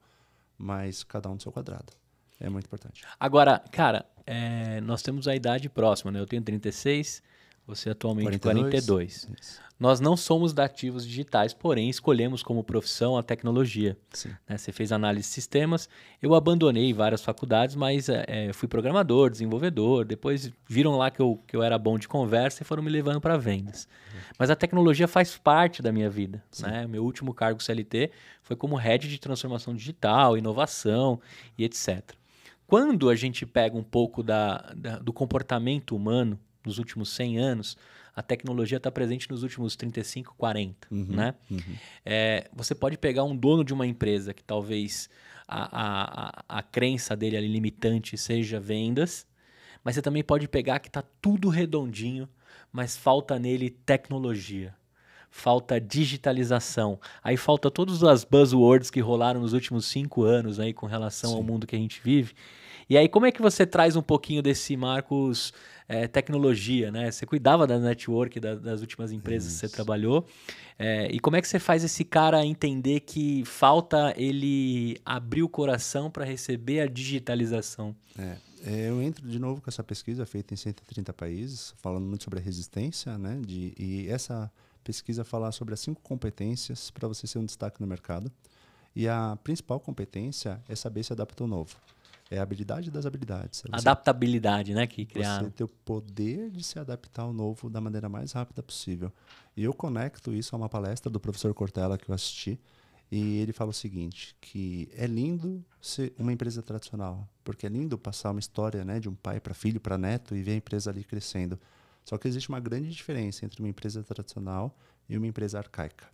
mas cada um no seu quadrado. É muito importante. Agora, cara, nós temos a idade próxima, né? Eu tenho 36, você atualmente 42. Nós não somos da ativos digitais, porém escolhemos como profissão a tecnologia. Né? Você fez análise de sistemas, eu abandonei várias faculdades, mas fui programador, desenvolvedor, depois viram lá que eu era bom de conversa e foram me levando para vendas. Mas a tecnologia faz parte da minha vida. Né? Meu último cargo CLT foi como head de transformação digital, inovação e etc. Quando a gente pega um pouco do comportamento humano nos últimos 100 anos, a tecnologia está presente nos últimos 35, 40. Né? Você pode pegar um dono de uma empresa que talvez a crença dele ali limitante seja vendas, mas você também pode pegar que está tudo redondinho, mas falta nele tecnologia. Falta digitalização. Aí falta todas as buzzwords que rolaram nos últimos 5 anos aí com relação ao mundo que a gente vive. E aí, como é que você traz um pouquinho desse, Marcos, tecnologia, né? Você cuidava da network das últimas empresas que você trabalhou. E como é que você faz esse cara entender que falta ele abrir o coração para receber a digitalização? Eu entro de novo com essa pesquisa feita em 130 países, falando muito sobre a resistência, né? E essa pesquisa fala sobre as 5 competências para você ser um destaque no mercado. E a principal competência é saber se adaptar ao novo. É a habilidade das habilidades. Adaptabilidade, né? Que criaram. Você ter o poder de se adaptar ao novo da maneira mais rápida possível. E eu conecto isso a uma palestra do professor Cortella que eu assisti. E ele fala o seguinte, que é lindo ser uma empresa tradicional, porque é lindo passar uma história, né, de um pai para filho, para neto e ver a empresa ali crescendo. Só que existe uma grande diferença entre uma empresa tradicional e uma empresa arcaica.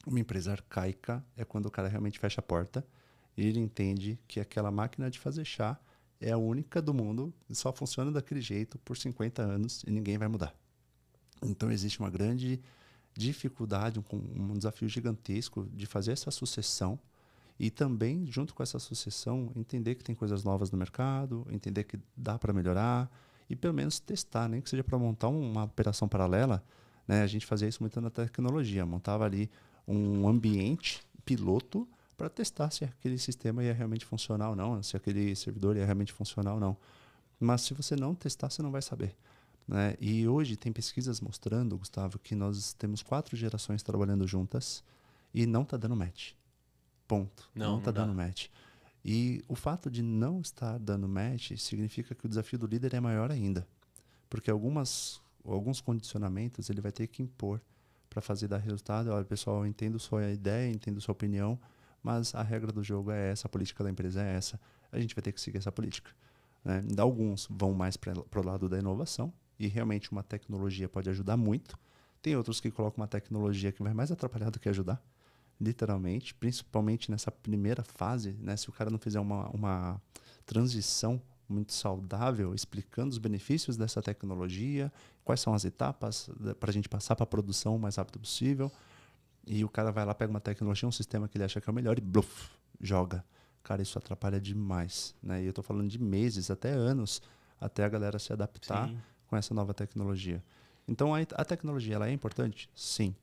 Uma empresa arcaica é quando o cara realmente fecha a porta e ele entende que aquela máquina de fazer chá é a única do mundo, só funciona daquele jeito por 50 anos e ninguém vai mudar. Então existe uma grande dificuldade, um desafio gigantesco de fazer essa sucessão e também, junto com essa sucessão, entender que tem coisas novas no mercado, entender que dá para melhorar e pelo menos testar, nem que seja para montar uma operação paralela. Né? A gente fazia isso muito na tecnologia, montava ali um ambiente piloto para testar se aquele sistema ia realmente funcionar ou não, se aquele servidor ia realmente funcionar ou não. Mas se você não testar, você não vai saber. Né? E hoje tem pesquisas mostrando, Gustavo, que nós temos 4 gerações trabalhando juntas e não está dando match. Ponto. Não está dando match. E o fato de não estar dando match significa que o desafio do líder é maior ainda. Porque alguns condicionamentos ele vai ter que impor para fazer dar resultado. Olha, pessoal, eu entendo sua ideia, entendo sua opinião, mas a regra do jogo é essa, a política da empresa é essa. A gente vai ter que seguir essa política. Né? Alguns vão mais para o lado da inovação, e realmente uma tecnologia pode ajudar muito. Tem outros que colocam uma tecnologia que vai mais atrapalhar do que ajudar, literalmente, principalmente nessa primeira fase, né? Se o cara não fizer uma transição muito saudável, explicando os benefícios dessa tecnologia, quais são as etapas para a gente passar para a produção o mais rápido possível, e o cara vai lá, pega uma tecnologia, um sistema que ele acha que é o melhor e bluf, joga. Cara, isso atrapalha demais. Né? E eu estou falando de meses, até anos, até a galera se adaptar Sim. com essa nova tecnologia. Então, a tecnologia ela é importante? Sim.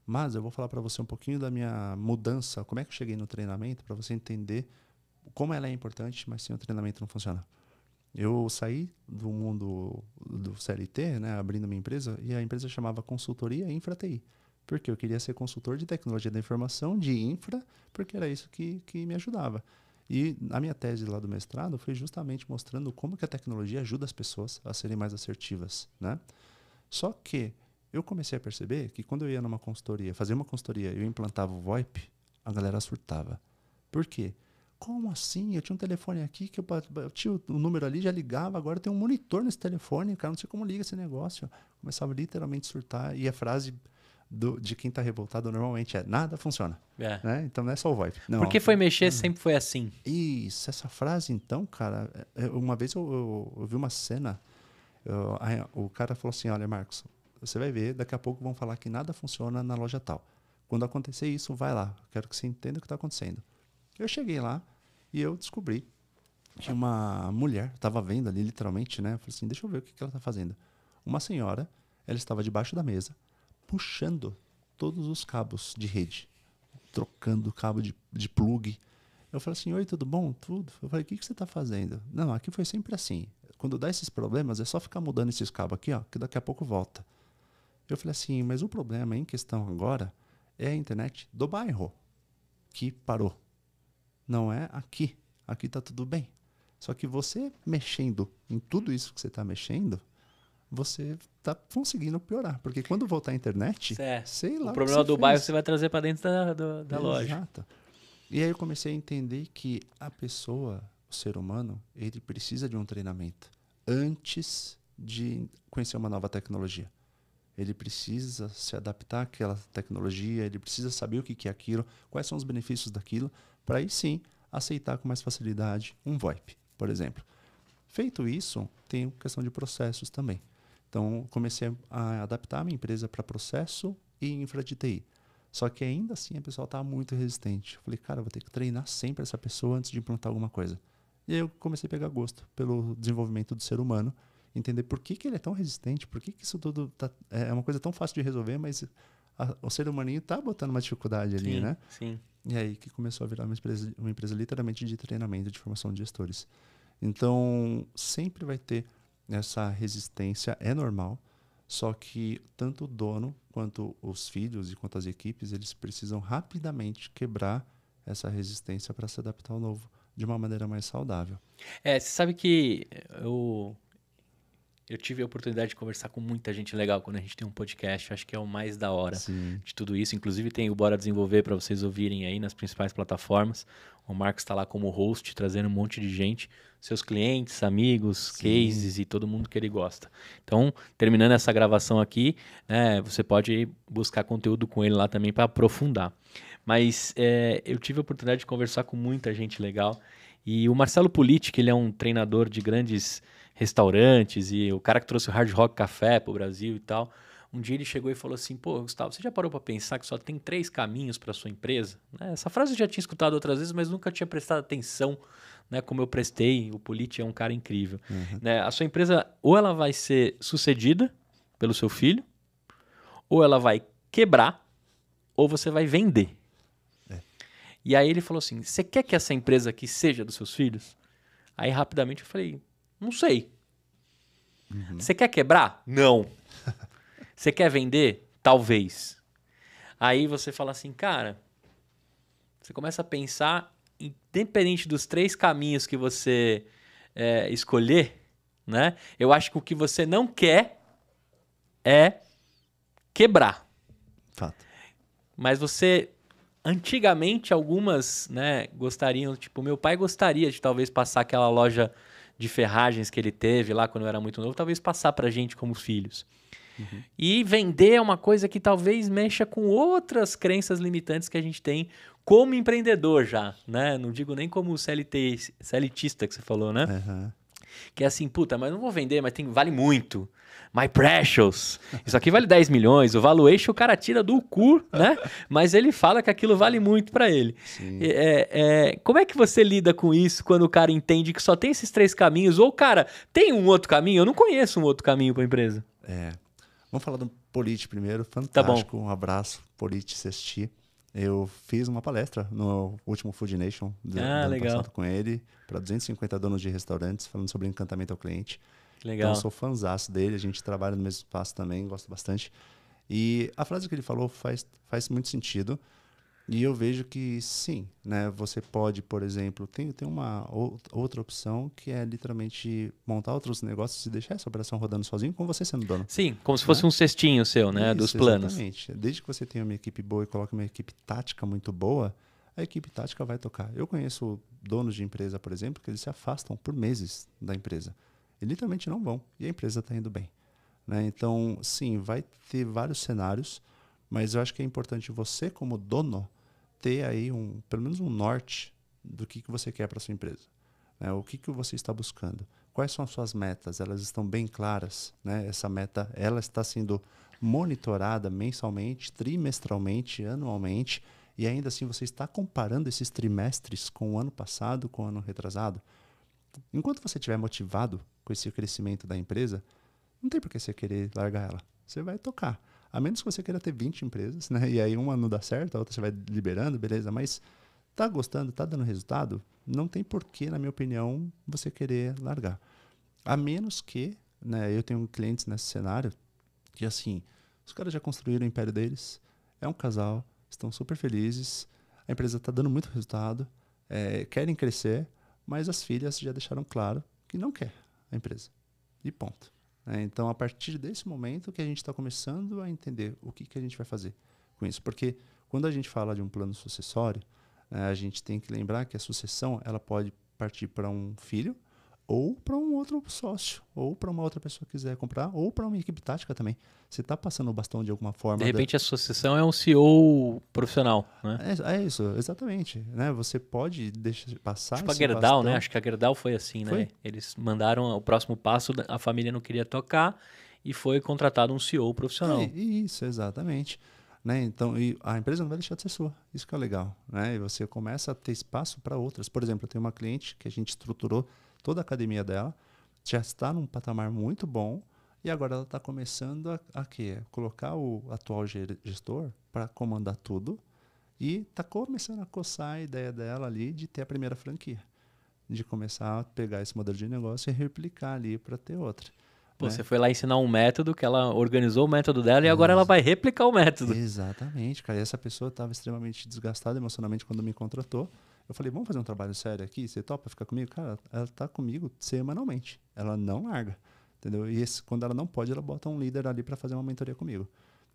Mas eu vou falar para você um pouquinho da minha mudança, como é que eu cheguei no treinamento, para você entender como ela é importante, mas sem o treinamento não funciona. Eu saí do mundo do CLT, né, abrindo minha empresa, e a empresa chamava Consultoria Infra TI. Porque eu queria ser consultor de tecnologia da informação, de infra, porque era isso que me ajudava. E a minha tese lá do mestrado foi justamente mostrando como que a tecnologia ajuda as pessoas a serem mais assertivas, né? Só que eu comecei a perceber que quando eu ia numa consultoria, fazia uma consultoria e eu implantava o VoIP, a galera surtava. Por quê? Como assim? Eu tinha um telefone aqui que eu tinha o número ali, já ligava, agora tem um monitor nesse telefone, cara, não sei como liga esse negócio. Começava literalmente a surtar e a frase de quem está revoltado normalmente é nada funciona. Né? Então não é só o VoIP. Não, porque foi mexer, sempre foi assim. Isso, essa frase então, cara, uma vez eu vi uma cena, o cara falou assim, olha Marcos, você vai ver, daqui a pouco vão falar que nada funciona na loja tal. Quando acontecer isso, vai lá, quero que você entenda o que está acontecendo. Eu cheguei lá e eu descobri que uma mulher estava vendo ali literalmente, né? Eu falei assim, deixa eu ver o que ela está fazendo. Uma senhora, ela estava debaixo da mesa, puxando todos os cabos de rede, trocando cabo de plug. Eu falei assim, oi, tudo bom? Tudo. Eu falei, o que você está fazendo? Não, aqui foi sempre assim. Quando dá esses problemas, é só ficar mudando esses cabos aqui, ó, que daqui a pouco volta. Eu falei assim, mas o problema em questão agora é a internet do bairro que parou. Não é aqui. Aqui está tudo bem. Só que você mexendo em tudo isso que você está mexendo, você está conseguindo piorar. Porque quando voltar a internet, sei lá. O problema do bairro você vai trazer para dentro da loja. Exato. E aí eu comecei a entender que a pessoa, o ser humano, ele precisa de um treinamento antes de conhecer uma nova tecnologia. Ele precisa se adaptar àquela tecnologia, ele precisa saber o que é aquilo, quais são os benefícios daquilo, para aí sim aceitar com mais facilidade um VoIP, por exemplo. Feito isso, tem questão de processos também. Então, comecei a adaptar a minha empresa para processo e infra de TI. Só que ainda assim a pessoa estava muito resistente. Eu falei, cara, eu vou ter que treinar sempre essa pessoa antes de implantar alguma coisa. E aí eu comecei a pegar gosto pelo desenvolvimento do ser humano, entender por que ele é tão resistente, por que isso tudo é uma coisa tão fácil de resolver, mas o ser humaninho está botando uma dificuldade ali, sim, né? Sim. E aí que começou a virar uma empresa literalmente de treinamento, de formação de gestores. Então, sempre vai ter essa resistência, é normal, só que tanto o dono quanto os filhos e quanto as equipes, eles precisam rapidamente quebrar essa resistência para se adaptar ao novo de uma maneira mais saudável. Você sabe que Eu tive a oportunidade de conversar com muita gente legal quando a gente tem um podcast. Acho que é o mais da hora de tudo isso. Inclusive tem o Bora Desenvolver para vocês ouvirem aí nas principais plataformas. O Marcos está lá como host, trazendo um monte de gente. Seus clientes, amigos, cases e todo mundo que ele gosta. Então, terminando essa gravação aqui, né, você pode buscar conteúdo com ele lá também para aprofundar. Mas eu tive a oportunidade de conversar com muita gente legal. E o Marcelo Politi, que ele é um treinador de grandes restaurantes e o cara que trouxe o Hard Rock Café pro Brasil e tal. Um dia ele chegou e falou assim, pô, Gustavo, você já parou para pensar que só tem 3 caminhos para sua empresa? Né? Essa frase eu já tinha escutado outras vezes, mas nunca tinha prestado atenção, né, como eu prestei. O Politi é um cara incrível. Né? A sua empresa ou ela vai ser sucedida pelo seu filho, ou ela vai quebrar, ou você vai vender. E aí ele falou assim, você quer que essa empresa aqui seja dos seus filhos? Aí rapidamente eu falei, não sei. Você quer quebrar? Não. Você quer vender? Talvez. Aí você fala assim, cara, você começa a pensar, independente dos 3 caminhos que você escolher, né? Eu acho que o que você não quer é quebrar. Fato. Mas você... Antigamente, algumas, né, gostariam... Tipo, meu pai gostaria de talvez passar aquela loja de ferragens que ele teve lá quando eu era muito novo, talvez passar pra gente como filhos. E vender é uma coisa que talvez mexa com outras crenças limitantes que a gente tem como empreendedor já, né? Não digo nem como CLTista que você falou, né? Que é assim, puta, mas não vou vender, mas vale muito. My precious. Isso aqui vale 10 milhões. O valuation o cara tira do cu, né? Mas ele fala que aquilo vale muito para ele. Como é que você lida com isso quando o cara entende que só tem esses 3 caminhos? Ou, cara, tem um outro caminho? Eu não conheço um outro caminho para a empresa. Vamos falar do Politi primeiro. Fantástico. Tá bom. Um abraço, Politi, se assistir. Eu fiz uma palestra no último Food Nation do ano passado com ele, para 250 donos de restaurantes, falando sobre encantamento ao cliente. Legal. Então, eu sou fãzaço dele, a gente trabalha no mesmo espaço também, gosto bastante. E a frase que ele falou faz muito sentido. E eu vejo que sim, né? Você pode, por exemplo, tem uma outra opção que é literalmente montar outros negócios e deixar essa operação rodando sozinho com você sendo dono. Sim, como se fosse um cestinho seu, né? Dos planos. Exatamente. Desde que você tenha uma equipe boa e coloque uma equipe tática muito boa, a equipe tática vai tocar. Eu conheço donos de empresa, por exemplo, que eles se afastam por meses da empresa. E literalmente não vão. E a empresa está indo bem. Né? Então, sim, vai ter vários cenários, mas eu acho que é importante você, como dono, ter aí pelo menos um norte do que você quer para sua empresa. Né? O que você está buscando? Quais são as suas metas? Elas estão bem claras? Né? Essa meta ela está sendo monitorada mensalmente, trimestralmente, anualmente, e ainda assim você está comparando esses trimestres com o ano passado, com o ano retrasado? Enquanto você estiver motivado com esse crescimento da empresa, não tem por que você querer largar ela. Você vai tocar. A menos que você queira ter 20 empresas, né? E aí uma não dá certo, a outra você vai liberando, beleza. Mas tá gostando, tá dando resultado, não tem porquê, na minha opinião, você querer largar. A menos que, né? Eu tenho clientes nesse cenário que, assim, os caras já construíram o império deles, é um casal, estão super felizes, a empresa tá dando muito resultado, querem crescer, mas as filhas já deixaram claro que não quer a empresa. E ponto. Então, a partir desse momento que a gente está começando a entender o que a gente vai fazer com isso. Porque quando a gente fala de um plano sucessório, a gente tem que lembrar que a sucessão ela pode partir para um filho ou para um outro sócio, ou para uma outra pessoa que quiser comprar, ou para uma equipe tática também. Você está passando o bastão de alguma forma. De repente a sucessão é um CEO profissional, né? É isso, exatamente. Né? Você pode deixar passar tipo esse a Gerdau, bastão. né? Acho que a Gerdau foi assim, né? Eles mandaram o próximo passo, a família não queria tocar e foi contratado um CEO profissional. Isso, exatamente. Né? Então, a empresa não vai deixar de ser sua. Isso que é legal. Né? E você começa a ter espaço para outras. Por exemplo, eu tenho uma cliente que a gente estruturou toda a academia dela, já está num patamar muito bom e agora ela está começando a quê? Colocar o atual gestor para comandar tudo e está começando a coçar a ideia dela ali de ter a primeira franquia, de começar a pegar esse modelo de negócio e replicar ali para ter outra. Pô, né? Você foi lá ensinar um método que ela organizou o método dela e agora ela vai replicar o método. Exatamente, cara. E essa pessoa estava extremamente desgastada emocionalmente quando me contratou. Eu falei, vamos fazer um trabalho sério aqui? Você topa ficar comigo? Cara, ela tá comigo semanalmente. Ela não larga. entendeu? E quando ela não pode, ela bota um líder ali para fazer uma mentoria comigo,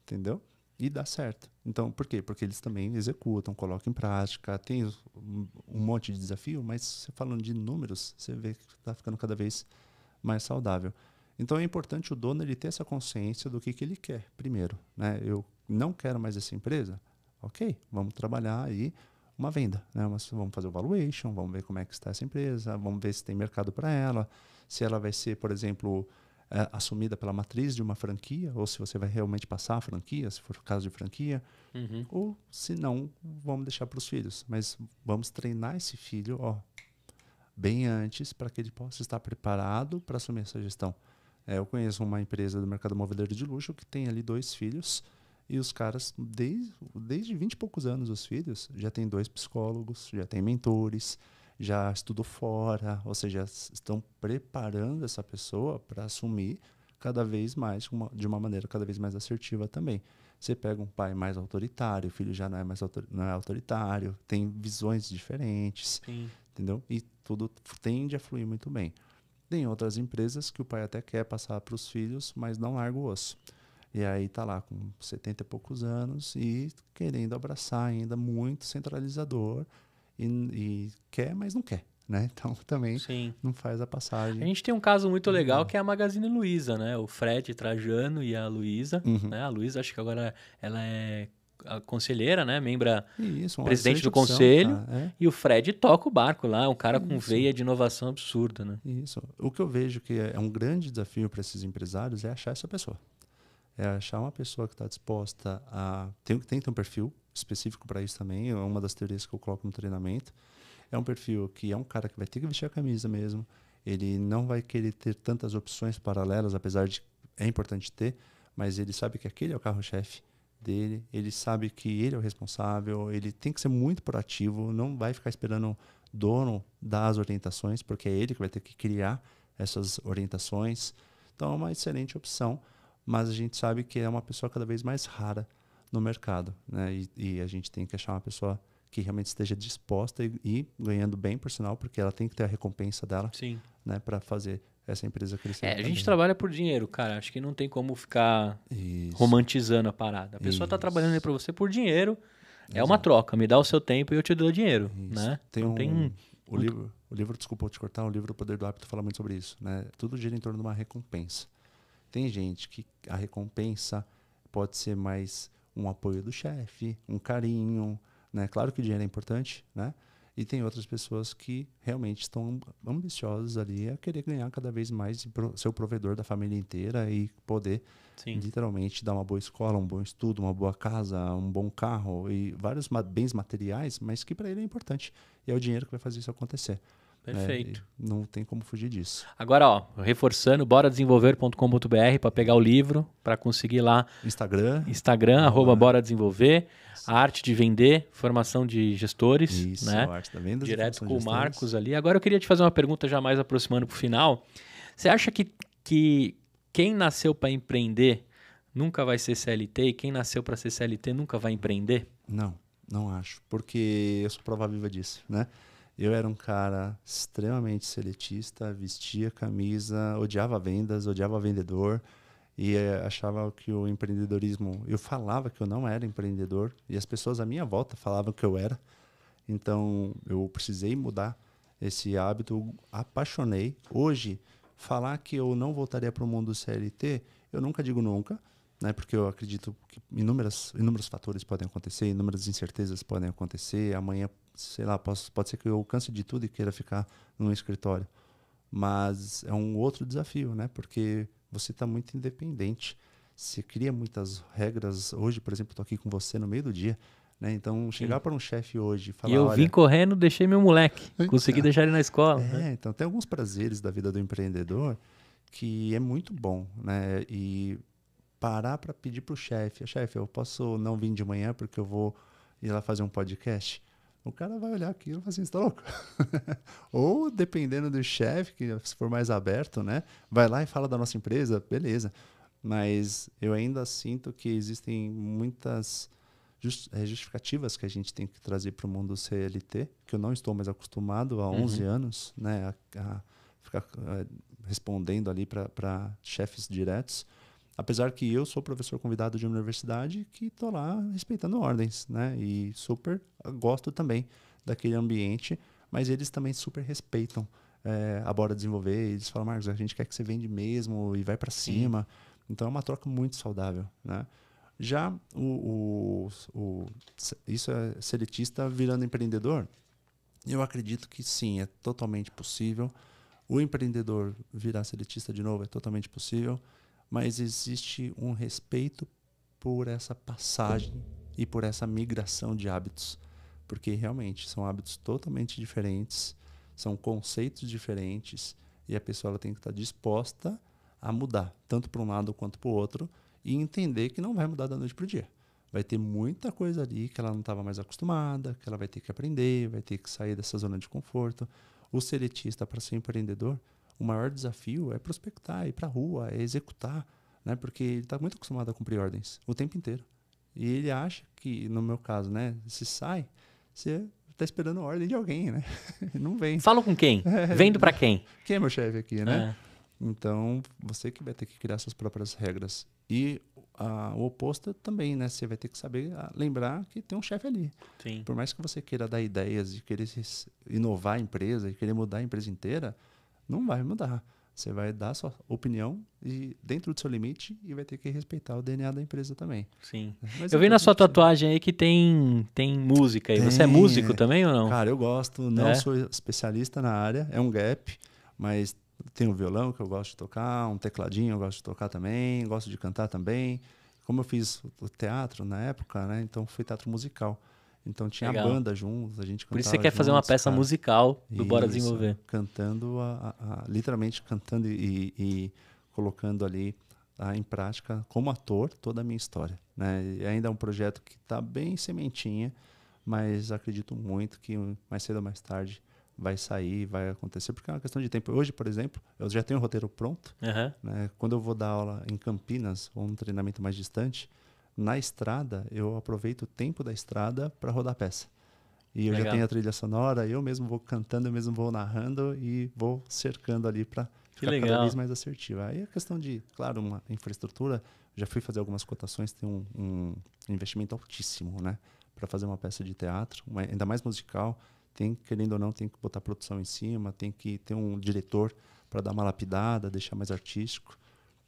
entendeu? E dá certo. Então, por quê? Porque eles também executam, colocam em prática, tem um monte de desafio, mas você falando de números, você vê que está ficando cada vez mais saudável. Então, é importante o dono ele ter essa consciência do que ele quer, primeiro, né? Eu não quero mais essa empresa? Ok, vamos trabalhar aí uma venda, né? Vamos fazer o valuation, vamos ver como é que está essa empresa, vamos ver se tem mercado para ela, se ela vai ser, por exemplo, assumida pela matriz de uma franquia, ou se você vai realmente passar a franquia, se for o caso de franquia, ou se não, vamos deixar para os filhos. Mas vamos treinar esse filho bem antes para que ele possa estar preparado para assumir essa gestão. Eu conheço uma empresa do mercado imobiliário de luxo que tem ali 2 filhos, e os caras, desde 20 e poucos anos, os filhos, já tem 2 psicólogos, já tem mentores, já estudou fora, ou seja, estão preparando essa pessoa para assumir cada vez mais, de uma maneira cada vez mais assertiva também. Você pega um pai mais autoritário, o filho já não é mais não é autoritário, tem visões diferentes, entendeu? E tudo tende a fluir muito bem. Tem outras empresas que o pai até quer passar para os filhos, mas não larga o osso. E aí tá lá com 70 e poucos anos e querendo abraçar ainda muito centralizador e quer, mas não quer, né? Então também não faz a passagem. A gente tem um caso muito legal que é a Magazine Luiza, né? O Fred Trajano e a Luiza, né? A Luiza, acho que agora ela é a conselheira, né? Presidente do conselho. E o Fred toca o barco lá, um cara com veia de inovação absurda, né? Isso. O que eu vejo que é um grande desafio para esses empresários é achar essa pessoa. É achar uma pessoa que está disposta a... Tem que ter um perfil específico para isso também, é uma das teorias que eu coloco no treinamento. É um perfil que é um cara que vai ter que vestir a camisa mesmo, ele não vai querer ter tantas opções paralelas, apesar de é importante ter, mas ele sabe que aquele é o carro-chefe dele, ele sabe que ele é o responsável, ele tem que ser muito proativo, não vai ficar esperando o dono dar as orientações, porque é ele que vai ter que criar essas orientações. Então é uma excelente opção, mas a gente sabe que é uma pessoa cada vez mais rara no mercado, né? E a gente tem que achar uma pessoa que realmente esteja disposta e ganhando bem, por sinal, porque ela tem que ter a recompensa dela, né, para fazer essa empresa crescer. A gente trabalha por dinheiro, cara. Acho que não tem como ficar romantizando a parada. A pessoa está trabalhando aí para você por dinheiro. É uma troca. Me dá o seu tempo e eu te dou dinheiro, né? O livro, desculpa eu te cortar, o livro O Poder do Hábito fala muito sobre isso, né? Tudo gira em torno de uma recompensa. Tem gente que a recompensa pode ser mais um apoio do chefe, um carinho, né? Claro que o dinheiro é importante, né? E tem outras pessoas que realmente estão ambiciosas ali a querer ganhar cada vez mais, ser o provedor da família inteira e poder literalmente dar uma boa escola, um bom estudo, uma boa casa, um bom carro e vários bens materiais, mas que para ele é importante. E é o dinheiro que vai fazer isso acontecer. Perfeito. Não tem como fugir disso. Agora, reforçando, boradesenvolver.com.br para pegar o livro, para conseguir lá. Instagram, @boradesenvolver. A arte de vender, formação de gestores. Isso, né? a arte da venda. Direto com o Marcos ali. Agora eu queria te fazer uma pergunta já mais aproximando para o final. Você acha que quem nasceu para empreender nunca vai ser CLT e quem nasceu para ser CLT nunca vai empreender? Não acho. Porque eu sou prova viva disso, né? Eu era um cara extremamente seletista, vestia camisa, odiava vendas, odiava vendedor e achava que o empreendedorismo... Eu falava que eu não era empreendedor e as pessoas à minha volta falavam que eu era. Então, eu precisei mudar esse hábito, apaixonei. Hoje, falar que eu não voltaria para o mundo CLT, eu nunca digo nunca, né? Porque eu acredito que inúmeros fatores podem acontecer, inúmeras incertezas podem acontecer. Amanhã, sei lá, pode ser que eu canse de tudo e queira ficar num escritório. Mas é um outro desafio, né? Porque você está muito independente. Você cria muitas regras. Hoje, por exemplo, estou aqui com você no meio do dia, né? Então, chegar para um chefe hoje e falar... E eu vim correndo, deixei meu moleque. Consegui deixar ele na escola. Né? Então tem alguns prazeres da vida do empreendedor que é muito bom, né? E parar para pedir para o chefe, eu posso não vir de manhã porque eu vou ir lá fazer um podcast? O cara vai olhar aquilo e falar assim, você tá louco? Ou, dependendo do chefe, que se for mais aberto, né? Vai lá e fala da nossa empresa, beleza. Mas eu ainda sinto que existem muitas justificativas que a gente tem que trazer para o mundo CLT, que eu não estou mais acostumado há 11 anos, né? A ficar respondendo ali para chefes diretos. Apesar que eu sou professor convidado de uma universidade que estou lá respeitando ordens, né? E super gosto também daquele ambiente, mas eles também super respeitam a Bora Desenvolver. Eles falam, Marcos, a gente quer que você vende mesmo e vai para cima. Então é uma troca muito saudável, né? Já isso é seletista virando empreendedor, eu acredito que sim, é totalmente possível. O empreendedor virar seletista de novo é totalmente possível, mas existe um respeito por essa passagem e por essa migração de hábitos, porque realmente são hábitos totalmente diferentes, são conceitos diferentes, e a pessoa ela tem que estar disposta a mudar, tanto para um lado quanto para o outro, e entender que não vai mudar da noite para o dia. Vai ter muita coisa ali que ela não estava mais acostumada, que ela vai ter que aprender, vai ter que sair dessa zona de conforto. O seletista, para ser empreendedor, o maior desafio é prospectar, ir para a rua, é executar, né? Porque ele está muito acostumado a cumprir ordens o tempo inteiro. E ele acha que, no meu caso, né, se sai, você está esperando a ordem de alguém, né? Não vem. Fala com quem? Vendo para quem? Quem é meu chefe aqui, né? Então, você que vai ter que criar suas próprias regras. E o oposto também, né? Você vai ter que saber lembrar que tem um chefe ali. Sim. Por mais que você queira dar ideias e querer inovar a empresa e querer mudar a empresa inteira, não vai mudar. Você vai dar a sua opinião e dentro do seu limite e vai ter que respeitar o DNA da empresa também. Sim. Mas eu vi na sua tatuagem aí que tem música aí. Você é músico também ou não? Cara, eu gosto. Não sou especialista na área. É um gap, mas tem um violão que eu gosto de tocar, um tecladinho eu gosto de tocar também, gosto de cantar também. Como eu fiz o teatro na época, né? Então foi teatro musical. Então tinha a banda juntos, a gente cantava. Por isso você quer fazer uma peça musical do Bora Desenvolver. Cantando, literalmente cantando e colocando ali em prática, como ator, toda a minha história. Né? E ainda é um projeto que está bem sementinha, mas acredito muito que mais cedo ou mais tarde vai sair, vai acontecer, porque é uma questão de tempo. Hoje, por exemplo, eu já tenho o roteiro pronto. Né? Quando eu vou dar aula em Campinas, ou um treinamento mais distante, na estrada, eu aproveito o tempo da estrada para rodar a peça. E eu já tenho a trilha sonora, eu mesmo vou cantando, eu mesmo vou narrando e vou cercando ali para ficar cada vez mais assertiva. Aí é questão de, claro, uma infraestrutura. Já fui fazer algumas cotações, tem um investimento altíssimo, né? Para fazer uma peça de teatro, ainda mais musical. Querendo ou não, tem que botar produção em cima, tem que ter um diretor para dar uma lapidada, deixar mais artístico.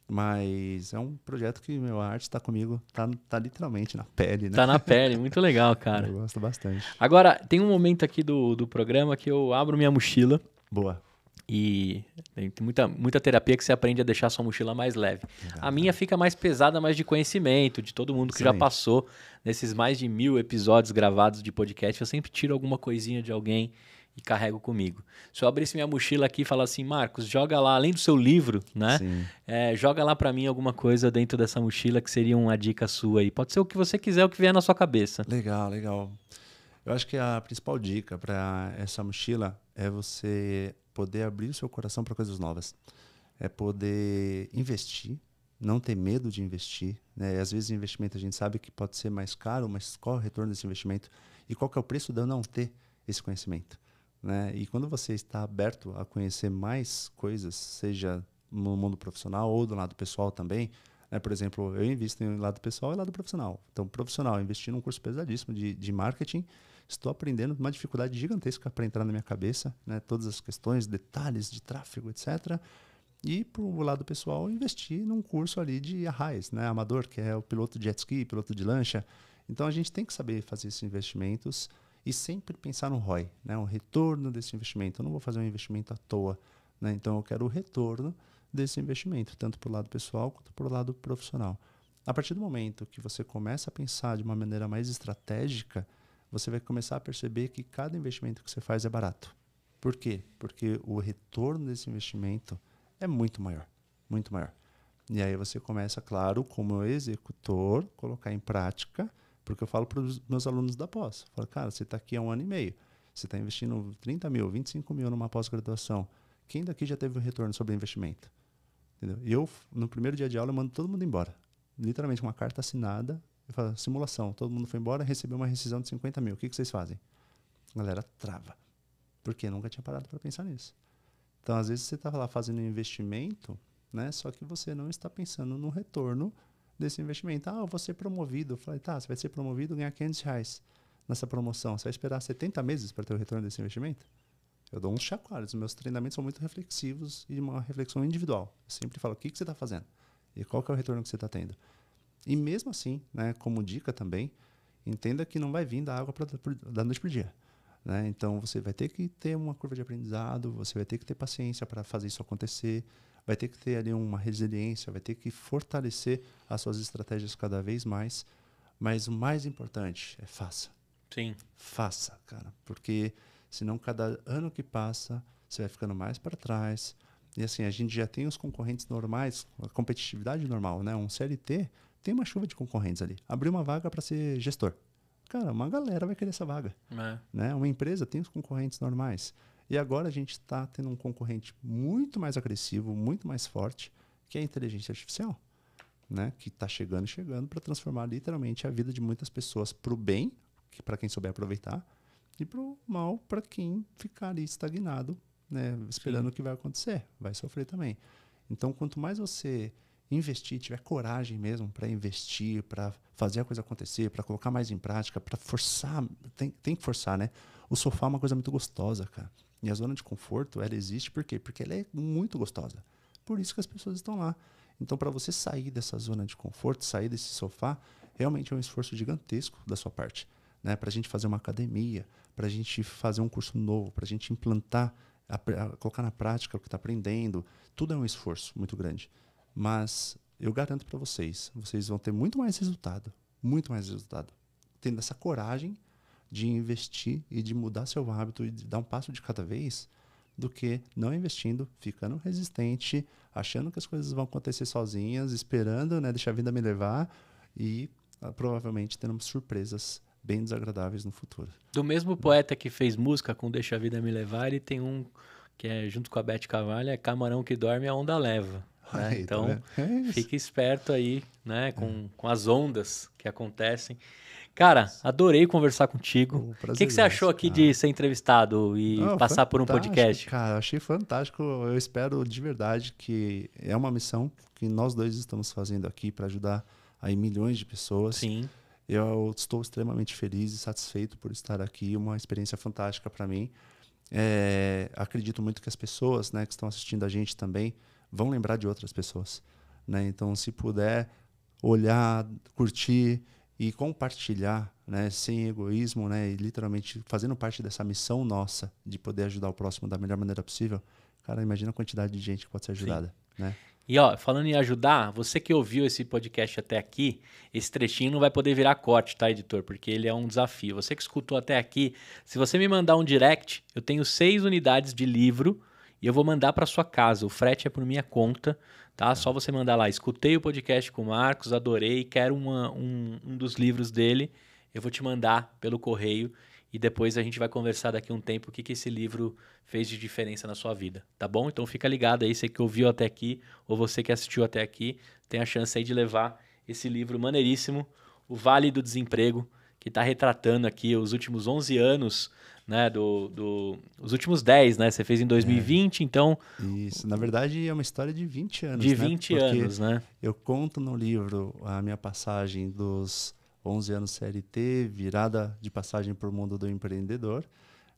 Mas é um projeto que a arte está comigo, tá literalmente na pele, né? Tá na pele, muito legal, cara. Eu gosto bastante. Agora, tem um momento aqui do programa que eu abro minha mochila. Boa. E tem muita terapia que você aprende a deixar sua mochila mais leve. A minha fica mais pesada, mais de conhecimento, de todo mundo que já passou nesses mais de 1000 episódios gravados de podcast. Eu sempre tiro alguma coisinha de alguém e carrego comigo. Se eu abrisse minha mochila aqui e falar assim, Marcos, joga lá, além do seu livro, né? Joga lá para mim alguma coisa dentro dessa mochila que seria uma dica sua aí. Pode ser o que você quiser, o que vier na sua cabeça. Legal, legal. Eu acho que a principal dica para essa mochila é você poder abrir o seu coração para coisas novas. É poder investir, não ter medo de investir. Né? E às vezes o investimento a gente sabe que pode ser mais caro, mas qual é o retorno desse investimento? E qual que é o preço de eu não ter esse conhecimento? Né? E quando você está aberto a conhecer mais coisas, seja no mundo profissional ou do lado pessoal também, né? Por exemplo, eu invisto em lado pessoal e lado profissional. Então, profissional, investi num curso pesadíssimo de marketing, estou aprendendo uma dificuldade gigantesca para entrar na minha cabeça, né? Todas as questões, detalhes de tráfego, etc. E, para o lado pessoal, investi num curso ali de arraiz, né? Amador, que é o piloto de jet ski, piloto de lancha. Então, a gente tem que saber fazer esses investimentos e sempre pensar no ROI, né? O retorno desse investimento. Eu não vou fazer um investimento à toa, né? Então, eu quero o retorno desse investimento, tanto para o lado pessoal quanto para o lado profissional. A partir do momento que você começa a pensar de uma maneira mais estratégica, você vai começar a perceber que cada investimento que você faz é barato. Por quê? Porque o retorno desse investimento é muito maior, muito maior. E aí você começa, claro, como executor, colocar em prática, porque eu falo para os meus alunos da pós. Eu falo, cara, você está aqui há 1 ano e meio, você está investindo 30 mil, 25 mil numa pós-graduação. Quem daqui já teve um retorno sobre investimento? Entendeu? E eu, no primeiro dia de aula, eu mando todo mundo embora. Literalmente, uma carta assinada. Eu falo, simulação. Todo mundo foi embora, recebeu uma rescisão de 50 mil. O que vocês fazem? A galera trava. Por quê? Nunca tinha parado para pensar nisso. Então, às vezes, você está lá fazendo um investimento, né? Só que você não está pensando no retorno desse investimento. Ah, eu vou ser promovido. Eu falei, tá, você vai ser promovido e ganhar R$500 nessa promoção. Você vai esperar 70 meses para ter o retorno desse investimento? Eu dou uns chacoalhos. Os meus treinamentos são muito reflexivos e uma reflexão individual. Eu sempre falo, o que você está fazendo? E qual que é o retorno que você está tendo? E mesmo assim, né, como dica também, entenda que não vai vir da água da noite para o dia. Né? Então, você vai ter que ter uma curva de aprendizado, você vai ter que ter paciência para fazer isso acontecer, vai ter que ter ali uma resiliência, vai ter que fortalecer as suas estratégias cada vez mais. Mas o mais importante é faça. Sim. Faça, cara. Porque senão cada ano que passa, você vai ficando mais para trás. E assim, a gente já tem os concorrentes normais, a competitividade normal, né? Um CLT tem uma chuva de concorrentes ali. Abriu uma vaga para ser gestor. Cara, uma galera vai querer essa vaga. Né? Uma empresa tem os concorrentes normais. E agora a gente está tendo um concorrente muito mais agressivo, muito mais forte, que é a inteligência artificial. Né? Que está chegando para transformar literalmente a vida de muitas pessoas para o bem, para quem souber aproveitar, e para o mal, para quem ficar ali estagnado, né? Esperando o que vai acontecer. Vai sofrer também. Então, quanto mais você investir, tiver coragem mesmo para investir, para fazer a coisa acontecer, para colocar mais em prática, para forçar, tem que forçar, né? O sofá é uma coisa muito gostosa, cara. E a zona de conforto, ela existe por quê? Porque ela é muito gostosa. Por isso que as pessoas estão lá. Então, para você sair dessa zona de conforto, sair desse sofá, realmente é um esforço gigantesco da sua parte. Né? Para a gente fazer uma academia, para a gente fazer um curso novo, para a gente implantar, colocar na prática o que está aprendendo. Tudo é um esforço muito grande. Mas eu garanto para vocês vão ter muito mais resultado, tendo essa coragem de investir e de mudar seu hábito e de dar um passo de cada vez, do que não investindo, ficando resistente, achando que as coisas vão acontecer sozinhas, esperando, né, deixar a vida me levar e provavelmente tendo surpresas bem desagradáveis no futuro. Do mesmo poeta que fez música com Deixa a Vida Me Levar, ele tem um que é junto com a Beth Carvalho, é Camarão que Dorme a Onda Leva. Né? Aí, então, tá fique esperto aí, né, com as ondas que acontecem. Cara, adorei conversar contigo. O que você achou aqui de ser entrevistado e passar por um podcast? Cara, achei fantástico. Eu espero de verdade que é uma missão que nós dois estamos fazendo aqui para ajudar aí milhões de pessoas. Sim. Eu estou extremamente feliz e satisfeito por estar aqui. Uma experiência fantástica para mim. Acredito muito que as pessoas, né, que estão assistindo a gente também vão lembrar de outras pessoas. Né? Então, se puder olhar, curtir e compartilhar, né, sem egoísmo, né, e literalmente fazendo parte dessa missão nossa de poder ajudar o próximo da melhor maneira possível, cara, imagina a quantidade de gente que pode ser ajudada. Né? E ó, falando em ajudar, você que ouviu esse podcast até aqui, esse trechinho não vai poder virar corte, tá, editor? Porque ele é um desafio. Você que escutou até aqui, se você me mandar um direct, eu tenho 6 unidades de livro e eu vou mandar para sua casa. O frete é por minha conta, tá? Só você mandar lá, escutei o podcast com o Marcos, adorei, quero um dos livros dele, eu vou te mandar pelo correio e depois a gente vai conversar daqui a um tempo o que esse livro fez de diferença na sua vida, tá bom? Então fica ligado aí, você que ouviu até aqui ou você que assistiu até aqui, tem a chance aí de levar esse livro maneiríssimo, O Vale do Desemprego, que está retratando aqui os últimos 11 anos, né, os últimos 10, né? Você fez em 2020, então... Isso, na verdade é uma história de 20 anos, de 20 anos, né? Eu conto no livro a minha passagem dos 11 anos CLT, virada de passagem para o mundo do empreendedor,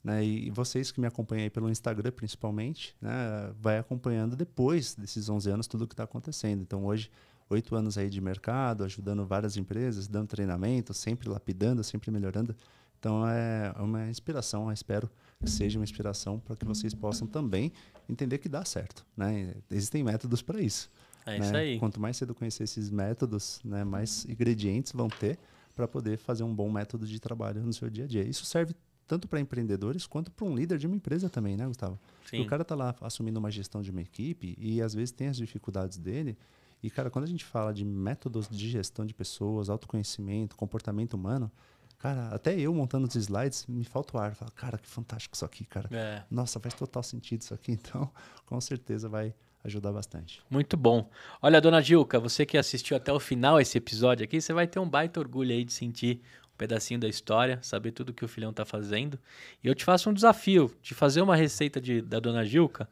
né? E vocês que me acompanham aí pelo Instagram, principalmente, né, vai acompanhando depois desses 11 anos tudo o que está acontecendo. Então, hoje, 8 anos aí de mercado, ajudando várias empresas, dando treinamento, sempre lapidando, sempre melhorando. Então, é uma inspiração, eu espero que seja uma inspiração para que vocês possam também entender que dá certo. Né? Existem métodos para isso. É isso aí. Quanto mais cedo conhecer esses métodos, né, mais ingredientes vão ter para poder fazer um bom método de trabalho no seu dia a dia. Isso serve tanto para empreendedores quanto para um líder de uma empresa também, né, Gustavo? Sim. O cara está lá assumindo uma gestão de uma equipe e às vezes tem as dificuldades dele. E, cara, quando a gente fala de métodos de gestão de pessoas, autoconhecimento, comportamento humano, cara, até eu montando os slides, me falta o ar. Falo, cara, que fantástico isso aqui, cara. Nossa, faz total sentido isso aqui. Então, com certeza vai ajudar bastante. Muito bom. Olha, dona Gilca, você que assistiu até o final esse episódio aqui, você vai ter um baita orgulho aí de sentir um pedacinho da história, saber tudo que o filhão tá fazendo. E eu te faço um desafio de fazer uma receita da dona Gilca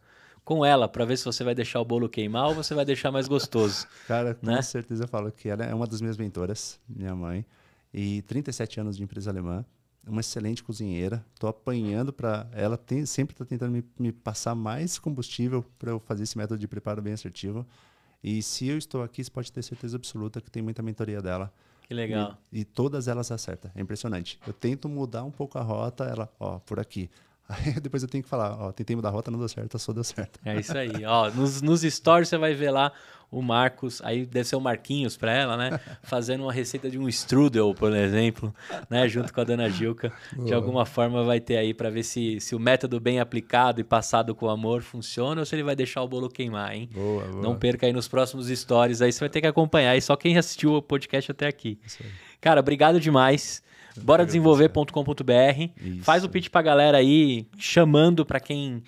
com ela para ver se você vai deixar o bolo queimar ou você vai deixar mais gostoso. Cara, com né? certeza eu falo que ela é uma das minhas mentoras, minha mãe, e 37 anos de empresa alemã, uma excelente cozinheira. Estou apanhando para ela, sempre está tentando me passar mais combustível para eu fazer esse método de preparo bem assertivo. E se eu estou aqui, você pode ter certeza absoluta que tem muita mentoria dela. Que legal. E todas elas acertam. É impressionante. Eu tento mudar um pouco a rota, ela, ó, por aqui. Aí depois eu tenho que falar, ó, tentei mudar a rota, não deu certo, só deu certo. É isso aí. Ó, nos stories você vai ver lá o Marcos, aí deve ser o Marquinhos para ela, né? Fazendo uma receita de um strudel, por exemplo, né? Junto com a dona Gilca. De alguma forma vai ter aí para ver se o método bem aplicado e passado com amor funciona ou se ele vai deixar o bolo queimar, hein? Boa. Não perca aí nos próximos stories, aí você vai ter que acompanhar. aí só quem assistiu o podcast até aqui. Cara, obrigado demais. Bora desenvolver.com.br. Faz o pitch pra galera aí, chamando para quem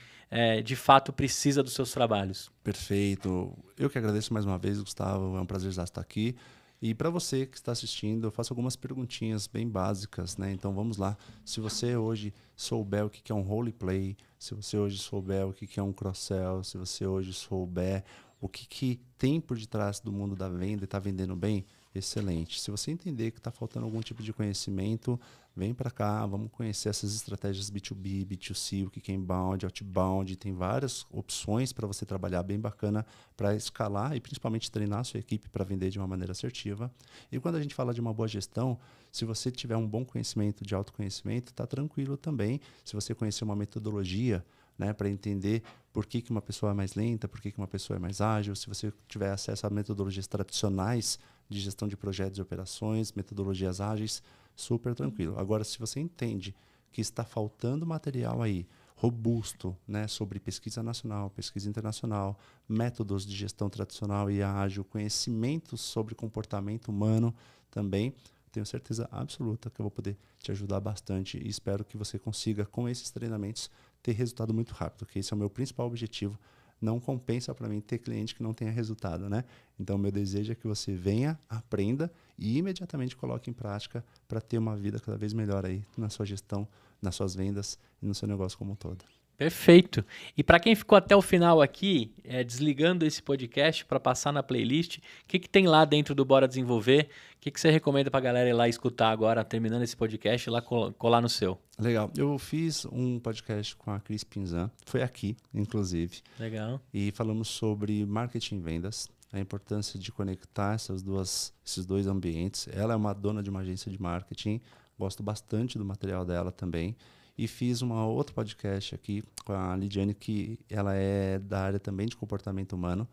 de fato precisa dos seus trabalhos. Perfeito. Eu que agradeço mais uma vez, Gustavo. É um prazer estar aqui. E para você que está assistindo, eu faço algumas perguntinhas bem básicas, né? Então vamos lá. Se você hoje souber o que é um roleplay, se você hoje souber o que é um cross-sell, se você hoje souber o que tem por detrás do mundo da venda e está vendendo bem, excelente. Se você entender que está faltando algum tipo de conhecimento, vem para cá, vamos conhecer essas estratégias B2B, B2C, o que é inbound, outbound, tem várias opções para você trabalhar bem bacana para escalar e principalmente treinar a sua equipe para vender de uma maneira assertiva. E quando a gente fala de uma boa gestão, se você tiver um bom conhecimento de autoconhecimento, está tranquilo também. Se você conhecer uma metodologia, né, para entender por que uma pessoa é mais lenta, por que uma pessoa é mais ágil, se você tiver acesso a metodologias tradicionais de gestão de projetos e operações, metodologias ágeis, super tranquilo. Agora, se você entende que está faltando material aí, robusto, né, sobre pesquisa nacional, pesquisa internacional, métodos de gestão tradicional e ágil, conhecimentos sobre comportamento humano também, tenho certeza absoluta que eu vou poder te ajudar bastante e espero que você consiga, com esses treinamentos, ter resultado muito rápido, que esse é o meu principal objetivo. Não compensa para mim ter cliente que não tenha resultado, né? Então, meu desejo é que você venha, aprenda e imediatamente coloque em prática para ter uma vida cada vez melhor aí na sua gestão, nas suas vendas e no seu negócio como um todo. Perfeito. E para quem ficou até o final aqui, desligando esse podcast para passar na playlist, o que tem lá dentro do Bora Desenvolver? O que você recomenda para a galera ir lá escutar agora, terminando esse podcast, e lá colar no seu? Legal. Eu fiz um podcast com a Cris Pinzan, foi aqui, inclusive. Legal. E falamos sobre marketing e vendas, a importância de conectar esses dois ambientes. Ela é uma dona de uma agência de marketing, gosto bastante do material dela também. E fiz outro podcast aqui com a Lidiane, que ela é da área também de comportamento humano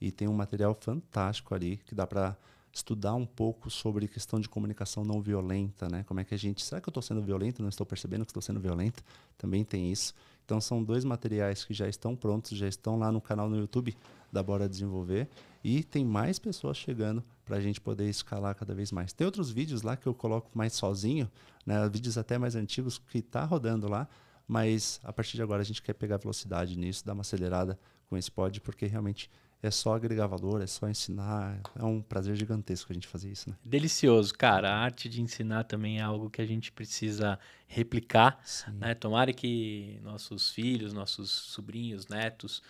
e tem um material fantástico ali que dá para estudar um pouco sobre questão de comunicação não violenta, né? Como é que a gente... Será que eu estou sendo violento? Não estou percebendo que estou sendo violento? Também tem isso. Então, são dois materiais que já estão prontos, já estão lá no canal no YouTube da Bora Desenvolver e tem mais pessoas chegando para a gente poder escalar cada vez mais. Tem outros vídeos lá que eu coloco mais sozinho, né? Vídeos até mais antigos que tá rodando lá, mas a partir de agora a gente quer pegar velocidade nisso, dar uma acelerada com esse pod, porque realmente é só agregar valor, é só ensinar, é um prazer gigantesco a gente fazer isso, né? Delicioso, cara. A arte de ensinar também é algo que a gente precisa replicar, né? Tomara que nossos filhos, nossos sobrinhos, netos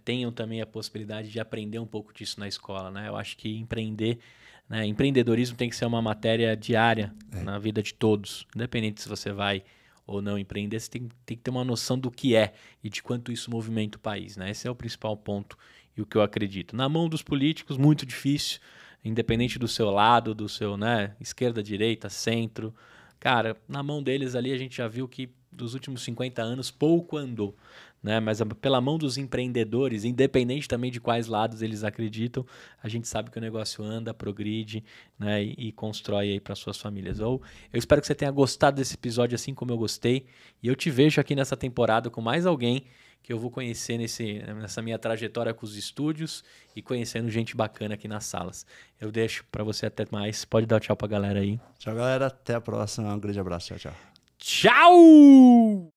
tenham também a possibilidade de aprender um pouco disso na escola, né? Eu acho que empreendedorismo tem que ser uma matéria diária na vida de todos, independente se você vai ou não empreender, você tem que ter uma noção do que é e de quanto isso movimenta o país, né? Esse é o principal ponto e o que eu acredito. Na mão dos políticos, muito difícil, independente do seu lado, do seu, né, esquerda, direita, centro. Cara, na mão deles ali a gente já viu que dos últimos 50 anos pouco andou, né? Mas pela mão dos empreendedores, independente também de quais lados eles acreditam, a gente sabe que o negócio anda, progride, né? E constrói aí para suas famílias. Eu espero que você tenha gostado desse episódio assim como eu gostei e eu te vejo aqui nessa temporada com mais alguém que eu vou conhecer nessa minha trajetória com os estúdios e conhecendo gente bacana aqui nas salas. Eu deixo para você até mais. Pode dar tchau pra galera aí. Tchau, galera. Até a próxima. Um grande abraço. Tchau, tchau. Tchau!